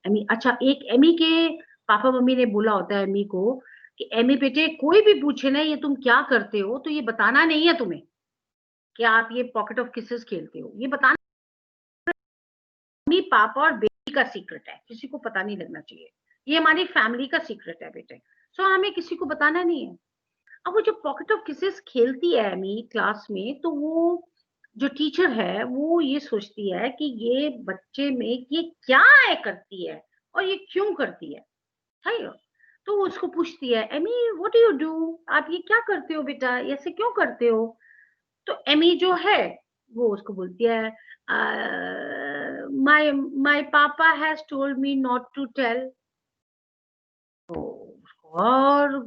B: एमी। अच्छा, एक एमी के पापा मम्मी ने बोला होता है एमी को कि एमी बेटे कोई भी पूछे ना ये तुम क्या करते हो तो ये बताना नहीं है तुम्हें कि आप ये पॉकेट ऑफ किसेस खेलते हो, ये बताना मम्मी पापा और बेबी का सीक्रेट है, किसी को पता नहीं लगना चाहिए, ये हमारी फैमिली का सीक्रेट है बेटे, सो हमें किसी को बताना नहीं है। अब वो जो पॉकेट ऑफ किसेस खेलती है एमी क्लास में, तो वो जो टीचर है वो ये सोचती है कि ये बच्चे में ये क्या है करती है और ये क्यों करती है। तो वो उसको पूछती है Amy what do you do, आप ये क्या करते हो बेटा, ऐसे क्यों करते हो। तो एमी जो है वो उसको बोलती है my papa has told me not to tell. और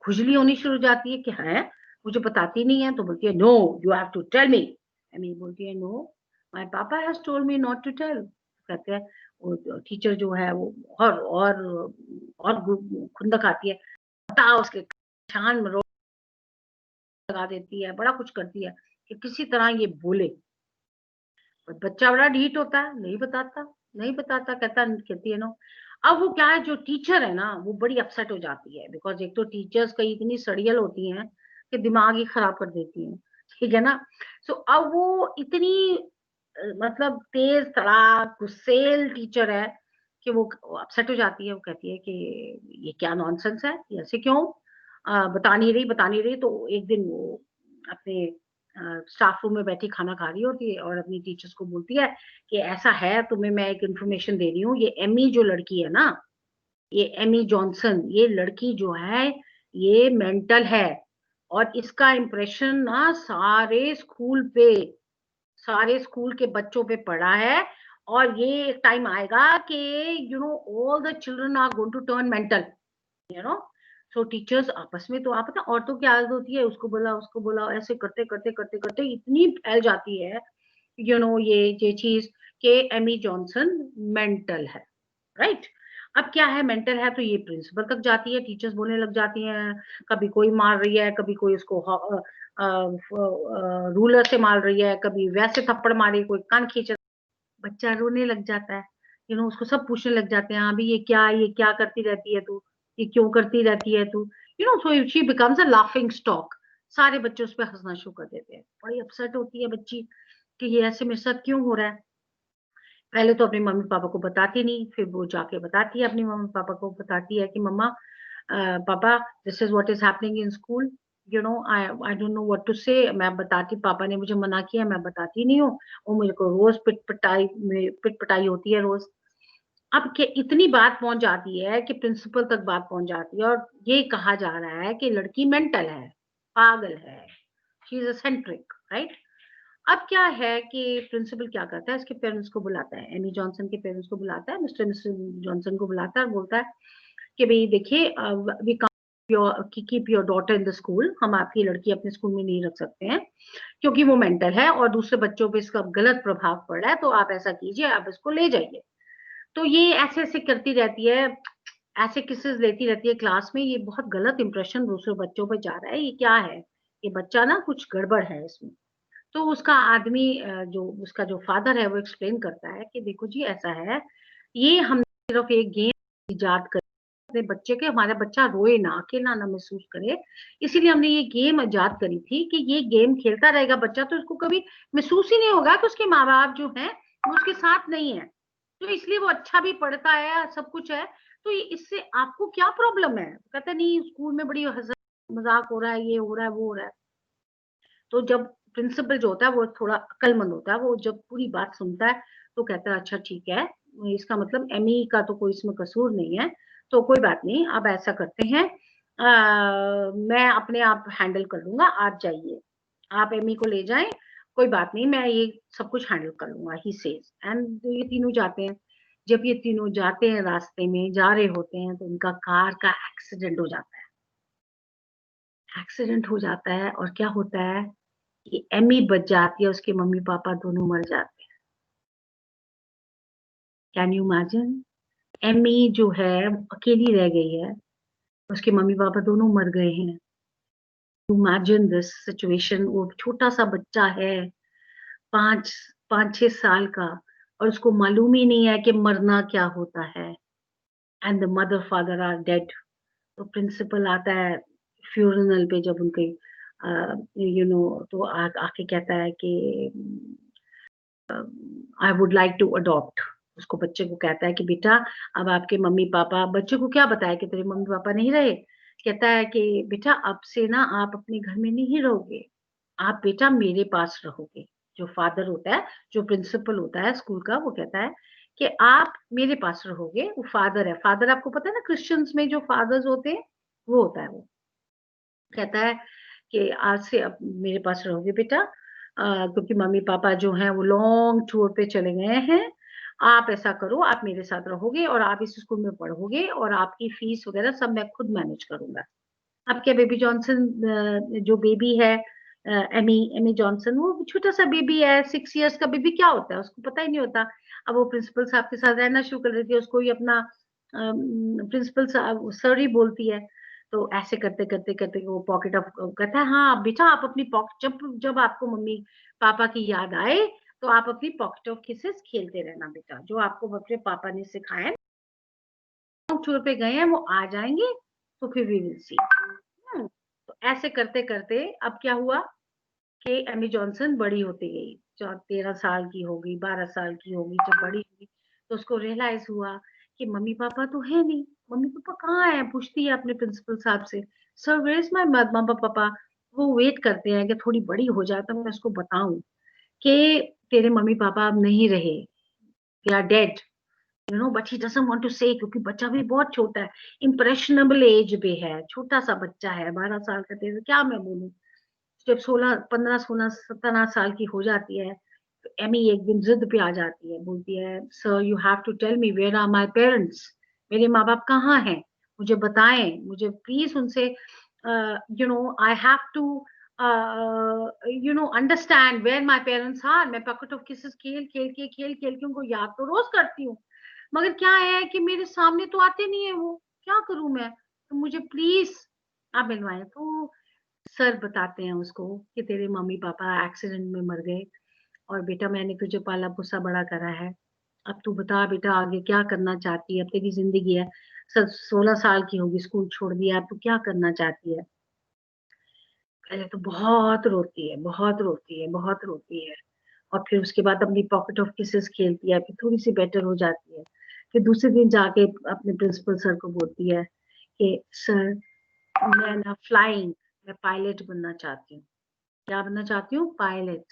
B: खुजली होनी शुरू हो जाती है कि है मुझे बताती नहीं है। तो बोलती है no you have to tell me. Amy बोलती है no my papa has told me not to tell. कहते हैं वो टीचर जो है वो और खुंदक आती है, बता उसके छान में लगा देती है, बड़ा कुछ करती है कि किसी तरह ये बोले। पर बच्चा बड़ा ढीठ होता है, नहीं बताता, कहती है नो। अब वो क्या है, जो टीचर है ना वो बड़ी अपसेट हो जाती है, बिकॉज एक तो टीचर्स कई इतनी सड़ियल होती हैं कि दिमाग ही खराब कर देती हैं, ठीक है ना। सो अब वो इतनी मतलब तेज तड़ाक गुस्सेल टीचर है कि वो अपसेट हो जाती है। वो कहती है कि ये क्या नॉनसेंस है, ये ऐसे क्यों बता नहीं रही। तो एक दिन वो अपने स्टाफ रूम में बैठी खाना खा रही होती है और अपनी टीचर्स को बोलती है कि ऐसा है, तुम्हें मैं एक इन्फॉर्मेशन दे रही हूँ, ये एमी जो लड़की है ना, ये एमी जॉनसन, ये लड़की जो है ये मेंटल है और इसका इम्प्रेशन ना सारे स्कूल के बच्चों पे पड़ा है। और ये एक टाइम आएगा कि all the children are going to turn mental, so teachers आपस में, तो आप पता औरतों की आदत होती है, उसको बोला ऐसे करते करते इतनी फैल जाती है ये चीज कि एमी जॉनसन मेंटल है, राइट। अब क्या है, मेंटल है तो ये प्रिंसिपल तक जाती है, टीचर्स बोलने लग जाती हैं, कभी कोई मार रही है, कभी कोई उसको रूलर से मार रही है, कभी वैसे थप्पड़ मारे, कोई कान खींच, बच्चा रोने लग जाता है, उसको सब पूछने लग जाते हैं, हाँ भी ये क्या करती रहती है तू, ये क्यों करती रहती है तू, so she becomes a laughing stock. सारे बच्चे उस पर हंसना शुरू कर देते हैं, बड़ी अपसेट होती है बच्ची कि ये ऐसे मेरे साथ क्यों हो रहा है। पहले तो अपने मम्मी पापा को बताती नहीं, फिर वो जाके बताती है, अपनी मम्मी पापा को बताती है कि mamma papa this is what is happening in school, I don't know what to say. मैं बताती, पापा ने मुझे मना किया, मैं बताती नहीं हूँ, वो मुझे को रोज पिट पटाई होती है रोज। अब के इतनी बात पहुंच जाती है कि प्रिंसिपल तक बात पहुंच जाती है और ये कहा जा रहा है कि लड़की मेंटल है, पागल है, शी इज एसेंट्रिक, राइट। अब क्या है कि प्रिंसिपल क्या करता है, इसके पेरेंट्स को बुलाता है, एमी जॉनसन के पेरेंट्स को बुलाता है, मिस्टर मिसेस जॉनसन को बुलाता है और बोलता है कि भाई देखिए we keep your daughter in the school, हम आपकी लड़की अपने स्कूल में नहीं रख सकते हैं क्योंकि वो मेंटल है और दूसरे बच्चों पे इसका गलत प्रभाव पड़ रहा है, तो आप ऐसा कीजिए, आप इसको ले जाइए। तो ये ऐसे ऐसे करती रहती है, ऐसे किसेस लेती रहती है क्लास में, ये बहुत गलत इंप्रेशन दूसरे बच्चों पर जा रहा है, ये क्या है, ये बच्चा ना कुछ गड़बड़ है इसमें। तो उसका आदमी जो उसका जो फादर है वो एक्सप्लेन करता है कि देखो जी ऐसा है, ये हम सिर्फ एक गेम इजाद कर अपने बच्चे के, हमारा बच्चा रोए ना, अकेला ना महसूस करे, इसीलिए हमने ये गेम इजाद करी थी कि ये गेम खेलता रहेगा बच्चा तो उसको कभी महसूस ही नहीं होगा कि उसके माँ बाप जो है वो उसके साथ नहीं है, तो इसलिए वो अच्छा भी पढ़ता है, सब कुछ है। तो इससे आपको क्या प्रॉब्लम है, कहता नहीं स्कूल में बड़ी मजाक हो रहा है, ये हो रहा है, वो हो रहा है। तो जब प्रिंसिपल जो होता है वो थोड़ा अक्लमंद होता है, वो जब पूरी बात सुनता है तो कहता है अच्छा ठीक है, इसका मतलब एमी का तो कोई इसमें कसूर नहीं है, तो कोई बात नहीं, अब ऐसा करते हैं मैं अपने आप हैंडल कर लूंगा, आप जाइए, आप एमी को ले जाएं कोई बात नहीं, मैं ये सब कुछ हैंडल कर लूंगा, ही सेज। एंड ये तीनों जाते हैं। जब ये तीनों जाते हैं, रास्ते में जा रहे होते हैं, तो उनका कार का एक्सीडेंट हो जाता है। एक्सीडेंट हो जाता है और क्या होता है कि एमी बच जाती है, उसके मम्मी पापा दोनों मर जाते हैं। Can you imagine? एमी जो है अकेली रह गई है, उसके मम्मी पापा दोनों मर गए हैं। Imagine this situation. वो छोटा सा बच्चा है, 5-6 साल का, और उसको मालूम ही नहीं है कि मरना क्या होता है। And the mother father are dead. तो प्रिंसिपल आता है फ्यूनरल पे, जब उनके तो आके कहता है कि I would like to adopt. उसको बच्चे को कहता है कि बेटा अब आपके मम्मी पापा, बच्चे को क्या बताया कि तेरे मम्मी पापा नहीं रहे, कहता है कि बेटा अब से ना आप अपने घर में नहीं रहोगे, आप बेटा मेरे पास रहोगे। जो फादर होता है, जो प्रिंसिपल होता है स्कूल का, वो कहता है कि आप मेरे पास रहोगे। वो फादर है। फादर आपको पता है ना, क्रिश्चियंस में जो फादर्स होते हैं वो होता है। वो कहता है कि आज से अब मेरे पास रहोगे बेटा, क्योंकि मम्मी पापा जो हैं वो लॉन्ग टूर पे चले गए हैं। आप ऐसा करो, आप मेरे साथ रहोगे और आप इस स्कूल में पढ़ोगे और आपकी फीस वगैरह सब मैं खुद मैनेज करूंगा। अब क्या बेबी जॉनसन, जो बेबी है एमी एमी जॉनसन, वो छोटा सा बेबी है, 6 इयर्स का बेबी, क्या होता है उसको पता ही नहीं होता। अब वो प्रिंसिपल साहब के साथ रहना शुरू कर देती है, उसको ही अपना प्रिंसिपल सर ही बोलती है। तो ऐसे करते करते करते वो पॉकेट ऑफ कहता है, हाँ बेटा आप अपनी पॉकेट, जब जब आपको मम्मी पापा की याद आए तो आप अपनी पॉकेट ऑफ किसेस खेलते रहना बेटा, जो आपको अपने पापा ने सिखाया, टूर पे गए हैं वो आ जाएंगे तो फिर वी विल सी। तो ऐसे करते करते अब क्या हुआ कि एमी जॉनसन बड़ी होती गई, 13 साल की होगी, 12 साल की होगी। जब बड़ी हुई तो उसको रियलाइज हुआ कि मम्मी पापा तो है नहीं, मम्मी पापा कहाँ है। पूछती है अपने प्रिंसिपल साहब से, सर वेयर इज माय मम्मा पापा। वो वेट करते हैं कि थोड़ी बड़ी हो जाए तो मैं उसको बताऊं कि तेरे मम्मी पापा अब नहीं रहे, they are dead, but he doesn't want to say, क्योंकि बच्चा भी बहुत छोटा है, इम्प्रेशनेबल एज पे है, छोटा सा बच्चा है, 12 साल का। तेरे क्या मैं बोलूं। जब 15-16-17 साल की हो जाती है तो एमी एक दिन जिद पे आ जाती है, बोलती है, sir you have to tell me where are my parents. मेरे माँ बाप कहाँ हैं, मुझे बताएं, मुझे प्लीज उनसे I have to understand where my parents are. मैं पॉकेट ऑफ किसेस खेल खेल के उनको याद तो रोज करती हूँ, मगर क्या है कि मेरे सामने तो आते नहीं है वो, क्या करूं मैं, तो मुझे प्लीज आप मिलवाएं। तो सर बताते हैं उसको कि तेरे मम्मी पापा एक्सीडेंट में मर गए और बेटा मैंने तुझे पाला पोसा बड़ा करा है। अब तू बता बेटा आगे क्या करना चाहती है, अब तेरी जिंदगी है। सर 16 साल की होगी, स्कूल छोड़ दिया, अब तू क्या करना चाहती है। पहले तो बहुत रोती है, बहुत रोती है, बहुत रोती है, और फिर उसके बाद अपनी पॉकेट ऑफ किसेस खेलती है, फिर थोड़ी सी बेटर हो जाती है। फिर दूसरे दिन जाके अपने प्रिंसिपल सर को बोलती है कि सर मैं ना फ्लाइंग, मैं पायलट बनना चाहती हूँ। क्या बनना चाहती हूँ? पायलट,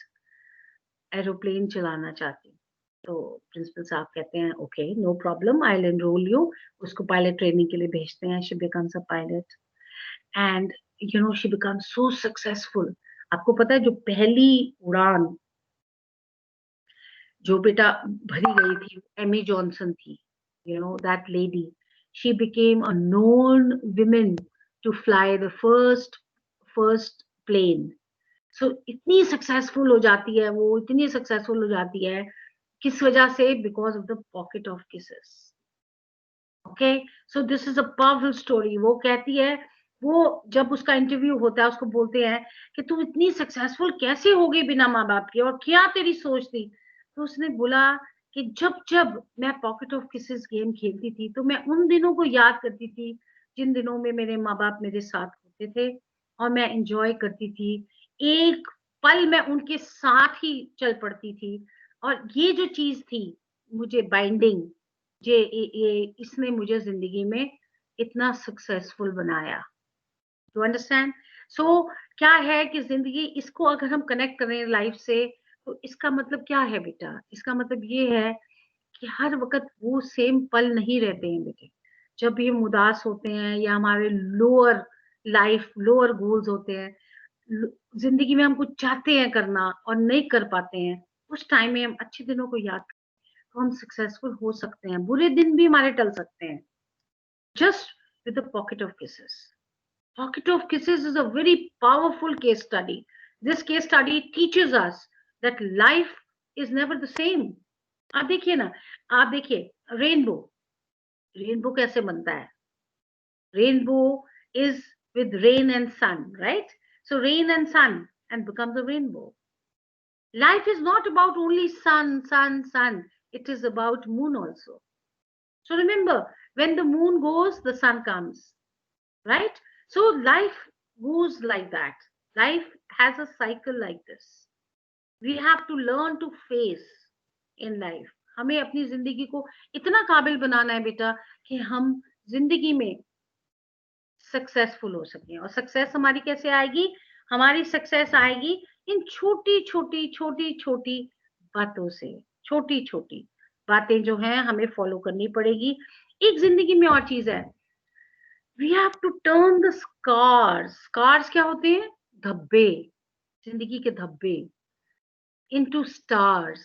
B: एरोप्लेन चलाना चाहती हूँ। तो प्रिंसिपल साहब कहते हैं okay no problem, I will enrol you. उसको पायलट ट्रेनिंग के लिए भेजते हैं। She becomes a pilot and she becomes so successful. आपको पता है जो पहली उड़ान जो बेटा भरी गई थी एमी जॉनसन थी, that lady, she became a known women to fly the first plane. So इतनी सक्सेसफुल हो जाती है वो, इतनी सक्सेसफुल हो जाती है, किस वजह से? Because of the pocket of kisses. Okay, so this is a powerful story. वो कहती है, वो जब उसका इंटरव्यू होता है उसको बोलते हैं कि तू इतनी सक्सेसफुल कैसे हो गई बिना माँ बाप के, और क्या तेरी सोच थी। तो उसने बोला कि जब जब मैं पॉकेट ऑफ किसेस गेम खेलती थी तो मैं उन दिनों को याद करती थी जिन दिनों में मेरे माँ बाप मेरे साथ होते थे और मैं एंजॉय करती थी। एक पल मैं उनके साथ ही चल पड़ती थी, और ये जो चीज थी मुझे बाइंडिंग, ये इसने मुझे जिंदगी में इतना सक्सेसफुल बनाया। To understand. सो क्या है कि जिंदगी, इसको अगर हम कनेक्ट करें लाइफ से, तो इसका मतलब क्या है बेटा? इसका मतलब ये है कि हर वक्त वो सेम पल नहीं रहते हैं बेटे। जब भी हम उदास होते हैं या हमारे लोअर लाइफ, लोअर गोल्स होते हैं, जिंदगी में हम कुछ चाहते हैं करना और नहीं कर पाते हैं, उस टाइम में हम अच्छे दिनों को याद करें तो हम सक्सेसफुल हो सकते हैं, बुरे दिन भी हमारे टल सकते हैं, just with a pocket of kisses. Pocket of kisses is a very powerful case study. This case study teaches us that life is never the same. आप देखिए ना, आप देखिए रेनबो, रेनबो कैसे बनता है? Rainbow is with rain and sun, right? So rain and sun and becomes a rainbow. Life is not about only sun, sun, sun. It is about moon also. So remember, when the moon goes, the sun comes, right? So life goes like that. Life has a cycle like this. We have to learn to face in life. हमें अपनी जिंदगी को इतना काबिल बनाना है बेटा कि हम जिंदगी में सक्सेसफुल हो सके। और सक्सेस हमारी कैसे आएगी? हमारी सक्सेस आएगी इन छोटी छोटी छोटी छोटी बातों से। छोटी छोटी बातें जो हैं हमें फॉलो करनी पड़ेगी। एक जिंदगी में और चीज है, we have to turn the scars. Scars क्या होते हैं? धब्बे, जिंदगी के धब्बे, इनटू स्टार्स।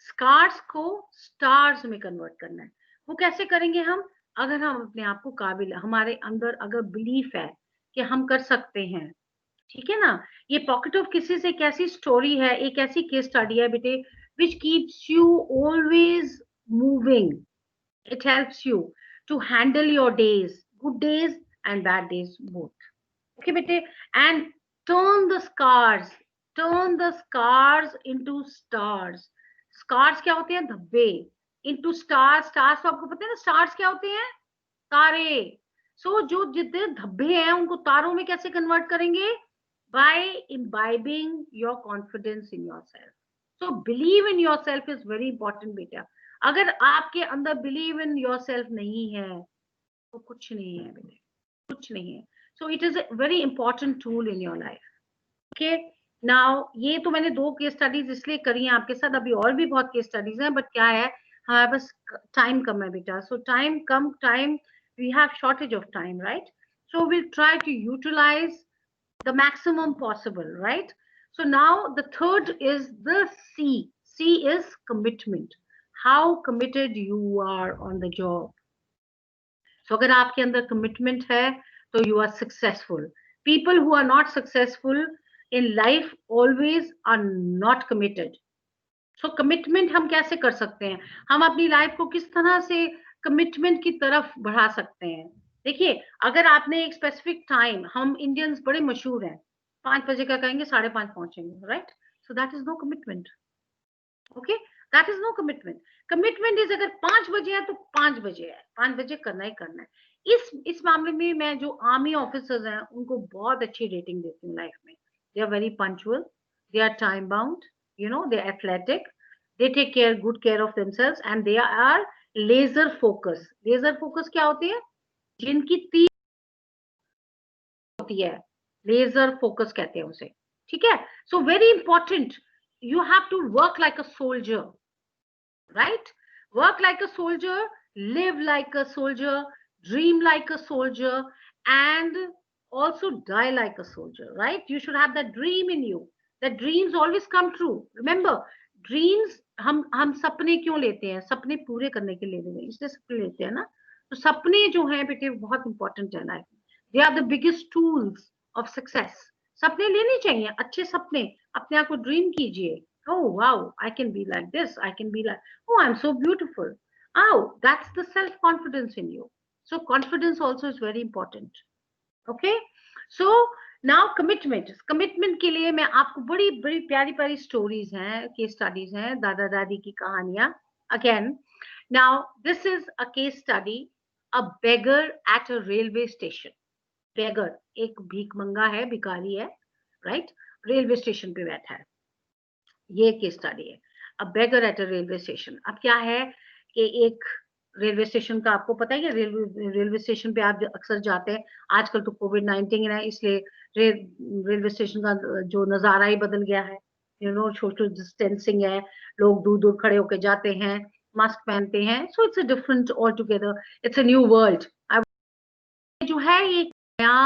B: स्कार्स को स्टार्स में कन्वर्ट करना है। वो कैसे करेंगे हम? अगर हम अपने आप को काबिल, हमारे अंदर अगर बिलीफ है कि हम कर सकते हैं, ठीक है ना। ये पॉकेट ऑफ किसेस एक ऐसी स्टोरी है, एक ऐसी केस स्टडी है बेटे, which keeps you always moving. It helps you to handle your days, good days and bad days both. Okay बेटे, and turn the scars, turn the scars into stars. Scars क्या होते हैं? धब्बे। Into stars, stars तो आपको पता है ना, स्टार्स क्या होते हैं? तारे। सो जो जितने धब्बे हैं उनको तारों में कैसे कन्वर्ट करेंगे? By imbibing your confidence in yourself. So believe in yourself is very important बेटा। अगर आपके अंदर बिलीव इन योरसेल्फ नहीं है तो कुछ नहीं है बेटे, कुछ नहीं है। So it is a very important tool in your life. Okay, now ये तो मैंने 2 केस स्टडीज इसलिए करी हैं आपके साथ, अभी और भी बहुत केस स्टडीज हैं, बट क्या है, हमारे पास टाइम कम है बेटा। सो time come, time we have shortage of time, right? So we'll try to utilize the maximum possible, right? So now the third is the C. C is commitment. How committed you are on the job. So अगर आपके अंदर commitment है तो you are successful. People who are not successful in life always are not committed. So commitment हम कैसे कर सकते हैं? हम अपनी लाइफ को किस तरह से कमिटमेंट की तरफ बढ़ा सकते हैं? देखिए, अगर आपने एक स्पेसिफिक टाइम, हम इंडियंस बड़े मशहूर हैं, 5 बजे का कहेंगे 5:30 पहुंचेंगे, right? So that is no commitment. Okay, that is no commitment. Commitment is अगर 5 बजे है तो 5 बजे है, 5 बजे करना ही करना है। इस मामले में मैं जो आर्मी ऑफिसर्स हैं उनको बहुत अच्छी रेटिंग देती हूँ लाइफ में। They are very punctual, they are time bound, you know, they're athletic, they take good care of themselves, and they are laser focus। laser focus क्या होती है? जिनकी तीर होती है, laser focus कहते हैं उसे, ठीक है। so very important, you have to work like a soldier, right? work like a soldier, live like a soldier, dream like a soldier, and also die like a soldier, right? You should have that dream in you, that dreams always come true। remember, dreams हम सपने क्यों लेते हैं? सपने पूरे करने के लिए लेते हैं, इसलिए सपने लेते हैं ना। तो सपने जो हैं बेटे बहुत इंपॉर्टेंट है लाइफ में। They are the biggest tools of success. सपने लेने चाहिए, अच्छे सपने, अपने आप को ड्रीम कीजिए। oh wow, I can be like this, I can be like, oh I'm so beautiful। oh, that's the self confidence in you। so confidence also is very important। okay, so now commitment के लिए मैं आपको बड़ी बड़ी प्यारी प्यारी stories हैं, case studies हैं, दादा दादी की कहानियां। Again, now this is a case study, a beggar at a railway station. Beggar एक भीखमंगा है, भिखारी है, राइट? रेलवे स्टेशन पे बैठा है। ये केस स्टडी है, अ beggar at a railway station. अब क्या है कि एक रेलवे स्टेशन का आपको पता ही है, रेलवे स्टेशन पे आप अक्सर जाते हैं। आजकल तो कोविड-19 है, इसलिए रेलवे स्टेशन का जो नजारा ही बदल गया है। यू नो, सोशल डिस्टेंसिंग है, लोग दूर दूर खड़े होके जाते हैं, मास्क पहनते हैं। So it's a different all together, it's a new world. जो है ये नया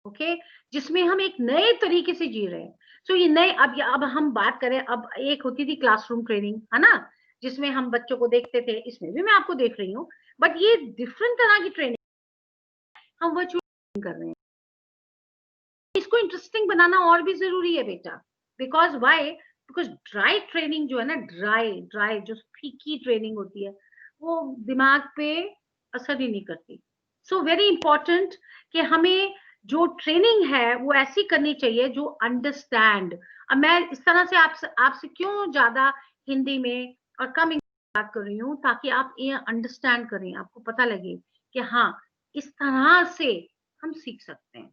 B: ओके, जिसमें हम एक नए तरीके से जी रहे हैं। सो ये नए, अब हम बात करें, अब एक होती थी क्लासरूम ट्रेनिंग, है ना, जिसमें हम बच्चों को देखते थे, इसमें भी मैं आपको देख रही हूँ, बट ये डिफरेंट तरह की ट्रेनिंग हम वर्चुअल कर रहे हैं। इसको इंटरेस्टिंग बनाना और भी जरूरी है बेटा, because why, because dry training जो है ना, ड्राई जो फीकी ट्रेनिंग होती है, वो दिमाग पे असर ही नहीं करती। सो वेरी इंपॉर्टेंट कि हमें जो ट्रेनिंग है वो ऐसी करनी चाहिए जो अंडरस्टैंड। अब मैं इस तरह से आपसे क्यों ज्यादा हिंदी में और कम इंग्लिश बात कर रही हूँ, ताकि आप ये अंडरस्टैंड करें, आपको पता लगे कि हाँ, इस तरह से हम सीख सकते हैं।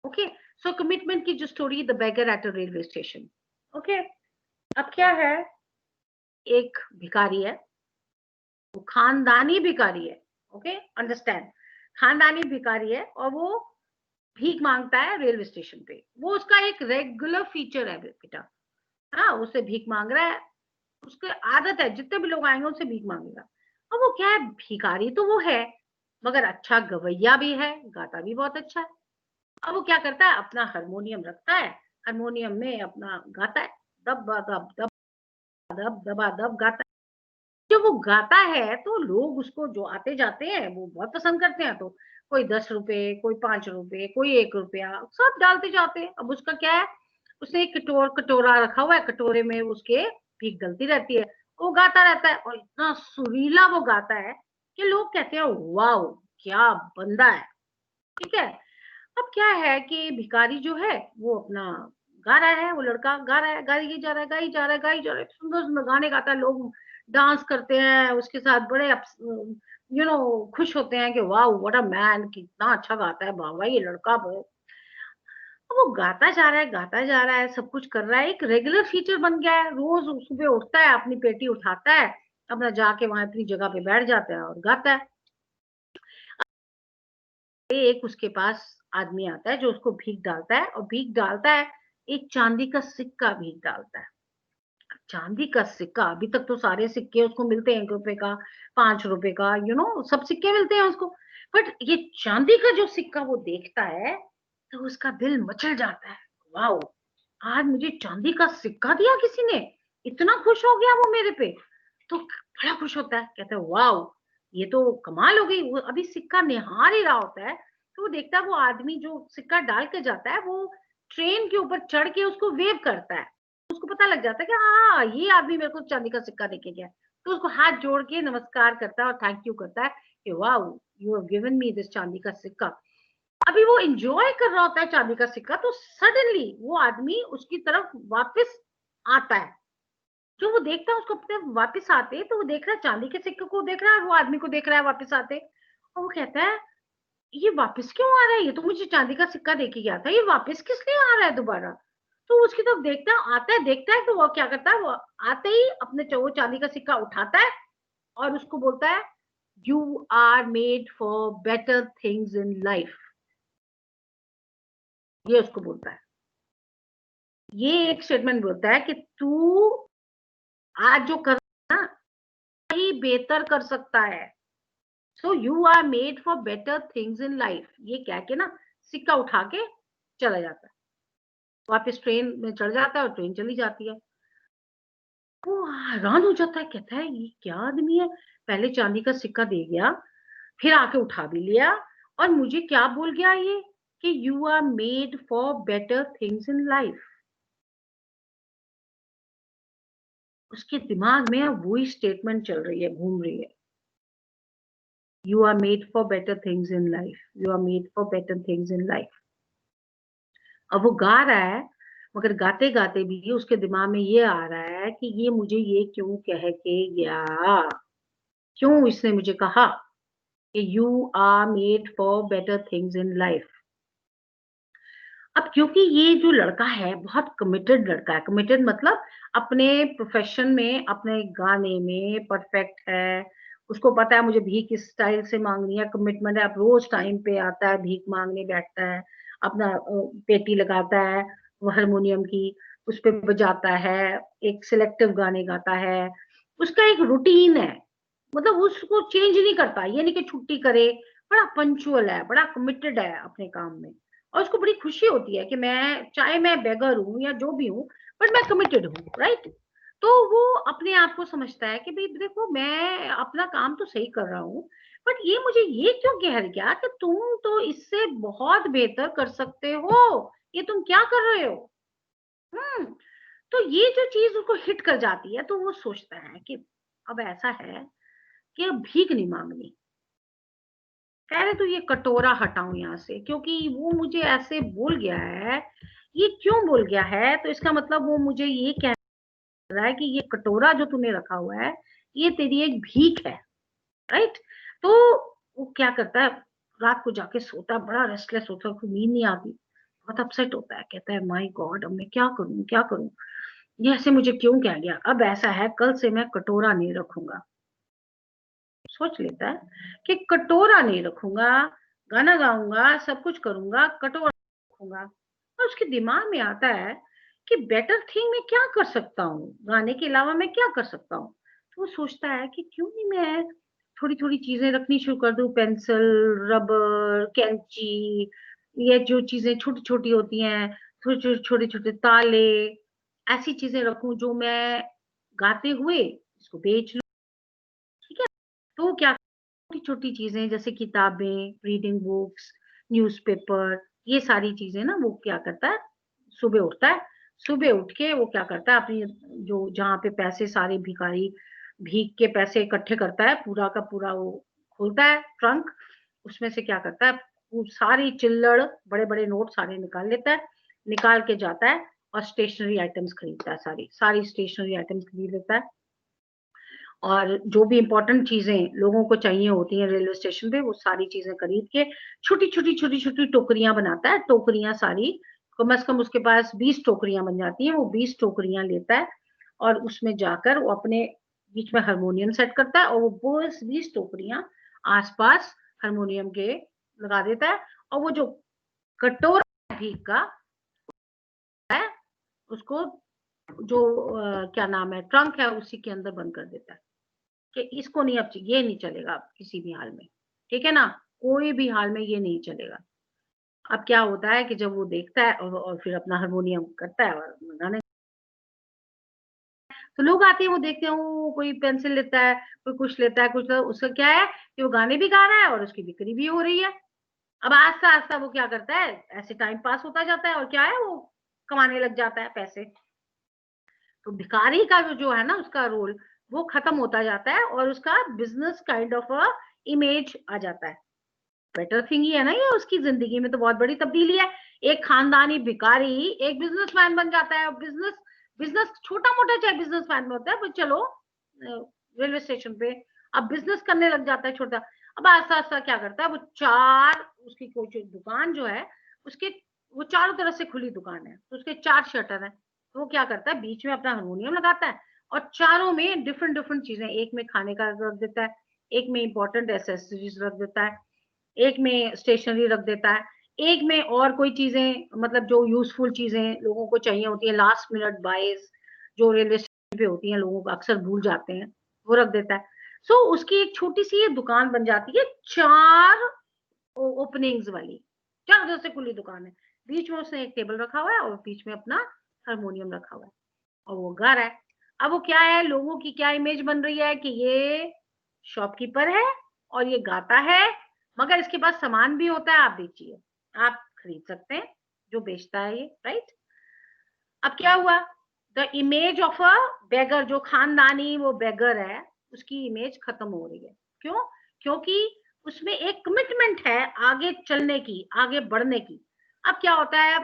B: ओके, सो कमिटमेंट की जो story, the beggar at a railway station. Okay, अब क्या है, एक भिखारी है, वो खानदानी भिखारी है। ओके, अंडरस्टैंड, खानदानी भिखारी है और वो भीख मांगता है रेलवे स्टेशन पे। वो उसका एक रेगुलर फीचर है बेटा। हाँ, उससे भीख मांग रहा है, उसकी आदत है, जितने भी लोग आएंगे उससे भीख मांगेगा। अब वो क्या है, भिखारी तो वो है, मगर अच्छा गवैया भी है, गाता भी बहुत अच्छा है। अब वो क्या करता है, अपना हारमोनियम रखता है, हारमोनियम में अपना गाता है, दब दब दब दब दबा दब गाता है। जब वो गाता है तो लोग उसको, जो आते जाते हैं, वो बहुत पसंद करते हैं। तो कोई 10 रुपए, कोई 5 रुपए, कोई 1 रुपया, सब डालते जाते हैं। अब उसका क्या है, उसने एक कटोरा रखा हुआ है, कटोरे में उसके भीख डलती रहती है, वो गाता रहता है, और इतना सुरीला वो गाता है कि लोग कहते हैं वाओ, क्या बंदा है। ठीक है, अब क्या है कि भिखारी जो है वो अपना गा रहा है, वो लड़का गा रहा है, गाई जा रहा है, गाई जा रहा है, गाई जा रहा है, सुंदर सुंदर गाने गाता है, लोग डांस करते हैं उसके साथ, बड़े खुश होते हैं कि वाह व्हाट अ मैन, कितना अच्छा गाता है बाबा ये लड़का। अब वो गाता जा रहा है, गाता जा रहा है, सब कुछ कर रहा है, एक रेगुलर फीचर बन गया है। रोज सुबह उठता है, अपनी पेटी उठाता है, अपना जाके वहां अपनी जगह पे बैठ जाता है और गाता है। एक उसके पास आदमी आता है जो उसको भीख डालता है, और भीख डालता है, एक चांदी का सिक्का भीख डालता है। चांदी का सिक्का, अभी तक तो सारे सिक्के उसको मिलते हैं, 1 रुपए का, 5 रुपए का, सब सिक्के मिलते हैं उसको, बट ये चांदी का जो सिक्का वो देखता है तो उसका दिल मचल जाता है। वाओ, आज मुझे चांदी का सिक्का दिया किसी ने, इतना खुश हो गया वो मेरे पे। तो बड़ा खुश होता है, कहता है वाओ, ये तो कमाल हो गई। वो अभी सिक्का निहार ही रहा होता है, तो वो देखता है वो आदमी जो सिक्का डाल के जाता है, वो ट्रेन के ऊपर चढ़ के उसको वेव करता है। उसको पता लग जाता है कि हाँ, ये आदमी मेरे को चांदी का सिक्का देके गया। तो उसको हाथ जोड़ के नमस्कार करता है और थैंक यू करता है कि wow, you have given me this चांदी का सिक्का। अभी वो एंजॉय कर रहा होता है चांदी का सिक्का, तो सडनली वो आदमी उसकी तरफ वापस आता है। जो वो देखता है उसको अपने वापस आते, तो वो देख रहा है चांदी के सिक्के को देख रहा है, और वो आदमी को देख रहा है वापस आते, और वो कहता है ये वापस क्यों आ रहा है, ये तो मुझे चांदी का सिक्का देके गया था, ये वापस किस लिए आ रहा है दोबारा। तो उसकी तरफ देखता है, आता है, देखता है, तो वो क्या करता है, वो आते ही अपने वो चांदी का सिक्का उठाता है और उसको बोलता है you are made for better things in life. ये उसको बोलता है, ये एक स्टेटमेंट बोलता है कि तू आज जो कर रहा है ना, ही बेहतर कर सकता है। So you are made for better things in life, ये कह के ना सिक्का उठा के चला जाता है, वापस ट्रेन में चढ़ जाता है और ट्रेन चली जाती है। वो हैरान हो जाता है, कहता है ये क्या आदमी है, पहले चांदी का सिक्का दे गया, फिर आके उठा भी लिया, और मुझे क्या बोल गया ये कि you are made for better things in life. उसके दिमाग में वही स्टेटमेंट चल रही है, घूम रही है, you are made for better things in life, you are made for better things in life. अब वो गा रहा है, मगर गाते गाते भी उसके दिमाग में ये आ रहा है कि ये मुझे ये क्यों कह के गया, क्यों इसने मुझे कहा कि you are made for better things in life. अब क्योंकि ये जो लड़का है बहुत कमिटेड लड़का है, कमिटेड मतलब अपने प्रोफेशन में, अपने गाने में परफेक्ट है, उसको पता है मुझे भीख किस स्टाइल से मांगनी है, कमिटमेंट है। अब रोज टाइम पे आता है, भीख मांगने बैठता है, अपना पेटी लगाता है वो हारमोनियम की, उस पे बजाता है, एक सिलेक्टिव गाने गाता है, उसका एक रूटीन है, मतलब उसको चेंज नहीं करता, ये नहीं कि छुट्टी करे, बड़ा पंचुअल है, बड़ा कमिटेड है अपने काम में। और उसको बड़ी खुशी होती है कि मैं, चाहे मैं बेगर हूं या जो भी हूं, बट मैं कमिटेड हूँ, राइट। तो वो अपने आप को समझता है कि भाई देखो मैं अपना काम तो सही कर रहा हूँ, बट ये मुझे ये क्यों कह गया कि तुम तो इससे बहुत बेहतर कर सकते हो, ये तुम क्या कर रहे हो। तो ये जो चीज उसको हिट कर जाती है, तो वो सोचता है कि अब ऐसा है कि अब भीख नहीं मांगनी, पहले तो ये कटोरा हटाऊं यहाँ से, क्योंकि वो मुझे ऐसे बोल गया है। ये क्यों बोल गया है, तो इसका मतलब वो मुझे ये कह रहा है कि ये कटोरा जो तूने रखा हुआ है, ये तेरी एक भीख है, राइट। तो वो क्या करता है, रात को जाके सोता है, बड़ा रेस्टलेस होता है, उसको नींद नहीं आती, बहुत अपसेट होता है, कहता है माय गॉड अब मैं क्या करूं क्या करूं, ये ऐसे मुझे क्यों कह गया। अब ऐसा है, कल से मैं कटोरा नहीं रखूंगा। सोच लेता है कि कटोरा नहीं रखूंगा, गाना गाऊंगा, सब कुछ करूंगा, कटोरा रखूंगा। और उसके दिमाग में आता है कि बेटर थिंग मैं क्या कर सकता हूँ, गाने के अलावा मैं क्या कर सकता हूँ। तो वो सोचता है कि क्यों नहीं मैं थोड़ी थोड़ी चीजें रखनी शुरू कर दूं, पेंसिल, रबर, कैंची, ये जो चीजें छोटी छोटी होती हैं, छोटे छोटे छोटे ताले, ऐसी चीजें रखूं जो मैं गाते हुए इसको बेच लूं, ठीक है। तो वो क्या, छोटी छोटी चीजें जैसे किताबें, रीडिंग बुक्स, न्यूज़पेपर, ये सारी चीजें ना वो क्या करता है, सुबह उठता है, सुबह उठ के वो क्या करता है, अपनी जो जहाँ पे पैसे सारे भिखारी भीख के पैसे इकट्ठे करता है, पूरा का पूरा वो खोलता है ट्रंक, उसमें से क्या करता है, वो सारी चिल्लड़ बड़े बड़े नोट सारे निकाल लेता है, निकाल के जाता है और स्टेशनरी आइटम्स खरीदता है, सारी सारी स्टेशनरी आइटम्स खरीद लेता है। और जो भी इंपॉर्टेंट चीजें लोगों को चाहिए होती हैं रेलवे स्टेशन पे, वो सारी चीजें खरीद के छोटी छोटी छोटी छोटी टोकरियां बनाता है, टोकरियां सारी कम से कम उसके पास 20 टोकरियां बन जाती हैं, वो 20 टोकरियां लेता है और उसमें जाकर वो अपने बीच में हारमोनियम सेट करता है, और वो 20 टोकरियां आसपास हारमोनियम के लगा देता है, और वो जो कटोरा भीख का है उसको जो क्या नाम है, ट्रंक है, उसी के अंदर बंद कर देता है कि इसको नहीं, अब ये नहीं चलेगा अब किसी भी हाल में, ठीक है ना, कोई भी हाल में ये नहीं चलेगा। अब क्या होता है कि जब वो देखता है और फिर अपना हारमोनियम करता है और गाने, तो लोग आते हैं, वो देखते हैं, वो कोई पेंसिल लेता है, कोई कुछ लेता है, कुछ उसका क्या है कि वो गाने भी गा रहा है और उसकी बिक्री भी हो रही है। अब आस्ता आस्ता वो क्या करता है, ऐसे टाइम पास होता जाता है और क्या है, वो कमाने लग जाता है पैसे। तो भिखारी का जो है ना उसका रोल, वो खत्म होता जाता है और उसका business kind of a image आ जाता है। बेटर थिंग ही है ना ये, उसकी जिंदगी में तो बहुत बड़ी तब्दीली है। एक खानदानी भिखारी एक बिजनेसमैन बन जाता है, बिजनेस बिजनेस छोटा मोटा चाहे बिजनेसमैन में होता है, पर चलो रेलवे स्टेशन पे अब बिजनेस करने लग जाता है छोटा। अब आस्ता आस्ता क्या करता है, वो चार, उसकी कोई दुकान जो है उसके, वो चारों तरफ से खुली दुकान है, तो उसके 4 शटर है। तो वो क्या करता है, बीच में अपना हारमोनियम लगाता है और चारों में डिफरेंट डिफरेंट चीजें, एक में खाने का रख देता है, एक में इंपॉर्टेंट एसेसरीज रख देता है, एक में स्टेशनरी रख देता है, एक में और कोई चीजें, मतलब जो यूजफुल चीजें लोगों को चाहिए होती है, लास्ट मिनट बाइज जो रेलवे स्टेशन पे होती हैं, लोगों को अक्सर भूल जाते हैं, वो रख देता है। सो उसकी एक छोटी सी ये दुकान बन जाती है, 4 ओपनिंग्स वाली, चारों तरफ से खुली दुकान है, बीच में उसने एक टेबल रखा हुआ है और बीच में अपना हारमोनियम रखा हुआ है और वो गा रहा है। अब वो क्या है, लोगों की क्या इमेज बन रही है कि ये शॉपकीपर है और ये गाता है, मगर इसके पास सामान भी होता है, आप बेचिए, आप खरीद सकते हैं जो बेचता है ये, राइट। अब क्या हुआ, द इमेज ऑफ अ बेगर, जो खानदानी वो बेगर है, उसकी इमेज खत्म हो रही है। क्यों? क्योंकि उसमें एक कमिटमेंट है आगे चलने की, आगे बढ़ने की। अब क्या होता है,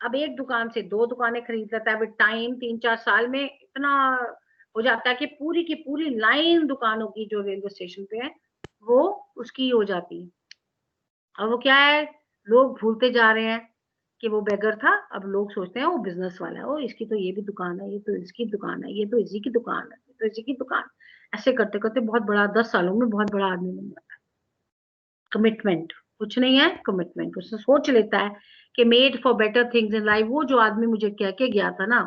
B: अब एक दुकान से 2 दुकानें खरीद लेता है, विद टाइम 3-4 साल में इतना हो जाता है कि पूरी की पूरी लाइन दुकानों की जो रेलवे स्टेशन पे है वो उसकी हो जाती है। अब वो क्या है, लोग भूलते जा रहे हैं कि वो बेगर था, अब लोग सोचते हैं वो बिजनेस वाला है, ओ इसकी तो ये भी दुकान है, ये तो इसकी दुकान है, ये तो इसी की दुकान है, ये तो इसी की दुकान। ऐसे करते करते बहुत बड़ा, 10 सालों में बहुत बड़ा आदमी बन जाता है। कमिटमेंट कुछ नहीं है, कमिटमेंट, उसने सोच लेता है कि made for better things in life, वो जो आदमी मुझे कह के गया था ना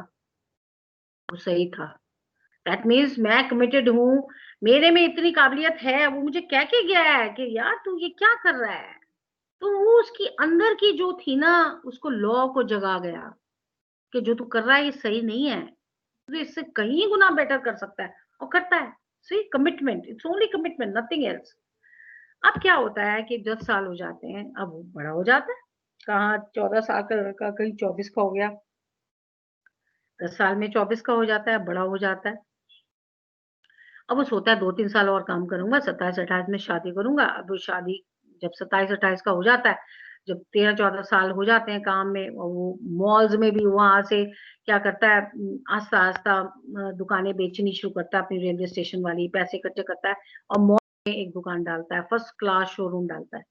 B: वो सही था। दैट मीन्स मैं कमिटेड हूँ, मेरे में इतनी काबिलियत है, वो मुझे कह के गया है कि यार तू ये क्या कर रहा है, तो वो उसकी अंदर की जो थी ना, उसको लॉ को जगा गया कि जो तू कर रहा है ये सही नहीं है, तो इससे कहीं गुना बेटर कर सकता है, और करता है। See commitment, it's only commitment, nothing else. अब क्या होता है कि 10 साल हो जाते हैं, अब वो बड़ा हो जाता है, कहाँ 14 साल का लड़का कहीं 24 का हो गया, 10 साल में 24 का हो जाता है, बड़ा हो जाता है। अब वो सोचता है 2-3 साल और काम करूंगा, 27-28 में शादी करूंगा। अब वो शादी जब 27-28 का हो जाता है, जब 13-14 साल हो जाते हैं काम में, और वो मॉल्स में भी वहां से क्या करता है, आस्ता आस्ता दुकानें बेचनी शुरू करता है, अपनी रेलवे स्टेशन वाली, पैसे इकट्ठे करता है और मॉल में एक दुकान डालता है, फर्स्ट क्लास शोरूम डालता है।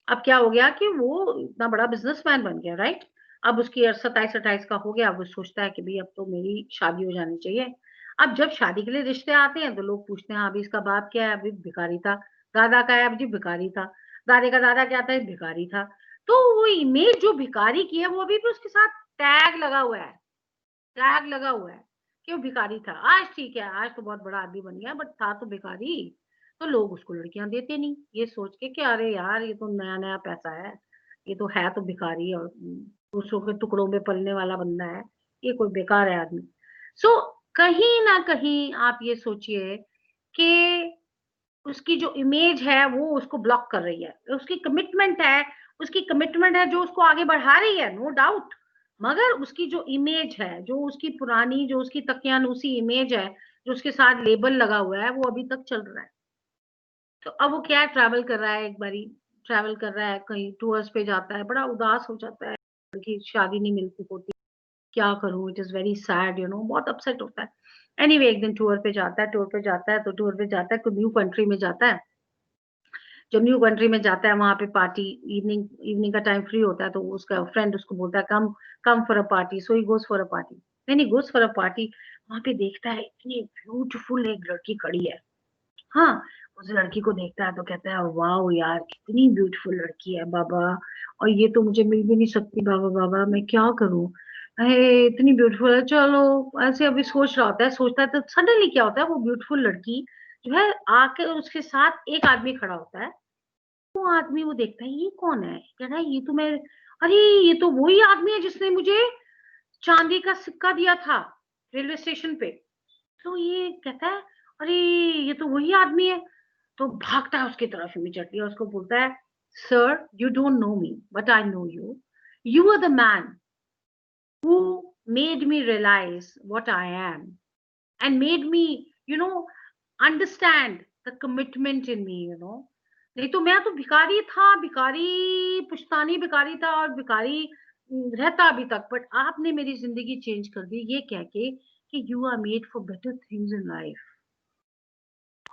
B: अब क्या हो गया कि वो इतना बड़ा बिजनेसमैन बन गया, राइट। अब उसकी 27-28 का हो गया, अब वो सोचता है कि भाई अब तो मेरी शादी हो जानी चाहिए। अब जब शादी के लिए रिश्ते आते हैं तो लोग पूछते हैं, अभी इसका बाप क्या है, अभी भिखारी था। दादा का है, अब जी भिखारी था। दादे का दादा क्या था, भिखारी था। तो वो इमेज जो भिखारी की है, वो अभी भी उसके साथ टैग लगा हुआ है, टैग लगा हुआ है कि वो भिखारी था। आज ठीक है, आज तो बहुत बड़ा आदमी बन गया, बट था तो भिखारी। तो लोग उसको लड़कियां देते नहीं, ये सोच के कि अरे यार ये तो नया नया पैसा है, ये तो है तो भिखारी और दूसरों के टुकड़ों में पलने वाला बंदा है, ये कोई बेकार है आदमी। सो कहीं ना कहीं आप ये सोचिए कि उसकी जो इमेज है वो उसको ब्लॉक कर रही है, उसकी कमिटमेंट है जो उसको आगे बढ़ा रही है, नो डाउट। मगर उसकी जो इमेज है, जो उसकी पुरानी, जो उसकी तकियानुसी इमेज है, जो उसके साथ लेबल लगा हुआ है, वो अभी तक चल रहा है। तो अब वो क्या है, ट्रैवल कर रहा है, एक बारी ट्रैवल कर रहा है, कहीं टूर्स पे जाता है, बड़ा उदास हो जाता है कि शादी नहीं मिलती होती, क्या करूं, इट इज वेरी सैड, बहुत अपसेट होता है। एनीवे एक दिन टूर पे जाता है, कोई न्यू कंट्री में जाता है। जब न्यू कंट्री में जाता है, वहां पे पार्टी, इवनिंग इवनिंग का टाइम फ्री होता है, तो उसका फ्रेंड उसको बोलता है, come come for a party. So he goes for a party. When he goes for a party, वहां पे देखता है इतनी ब्यूटीफुल एक लड़की खड़ी है। हाँ, उस लड़की को देखता है तो कहता है, वाह यार कितनी ब्यूटीफुल लड़की है बाबा, और ये तो मुझे मिल भी नहीं सकती बाबा, बाबा मैं क्या करूं, अरे इतनी ब्यूटीफुल है। चलो, ऐसे अभी सोच रहा होता है, सोचता है, तो सडनली क्या होता है, वो ब्यूटीफुल लड़की जो है आके उसके साथ एक आदमी खड़ा होता है। वो आदमी, वो देखता है ये कौन है, कह रहा है ये तो मैं, अरे ये तो वही आदमी है जिसने मुझे चांदी का सिक्का दिया था रेलवे स्टेशन पे। तो ये कहता है, अरे ये तो वही आदमी है। तो भागता है उसकी तरफ इमीडिएटली और उसको बोलता है, sir you don't know me but I know you, you are the man who made me realize what I am and made me, understand the commitment in me. नहीं तो मैं तो भिखारी था, भिखारी पुश्तानी भिखारी था, और भिखारी रहता अभी तक, बट आपने मेरी जिंदगी चेंज कर दी ये कह के कि you are made for better things in life.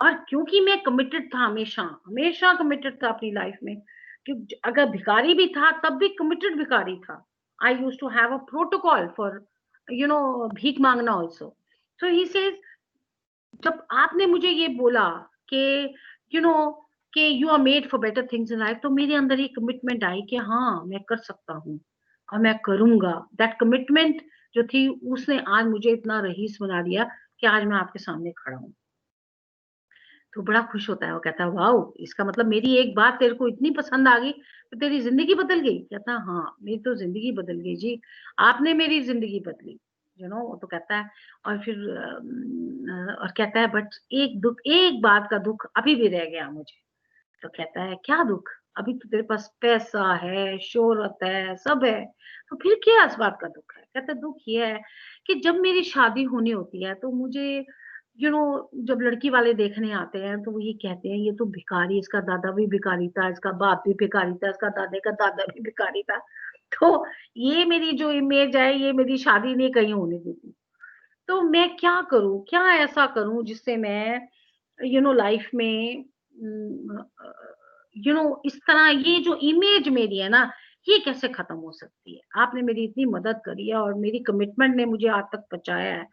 B: और क्योंकि मैं कमिटेड था, हमेशा हमेशा कमिटेड था अपनी लाइफ में, कि अगर भिखारी भी था तब भी कमिटेड भिखारी था। I used to have a protocol for भीख मांगना ऑल्सो। सो ही सेज, जब आपने मुझे ये बोला कि यू नो कि you are made for better things in life, तो मेरे अंदर ये कमिटमेंट आई कि हाँ मैं कर सकता हूँ और मैं करूंगा। दैट कमिटमेंट जो थी, उसने आज मुझे इतना रईस बना दिया कि आज मैं आपके सामने खड़ा हूँ। तो बड़ा खुश होता है, वो कहता है, वाओ, इसका मतलब मेरी एक बात तेरे को इतनी पसंद आ गई तो तेरी जिंदगी बदल गई। कहता है, हाँ मेरी तो जिंदगी बदल गई जी, आपने मेरी जिंदगी बदली। वो तो कहता है, और फिर और कहता है, बट एक दुख, एक बात का दुख अभी भी रह गया मुझे। तो कहता है, क्या दुख, अभी तो तेरे पास पैसा है, शोहरत है, सब है, तो फिर क्या इस बात का दुख है। कहता है, दुख ये है कि जब मेरी शादी होनी होती है तो मुझे जब लड़की वाले देखने आते हैं तो वो ये कहते हैं, ये तो भिखारी, इसका दादा भी भिखारी था, इसका बाप भी भिखारी था, इसका दादे का दादा भी भिखारी था। तो ये मेरी जो इमेज है, ये मेरी शादी नहीं कहीं होने देती। तो मैं क्या करूं, क्या ऐसा करूं जिससे मैं लाइफ में इस तरह, ये जो इमेज मेरी है ना, ये कैसे खत्म हो सकती है। आपने मेरी इतनी मदद करी है और मेरी कमिटमेंट ने मुझे आज तक पहुंचाया है।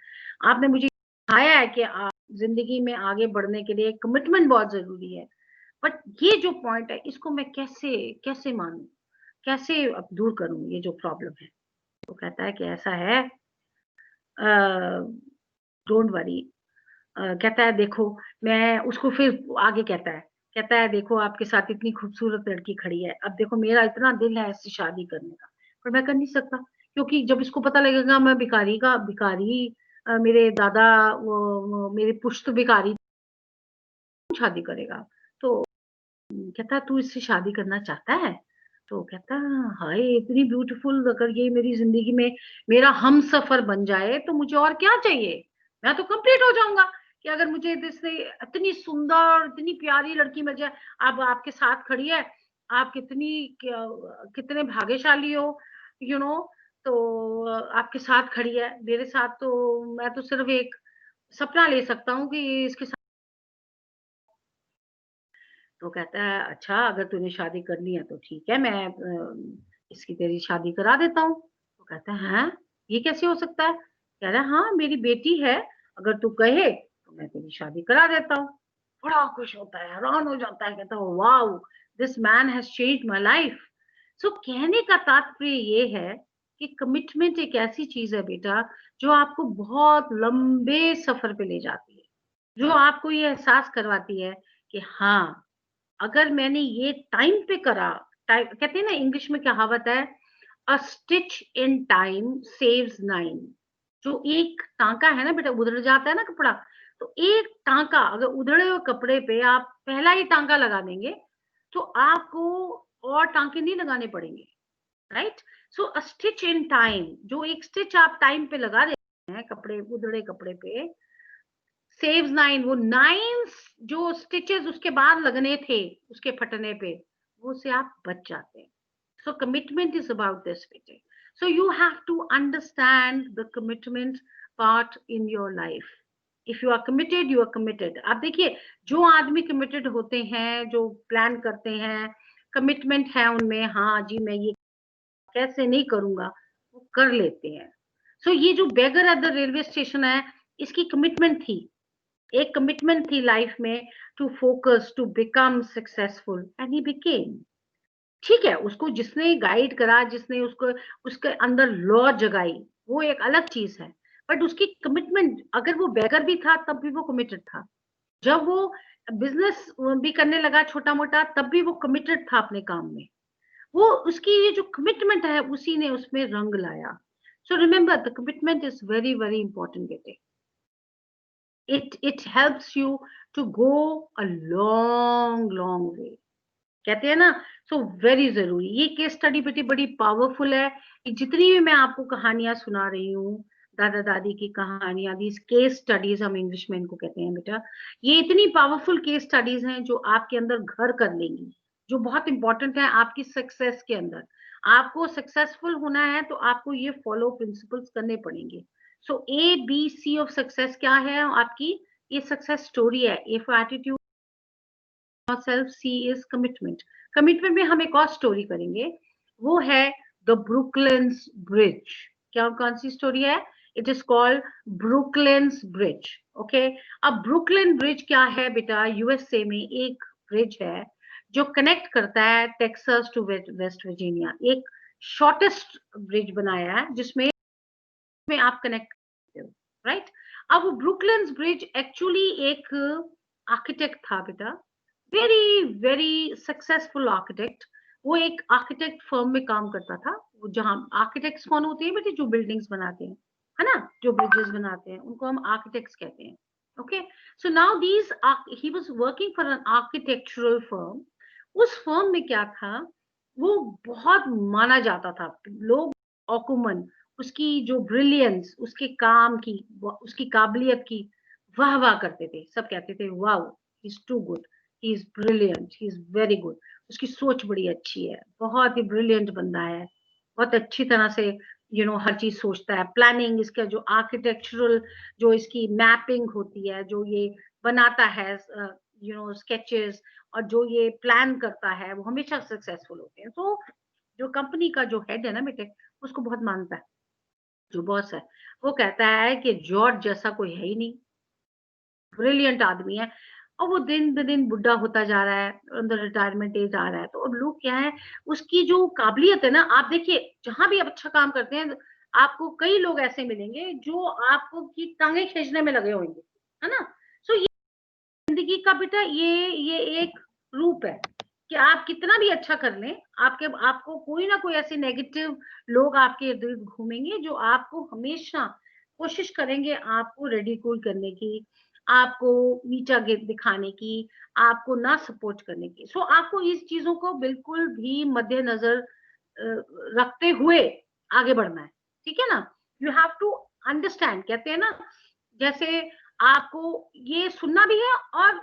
B: आपने मुझे सिखाया है कि जिंदगी में आगे बढ़ने के लिए कमिटमेंट बहुत जरूरी है। बट ये जो पॉइंट है, इसको मैं कैसे कैसे मानूं, कैसे अब दूर करूं ये जो प्रॉब्लम है। तो कहता है कि ऐसा है, डोंट वरी। कहता है, देखो मैं उसको फिर आगे कहता है कहता है देखो आपके साथ इतनी खूबसूरत लड़की खड़ी है, अब देखो मेरा इतना दिल है इससे शादी करने का, पर मैं कर नहीं सकता, क्योंकि जब इसको पता लगेगा मैं भिखारी मेरे दादा वो मेरे पुश्त भिखारी, शादी करेगा। तो कहता तू इससे शादी करना चाहता है? तो कहता हाय इतनी ब्यूटीफुल, अगर ये मेरी जिंदगी में मेरा हम सफर बन जाए तो मुझे और क्या चाहिए, मैं तो कंप्लीट हो जाऊंगा कि अगर मुझे इससे इतनी सुंदर इतनी प्यारी लड़की मिल जाए। अब आपके साथ खड़ी है, आप कितने भाग्यशाली हो, यू नो। तो आपके साथ खड़ी है, मेरे साथ तो मैं तो सिर्फ एक सपना ले सकता हूँ कि इसके साथ। तो कहता है अच्छा अगर तूने शादी करनी है तो ठीक है, मैं इसकी तेरी शादी करा देता हूँ। तो कहता है हाँ ये कैसे हो सकता है? कह रहा है हाँ मेरी बेटी है, अगर तू कहे तो मैं तेरी शादी करा देता हूँ। बड़ा खुश होता है, हैरान हो जाता है, कहता है wow this man has changed my life. So कहने का तात्पर्य ये है कि कमिटमेंट एक ऐसी चीज है बेटा जो आपको बहुत लंबे सफर पे ले जाती है, जो आपको ये एहसास करवाती है कि हाँ अगर मैंने ये टाइम पे करा, टाइम कहते हैं ना इंग्लिश में कहावत है अ स्टिच इन टाइम सेव्स 9। जो एक टांका है ना बेटा, उधड़ जाता है ना कपड़ा, तो एक टांका अगर उधड़े हुए कपड़े पे आप पहला ही टांका लगा देंगे तो आपको और टांके नहीं लगाने पड़ेंगे, right. So a stitch in time, जो एक स्टिच आप टाइम पे लगा देते हैं कपड़े उधड़े कपड़े पे, सेव्स 9। वो 9 जो स्टिचेस उसके बाद लगने थे उसके फटने पे, वो से आप बच जाते हैं। So commitment is about this बेटे। So you have to understand the commitment part in your life. If you are committed you are committed. आप देखिए जो आदमी कमिटेड होते हैं, जो प्लान करते हैं, कमिटमेंट है उनमें, हाँ जी मैं ये कैसे नहीं करूंगा, वो कर लेते हैं। सो ये जो beggar at the railway station है, इसकी कमिटमेंट थी, एक कमिटमेंट थी लाइफ में to focus to become successful and he became. ठीक है, उसको जिसने गाइड करा, जिसने उसको उसके अंदर लॉ जगाई, वो एक अलग चीज है, बट उसकी कमिटमेंट, अगर वो बेगर भी था तब भी वो कमिटेड था। जब वो बिजनेस भी करने लगा छोटा मोटा तब भी वो कमिटेड था अपने काम में। वो उसकी ये जो कमिटमेंट है उसी ने उसमें रंग लाया। So remember the commitment is very very important बेटे। it helps you to go a long way, कहते हैं ना। सो वेरी जरूरी, ये केस स्टडी बेटी बड़ी पावरफुल है। जितनी भी मैं आपको कहानियां सुना रही हूँ, दादा दादी की कहानियां, दीज केस स्टडीज हम इंग्लिश में इनको कहते हैं बेटा, ये इतनी पावरफुल केस स्टडीज हैं जो आपके अंदर घर कर लेंगी, जो बहुत इंपॉर्टेंट है आपकी सक्सेस के अंदर। आपको सक्सेसफुल होना है तो आपको ये फॉलो प्रिंसिपल्स करने पड़ेंगे। सो ABC ऑफ सक्सेस क्या है आपकी? ये सक्सेस स्टोरी है। A for attitude, self, C is commitment. Commitment में हम एक और स्टोरी करेंगे, वो है द ब्रुकलिन्स ब्रिज। क्या कौन सी स्टोरी है? It is called Brooklyn's bridge. Okay, अब ब्रुकलिन ब्रिज क्या है बेटा? USA में एक ब्रिज है जो कनेक्ट करता है टेक्सास टू वेस्ट वर्जीनिया। एक शॉर्टेस्ट ब्रिज बनाया है जिसमें आप कनेक्ट करते हो, राइट। अब ब्रुकलिन्स ब्रिज एक्चुअली एक आर्किटेक्ट था बेटा, वेरी वेरी सक्सेसफुल आर्किटेक्ट। वो एक आर्किटेक्ट फर्म में काम करता था, वो जहाँ आर्किटेक्ट्स कौन होते हैं बेटे? जो बिल्डिंग्स बनाते हैं, है ना, जो ब्रिजेस बनाते हैं, उनको हम आर्किटेक्ट्स कहते हैं। Okay, so now these he was working for an architectural firm. उस फर्म में क्या था, वो बहुत माना जाता था, लोग ऑकुमन उसकी जो ब्रिलियंस, उसके काम की, उसकी काबिलियत की वाह वाह करते थे। सब कहते थे wow he is too good, he is brilliant, he is very good, उसकी सोच बड़ी अच्छी है, बहुत ही ब्रिलियंट बंदा है, बहुत अच्छी तरह से हर चीज सोचता है। प्लानिंग, इसका जो आर्किटेक्चरल जो इसकी मैपिंग होती है, जो ये बनाता है स्केचेस, और जो ये प्लान करता है, वो हमेशा सक्सेसफुल होते हैं। तो जो कंपनी का जो हेड है ना बेटे, उसको बहुत मानता है, जो बॉस है, वो कहता है कि जॉर्ज जैसा कोई है ही नहीं, ब्रिलियंट आदमी है। और वो दिन ब दिन बुढ़ा होता जा रहा है, अंदर रिटायरमेंट एज आ रहा है, तो अब लोग क्या है, उसकी जो काबिलियत है ना, आप देखिए जहां भी आप अच्छा काम करते हैं, आपको कई लोग ऐसे मिलेंगे जो आपको की टांगे खींचने में लगे होंगे, है ना। सो ये जिंदगी का बेटा ये एक रूप है कि आप कितना भी अच्छा कर लें, आपको कोई ना कोई ऐसे नेगेटिव लोग आपके इर्द गिर्द घूमेंगे जो आपको हमेशा कोशिश करेंगे आपको रेडिकुल करने की, आपको नीचा दिखाने की, आपको ना सपोर्ट करने की। सो आपको इस चीजों को बिल्कुल भी मद्देनजर रखते हुए आगे बढ़ना है, ठीक है ना। यू हैव टू अंडरस्टैंड, कहते हैं ना, जैसे आपको ये सुनना भी है और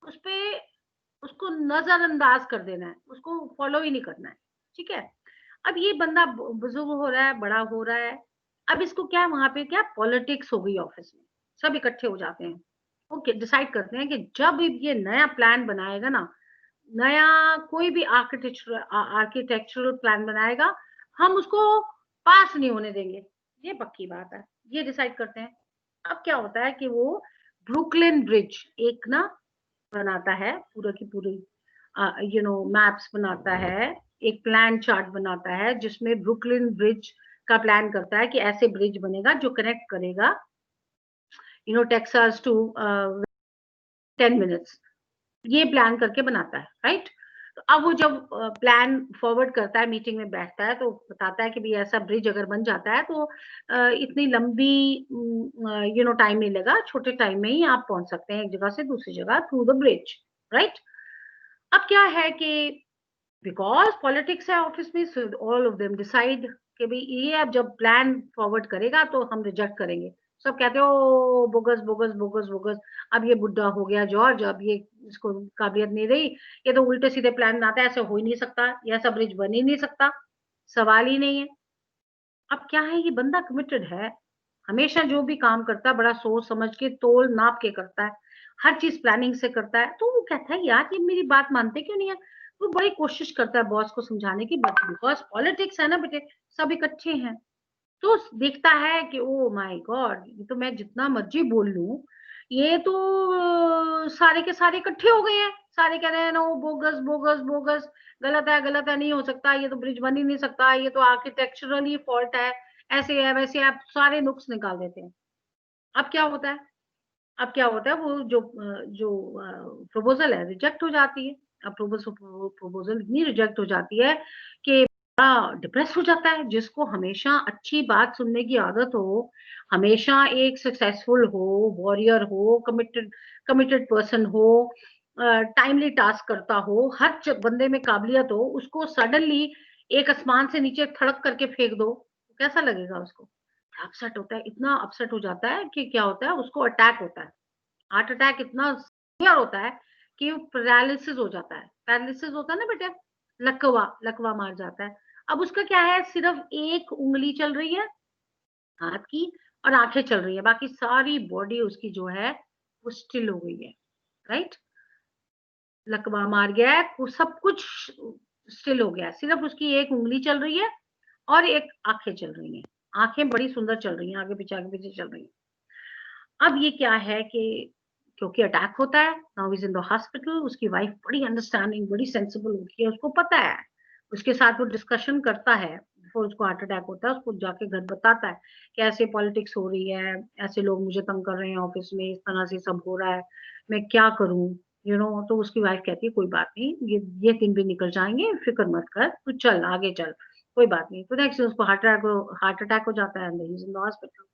B: उस पे उसको नजरअंदाज कर देना है, उसको फॉलो ही नहीं करना है, ठीक है। अब ये बंदा बुजुर्ग हो रहा है, बड़ा हो रहा है, अब इसको क्या वहां पे क्या पॉलिटिक्स हो गई ऑफिस में, सब इकट्ठे हो जाते हैं, ओके, डिसाइड करते हैं कि जब ये नया प्लान बनाएगा ना, नया कोई भी आर्किटेक्चरल प्लान बनाएगा, हम उसको पास नहीं होने देंगे, ये पक्की बात है, ये डिसाइड करते हैं। अब क्या होता है कि वो ब्रुकलिन ब्रिज एक ना बनाता है, पूरा की पूरी मैप्स बनाता है, एक प्लान चार्ट बनाता है जिसमें ब्रुकलिन ब्रिज का प्लान करता है कि ऐसे ब्रिज बनेगा जो कनेक्ट करेगा टेक्सास टू 10 मिनट्स, ये प्लान करके बनाता है, राइट। तो अब वो जब प्लान फॉरवर्ड करता है, मीटिंग में बैठता है, तो बताता है कि भाई ऐसा ब्रिज अगर बन जाता है तो इतनी लंबी टाइम नहीं लगा, छोटे टाइम में ही आप पहुंच सकते हैं एक जगह से दूसरी जगह थ्रू द ब्रिज, राइट। अब क्या है कि बिकॉज पॉलिटिक्स है ऑफिस में, so all of them decide कि भाई ये अब जब प्लान फॉरवर्ड करेगा तो हम रिजेक्ट करेंगे। सब कहते हो बोगस बोगस बोगस बोगस, अब ये बुढ़ा हो गया जॉर्ज, अब ये इसको काबिलियत नहीं रही, ये तो उल्टे सीधे प्लान बनाता है, ऐसे हो ही नहीं सकता, ये ऐसा ब्रिज बन ही नहीं सकता, सवाल ही नहीं है। अब क्या है, ये बंदा कमिटेड है, हमेशा जो भी काम करता है बड़ा सोच समझ के तोल नाप के करता है, हर चीज प्लानिंग से करता है। तो वो कहता है यार ये मेरी बात मानते क्यों नहीं है, वो बड़ी कोशिश करता है बॉस को समझाने की, बट बिकॉज पॉलिटिक्स है ना बेटे, सब इकट्ठे हैं, तो देखता है कि ओ माय गॉड, ये तो मैं जितना मर्जी बोल लूं, ये तो सारे के सारे इकट्ठे हो गए हैं, सारे कह रहे हैं नो बोगस बोगस बोगस, गलत है, नहीं हो सकता, ये तो ब्रिज बन ही नहीं सकता, ये तो आर्किटेक्चरली फॉल्ट है, ऐसे है वैसे है, आप सारे नुक्स निकाल देते हैं। अब क्या होता है, वो जो जो प्रपोजल है रिजेक्ट हो जाती है। अब प्रपोजल इतनी रिजेक्ट हो जाती है कि डिप्रेस हो जाता है, जिसको हमेशा अच्छी बात सुनने की आदत हो, हमेशा एक सक्सेसफुल हो, वॉरियर हो, कमिटेड पर्सन हो, टाइमली टास्क करता हो, हर बंदे में काबिलियत हो, उसको सडनली एक आसमान से नीचे थड़क करके फेंक दो, तो कैसा लगेगा उसको, अपसेट होता है, इतना अपसेट हो जाता है कि क्या होता है, उसको अटैक होता है, हार्ट अटैक इतना सीवियर होता है कि पैरालिसिस हो जाता है, पैरालिसिस होता है ना बेटे, लकवा मार जाता है। अब उसका क्या है, सिर्फ एक उंगली चल रही है हाथ की और आंखें चल रही है, बाकी सारी बॉडी उसकी जो है वो स्टिल हो गई है, राइट, लकवा मार गया है, सब कुछ स्टिल हो गया है, सिर्फ उसकी एक उंगली चल रही है और एक आंखें चल रही हैं, आंखें बड़ी सुंदर चल रही हैं, आगे पीछे चल रही हैं। अब ये क्या है कि क्योंकि अटैक होता है, now is in the hospital, उसकी वाइफ बड़ी अंडरस्टैंडिंग, बड़ी सेंसिबल होती है, उसको पता है, उसके साथ वो डिस्कशन करता है, बिफोर उसको हार्ट अटैक होता है, उसको जाके घर बताता है कि ऐसे पॉलिटिक्स हो रही है, ऐसे लोग मुझे तंग कर रहे हैं ऑफिस में, इस तरह से सब हो रहा है, मैं क्या करूं, तो उसकी वाइफ कहती है कोई बात नहीं, ये दिन भी निकल जाएंगे, फिक्र मत कर, तू चल आगे चल, कोई बात नहीं। तो नेक्स्ट उसको हार्ट अटैक हो जाता है, he is in the hospital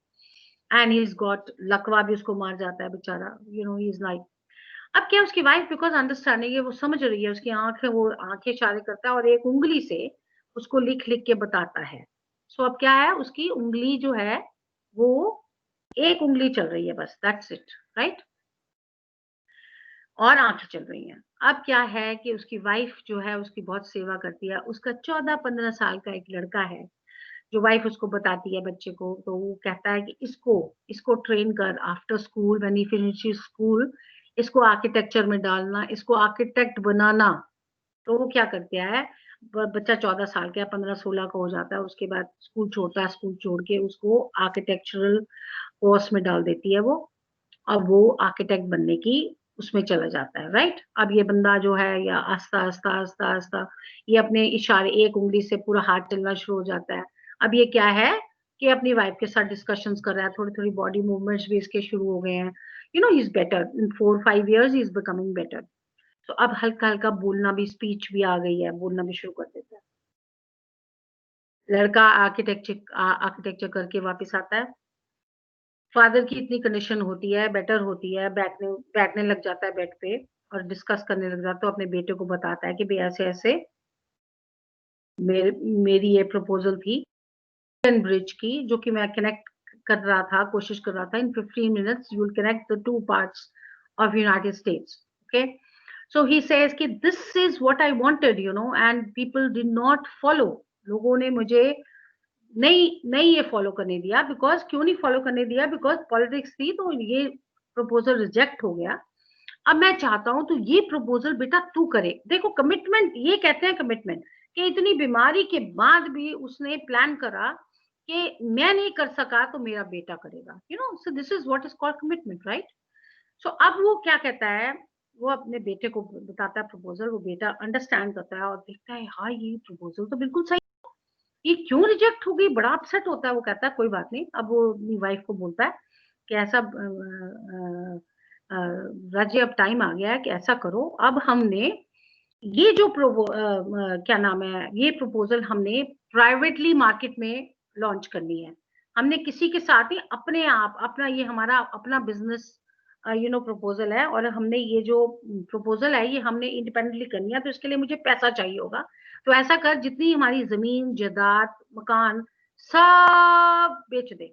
B: and he is got, लकवा भी उसको मार जाता है बेचारा, ही इज लाइक। अब क्या, उसकी वाइफ बिकॉज अंडरस्टैंडिंग है, वो समझ रही है, उसकी वो आंखें इशारे करता है और एक उंगली से उसको लिख लिख के बताता है। सो अब क्या है, उसकी उंगली जो है वो एक उंगली चल रही है बस, दैट्स इट, राइट, और आंखें चल रही हैं। अब क्या है कि उसकी वाइफ जो है उसकी बहुत सेवा करती है, उसका 14-15 साल का एक लड़का है, जो वाइफ उसको बताती है बच्चे को, तो वो कहता है कि इसको ट्रेन कर, after school when he finishes school, इसको आर्किटेक्चर में डालना, इसको आर्किटेक्ट बनाना। तो वो क्या करता है, बच्चा 14 साल का, 15-16 का हो जाता है, उसके बाद स्कूल छोड़ता है, स्कूल छोड़ के उसको आर्किटेक्चरल कोर्स में डाल देती है वो, अब वो आर्किटेक्ट बनने की उसमें चला जाता है, राइट। अब ये बंदा जो है, या आस्ता आस्ता आस्ता आस्ता ये अपने इशारे, एक उंगली से पूरा हाथ चलना शुरू हो जाता है। अब ये क्या है कि अपनी वाइफ के साथ डिस्कशंस कर रहा है, थोड़ी थोड़ी बॉडी मूवमेंट्स भी इसके शुरू हो गए हैं, he is better in 4-5 years, he is becoming better. तो अब हल्का हल्का बोलना भी, स्पीच भी आ गई है, बोलना भी शुरू कर देता है। लड़का आर्किटेक्चर करके वापस आता है, फादर की इतनी कंडीशन होती है, बेटर होती है, बैठने लग जाता है बेड पे और डिस्कस करने लग जाता है, तो अपने बेटे को बताता है कि भाई ऐसे ऐसे मेरी ये प्रपोजल थी ब्रिज की, जो कि मैं कनेक्ट कर रहा था, कोशिश कर रहा था, इन 15 minutes you will connect the two parts of United States. Okay, so he says कि this is what I wanted, you know, and people did not follow. लोगों ने मुझे नहीं ये फॉलो करने दिया। बिकॉज क्यों नहीं फॉलो करने दिया? बिकॉज पॉलिटिक्स थी, तो ये प्रपोजल रिजेक्ट हो गया। अब मैं चाहता हूं तो ये प्रपोजल बेटा तू करे। देखो कमिटमेंट, ये कहते हैं कमिटमेंट, कि इतनी बीमारी के बाद भी उसने प्लान करा कि मैं नहीं कर सका तो मेरा बेटा करेगा, you know, so this is what is called commitment, right? So अब वो क्या कहता है, वो अपने बेटे को बताता है प्रपोजल, वो बेटा अंडरस्टैंड करता है और देखता है हाँ ये प्रपोजल तो बिल्कुल सही, ये क्यों रिजेक्ट हो गई, बड़ा अपसेट होता है। वो कहता है कोई बात नहीं। अब वो अपनी वाइफ को बोलता है कि ऐसा राज्य, अब टाइम आ गया है कि ऐसा करो, अब हमने ये जो क्या नाम है, ये प्रपोजल हमने प्राइवेटली मार्केट में लॉन्च करनी है। हमने किसी के साथ ही अपने आप अपना, ये हमारा अपना बिजनेस यू नो प्रपोजल है, और हमने ये जो प्रपोजल है ये हमने इंडिपेंडेंटली करनी है, तो इसके लिए मुझे पैसा चाहिए होगा। तो ऐसा कर, जितनी हमारी जमीन जायदाद मकान सब बेच दे,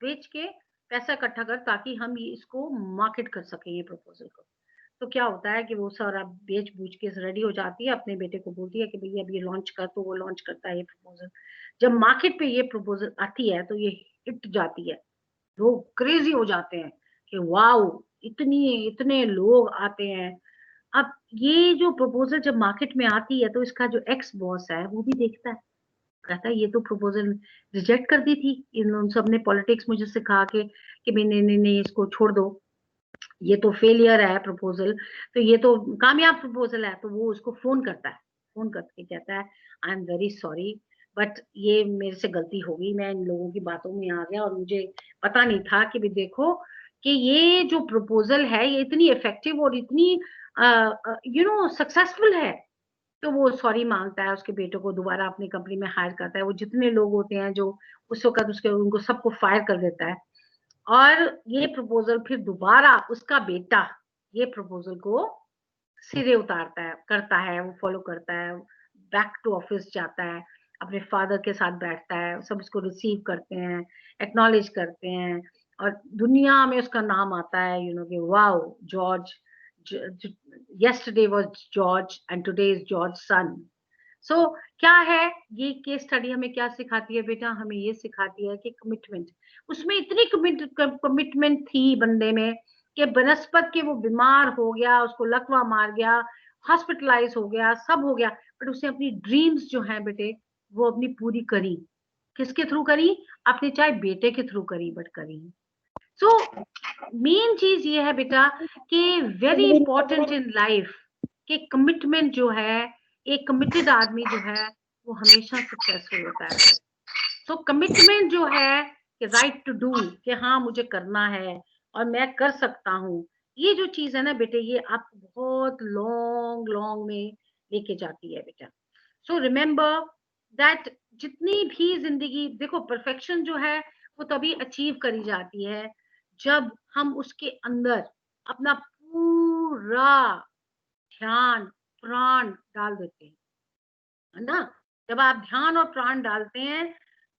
B: बेच के पैसा इकट्ठा कर, ताकि हम ये इसको मार्केट कर सके ये प्रपोजल को। तो क्या होता है कि वो सारा बेच बूझ के रेडी हो जाती है, अपने बेटे को बोलती है कि भैया अब ये लॉन्च कर, तो वो लॉन्च करता है ये प्रपोजल। जब मार्केट पे ये प्रपोजल आती है तो ये हिट जाती है, लोग क्रेजी हो जाते हैं कि वाओ, इतने लोग आते हैं। अब ये जो प्रपोजल जब मार्केट में आती है तो इसका जो एक्स बॉस है वो भी देखता है, कहता है ये तो प्रपोजल रिजेक्ट कर दी थी इन सब ने, पॉलिटिक्स मुझे सिखा के कि भाई नहीं नहीं नहीं इसको छोड़ दो, ये तो फेलियर है प्रपोजल, तो ये तो कामयाब प्रपोजल है। तो वो उसको फोन करता है, फोन करके कहता है I am very sorry, but ये मेरे से गलती हो गई, मैं इन लोगों की बातों में आ गया और मुझे पता नहीं था कि भी देखो कि ये जो प्रपोजल है ये इतनी इफेक्टिव और इतनी यू नो सक्सेसफुल है। तो वो सॉरी मांगता है, उसके बेटे को दोबारा अपनी कंपनी में हायर करता है। वो जितने लोग होते हैं जो उस वक्त उसके, उनको सबको फायर कर देता है, और ये प्रपोजल फिर दोबारा उसका बेटा ये प्रपोजल को सिरे उतारता है, करता है, वो फॉलो करता है, बैक टू ऑफिस जाता है, अपने फादर के साथ बैठता है, सब उसको रिसीव करते हैं, एक्नॉलेज करते हैं, और दुनिया में उसका नाम आता है, यू नो, कि wow George, yesterday was George and today is George's son. सो क्या है ये केस स्टडी, हमें क्या सिखाती है बेटा? हमें ये सिखाती है कि कमिटमेंट, उसमें इतनी कमिटमेंट थी बंदे में कि बनस्पत के वो बीमार हो गया, उसको लकवा मार गया, हॉस्पिटलाइज हो गया, सब हो गया, बट उसने अपनी ड्रीम्स जो है बेटे वो अपनी पूरी करी। किसके थ्रू करी? अपने चाहे बेटे के थ्रू करी, बट करी। सो मेन चीज ये है बेटा कि वेरी इंपॉर्टेंट इन लाइफ कि कमिटमेंट जो है, एक कमिटेड आदमी जो है वो हमेशा सक्सेसफुल होता है। सो कमिटमेंट जो है कि राइट टू डू, कि हाँ मुझे करना है और मैं कर सकता हूँ, ये जो चीज है ना बेटे, ये आपको बहुत लॉन्ग लॉन्ग में लेके जाती है बेटा। सो रिमेम्बर दैट जितनी भी जिंदगी, देखो परफेक्शन जो है वो तभी अचीव करी जाती है जब हम उसके अंदर अपना पूरा ध्यान प्राण डाल देते हैं, है ना? जब आप ध्यान और प्राण डालते हैं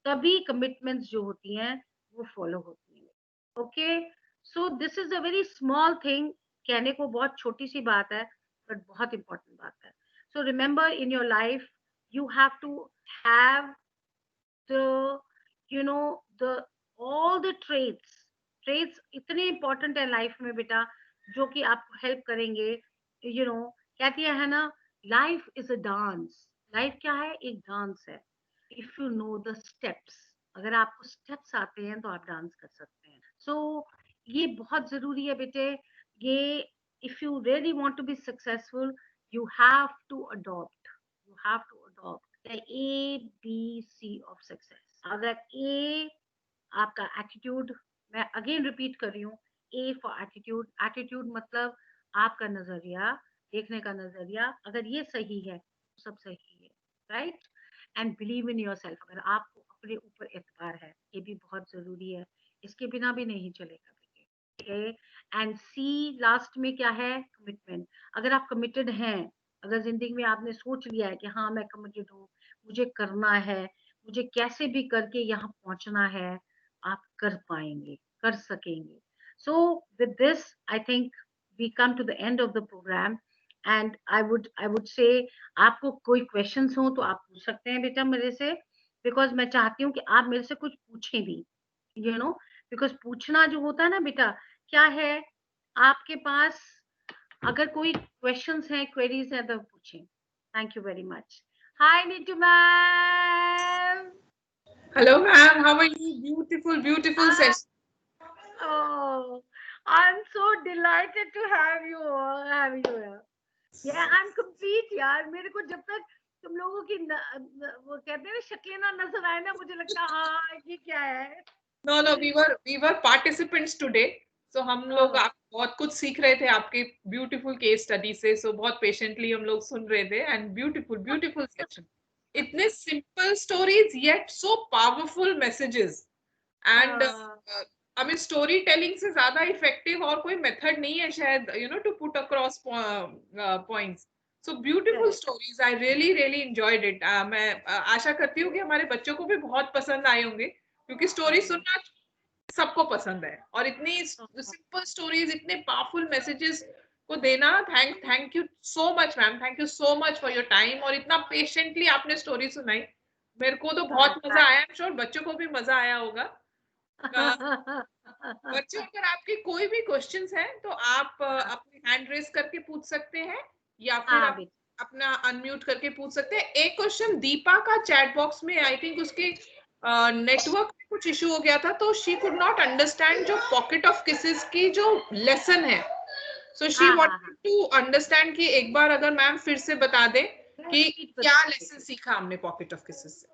B: तभी कमिटमेंट्स जो होती हैं वो फॉलो होती हैं। Okay, so this is a very small thing, कहने को बहुत छोटी सी बात है बट बहुत इंपॉर्टेंट बात है। So remember in your life you have to have the, you know, the all the traits इतने important है लाइफ में बेटा, जो कि आपको हेल्प करेंगे। you know, कहती है ना, life is a dance. Life क्या है? एक डांस है। If you know the steps, अगर आपको स्टेप्स आते हैं तो आप डांस कर सकते हैं। सो ये बहुत जरूरी है बेटे, ये if you really want to be successful you have to adopt, you have to adopt the ABC of success. अगर A आपका एटीट्यूड, मैं अगेन रिपीट कर रही हूँ, A फॉर एटीट्यूड, एटीट्यूड मतलब आपका नजरिया देखने का नजरिया, अगर ये सही है तो सब सही है, right? And believe in yourself, अगर आपको अपने ऊपर एतबार है, ये भी बहुत जरूरी है, इसके बिना भी नहीं चलेगा बेटे। एंड सी लास्ट में क्या है? कमिटमेंट। अगर आप कमिटेड हैं, अगर जिंदगी में आपने सोच लिया है कि हाँ मैं कमिटेड हूँ, मुझे करना है, मुझे कैसे भी करके यहाँ पहुंचना है, आप कर पाएंगे, कर सकेंगे। So with this I think we come to the end of the program and I would say आपको कोई क्वेश्चंस हो तो आप पूछ सकते हैं बेटा मेरे से, बिकॉज मैं चाहती हूँ कि आप मेरे से कुछ पूछें भी, यू नो, बिकॉज पूछना जो होता है ना बेटा, क्या है आपके पास, अगर कोई क्वेश्चंस हैं, क्वेरीज हैं तो पूछें। Thank you very much. Hi Neetu ma'am.
G: Hello, ma'am. How are you? Beautiful, beautiful session.
B: Oh, I'm so delighted to have you here. Yeah, I'm complete यार। मेरे को जब तक तुम लोगों की वो कहते हैं ना शक्लें ना नजर आए ना, मुझे लगता हाँ ये क्या है।
G: No, we were participants today. So हम लोग आप बहुत कुछ सीख रहे थे आपके beautiful case study से. So बहुत patiently हम लोग सुन रहे थे and beautiful session. इतने simple stories yet so powerful messages. And I mean story telling से ज़्यादा effective और कोई method नहीं है शायद, you know, to put across points. So beautiful stories. I really enjoyed it. मैं आशा करती हूँ कि हमारे बच्चों को भी बहुत पसंद आए होंगे, क्योंकि स्टोरी सुनना सबको पसंद है, और इतनी सिंपल स्टोरीज, इतने पावरफुल मैसेजेस को देना। Thank you so much ma'am, thank you so much for your time, और इतना पेशेंटली आपने स्टोरी सुनाई। मेरे को तो बहुत मजा आया, आई एम श्योर बच्चों को भी मजा आया होगा। बच्चों, अगर आपके कोई भी क्वेश्चंस हैं तो आप अपनी हैंड रेस करके पूछ सकते हैं, या फिर आप अपना अनम्यूट करके पूछ सकते हैं। एक क्वेश्चन दीपा का चैट बॉक्स में, आई थिंक उसके नेटवर्क में कुछ इशू हो गया था, तो शी कुड नॉट अंडरस्टैंड जो पॉकेट ऑफ किसेस की जो लेसन है, so she wanted to understand कि एक बार अगर मैम फिर से बता दें कि क्या लेसन सीखा हमने पॉकेट ऑफ किसेस से।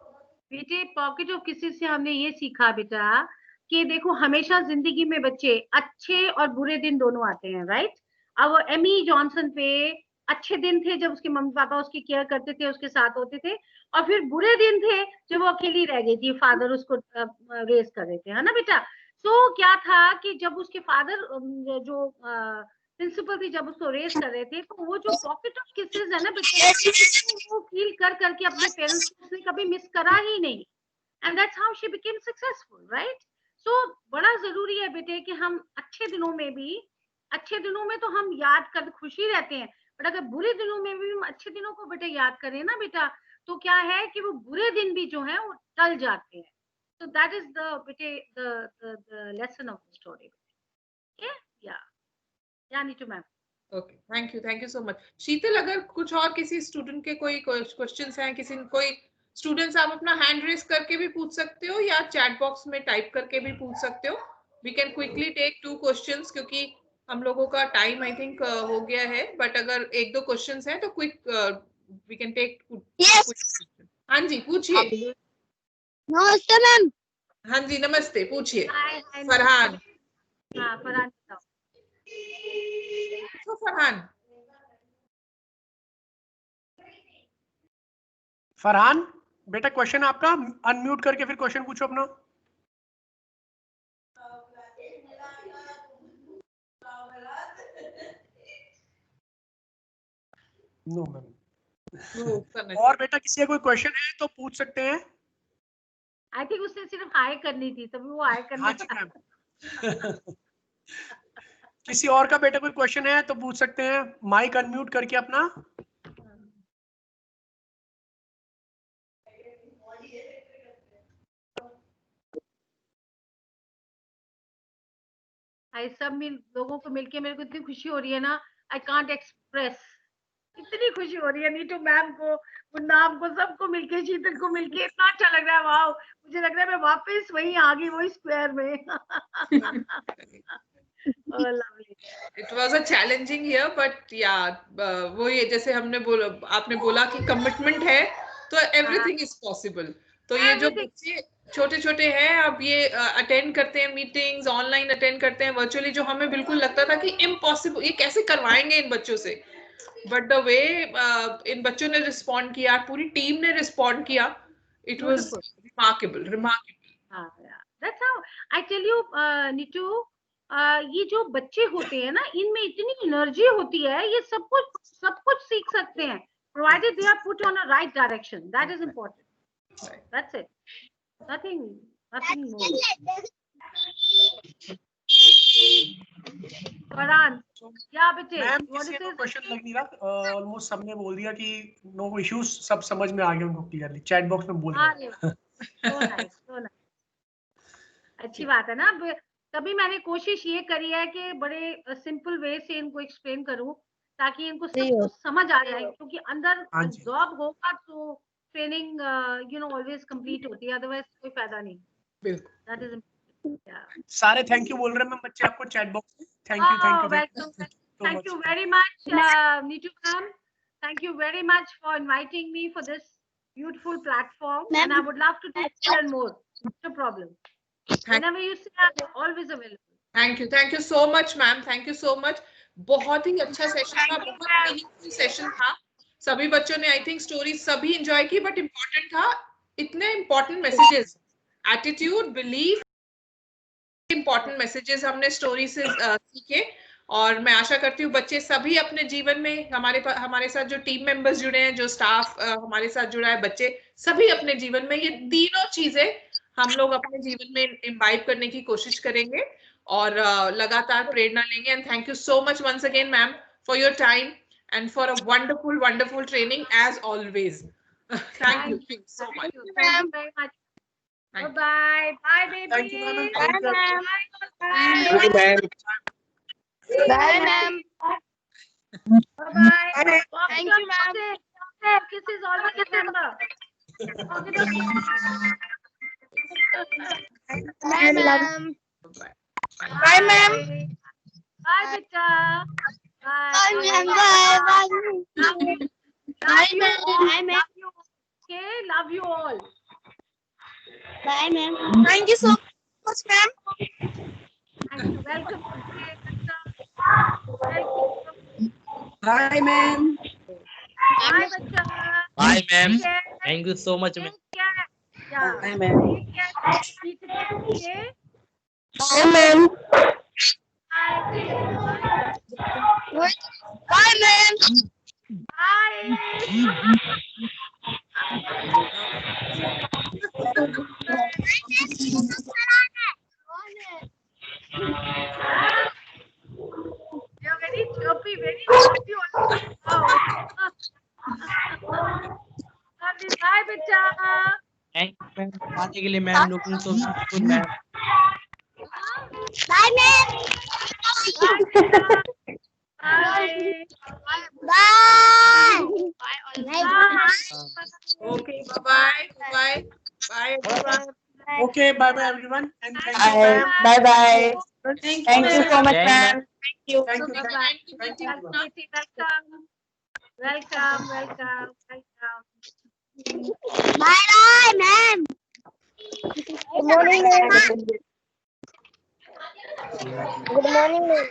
B: बेटे पॉकेट ऑफ किसेस से हमने ये सीखा बेटा कि देखो हमेशा जिंदगी में बच्चे अच्छे और बुरे दिन दोनों आते हैं, राइट? अब एमी जॉनसन पे अच्छे दिन थे जब उसके मम्मी पापा उसकी केयर करते थे, उसके साथ होते थे, और फिर बुरे दिन थे जब वो अकेली रह गई थी, फादर उसको रेस कर रहे थे, है ना बेटा? सो क्या था कि जब उसके फादर जो प्रिंसिपल थी जब उसको रेस कर रहे थे, तो वो जो पॉकेट ऑफ किसेस है ना बेटा, वो फील कर करके अपने पेरेंट्स को उसने कभी मिस करा ही नहीं, and that's how she became successful, right? So बड़ा जरूरी है बेटे कि हम अच्छे दिनों में भी, अच्छे दिनों में तो हम याद कर खुशी रहते हैं, बट अगर बुरे दिनों में भी हम अच्छे दिनों को बेटे याद करें ना बेटा, तो क्या है कि वो बुरे दिन भी जो है वो टल जाते हैं। So that is the बेटे the lesson of the story. Okay? Yeah, Neetu ma'am.
G: Okay, thank you so much. Sheetal, अगर कुछ और किसी स्टूडेंट के कोई क्वेश्चंस हैं, किसी कोई स्टूडेंट्स, आप अपना हैंड रेस करके भी पूछ सकते हो या चैट बॉक्स में टाइप करके भी पूछ सकते हो। We can quickly take 2 questions, क्योंकि हम लोगों का टाइम आई थिंक हो गया है, बट अगर 1-2 क्वेश्चंस हैं तो क्विक वी कैन टेक। हाँ जी, पूछिए।
A: नमस्ते मैम।
G: हाँ जी, नमस्ते, पूछिए।
B: फरहान। हाँ, फरहान बताओ।
E: फरहान बेटा, क्वेश्चन आपका अनम्यूट करके फिर क्वेश्चन पूछो अपना। No ma'am. और बेटा किसी का कोई क्वेश्चन है तो पूछ सकते हैं।
B: आई थिंक उसने सिर्फ हाई करनी थी, तभी वो हाई करना
E: था। किसी और का बेटा कोई क्वेश्चन है तो पूछ सकते हैं, माइक अनम्यूट करके अपना।
B: आई सब लोगों को मिलके मेरे को इतनी खुशी हो रही है ना, आई कांट एक्सप्रेस, इतनी खुशी हो रही है नीतू मैम को, गुरनाम को, सबको मिलके, शीतल को मिलके, इतना अच्छा लग रहा है। वाओ, मुझे लग रहा है मैं वापस वहीं आ गई, वही स्क्वायर में। Oh, lovely.
G: It was a challenging year, but yeah, वो ये जैसे हमने बोला, आपने बोला कि कमिटमेंट है तो everything is possible. तो ये जो बच्चे छोटे-छोटे हैं, अब ये अटेंड करते हैं मीटिंग्स, ऑनलाइन अटेंड करते हैं, वर्चुअली, जो हमें बिल्कुल लगता था कि इम्पॉसिबल, ये कैसे करवाएंगे इन बच्चों से, but the way इन बच्चों ने respond किया, पूरी team ने respond किया, it was remarkable.
B: हाँ, yeah. That's how I tell you, Nitu, ये जो बच्चे होते हैं ना, इनमें इतनी एनर्जी होती है, ये सब कुछ सीख सकते हैं, provided they are put on a right direction. That is important. That's it. Nothing more. Farhan, yeah, बेटे,
E: मैम
B: what
E: किसी
B: is
E: को
B: this?
E: क्वेश्चन लग नहीं रहा, ऑलमोस्ट सबने बोल दिया कि नो इश्यूज, सब समझ में आ गया उनको क्लियरली, चैट बॉक्स में बोल
B: अरे
E: दिया।
B: so nice, so nice. अच्छी बात है ना। तभी मैंने कोशिश ये करी है कि बड़े सिंपल वे से इनको एक्सप्लेन करूं, ताकि इनको सब कुछ समझ आ जाए, क्योंकि अंदर
E: हाँ जी।
B: जॉब होगा तो ट्रेनिंग ऑलवेज कंप्लीट होती है, अदरवाइज कोई फायदा नहीं।
E: बिल्कुल।
B: दैट इज
E: सारे थैंक यू बोल रहे हैं मैम बच्चे आपको चैट बॉक्स में।
B: Thank you very much, Neetu ma'am. Thank you very much for inviting me for this beautiful platform, and I would love to do more and more. No problem. Whenever you say, I'm always available.
G: Thank you so much, ma'am. Thank you so much. बहुत ही अच्छा session था, बहुत meaningful session था। सभी बच्चों ने I think story सभी enjoy की, बट इम्पोर्टेंट था, इतने important messages, attitude, belief, important messages हमने स्टोरी से सीखे। और मैं आशा करती हूँ बच्चे सभी अपने जीवन में, हमारे साथ जो टीम मेंबर्स जुड़े हैं, जो स्टाफ हमारे साथ जुड़ा है, बच्चे सभी अपने जीवन में ये तीनों चीजें हम लोग अपने जीवन में इम्बाइब करने की कोशिश करेंगे और लगातार प्रेरणा लेंगे। And thank you so much once again ma'am for your time and for a wonderful training as always. Thank you so much.
B: Thank you very much. Bye baby.
E: Thank you ma'am.
A: Bye, ma'am.
C: Bye, ma'am.
A: Bye, ma'am.
B: Bye.
A: Thank you, ma'am.
B: Kisses always remember.
A: Bye, ma'am.
B: Bye, ma'am. Bye, beta.
A: Bye, ma'am. Bye. Bye, ma'am.
B: Okay, love you all.
A: Bye, ma'am. Thank you so much, ma'am.
B: Thank you. Welcome.
F: Bye, ma'am.
B: Bye, beta.
H: Bye, ma'am.
B: Take care.
H: Thank you so much, ma'am.
B: Take care. Yeah.
F: Bye, ma'am.
B: Take care. Keep it okay.
A: Bye, ma'am.
B: Bye.
A: Bye, ma'am.
B: Bye. You're very chirpy, very chirpy also. Wow. Bye, beta.
H: Thank you, ma'am. आने के लिए ma'am, looking so beautiful, ma'am.
A: Bye, ma'am.
B: Bye.
A: Bye.
G: Okay, bye everyone.
E: Okay, bye everyone, and thank you ma'am.
A: Bye.
G: Thank you
A: so much,
H: Thank
A: ma'am.
E: Thank you.
B: Welcome.
A: Bye, ma'am. Good morning, ma'am. Good morning, ma'am.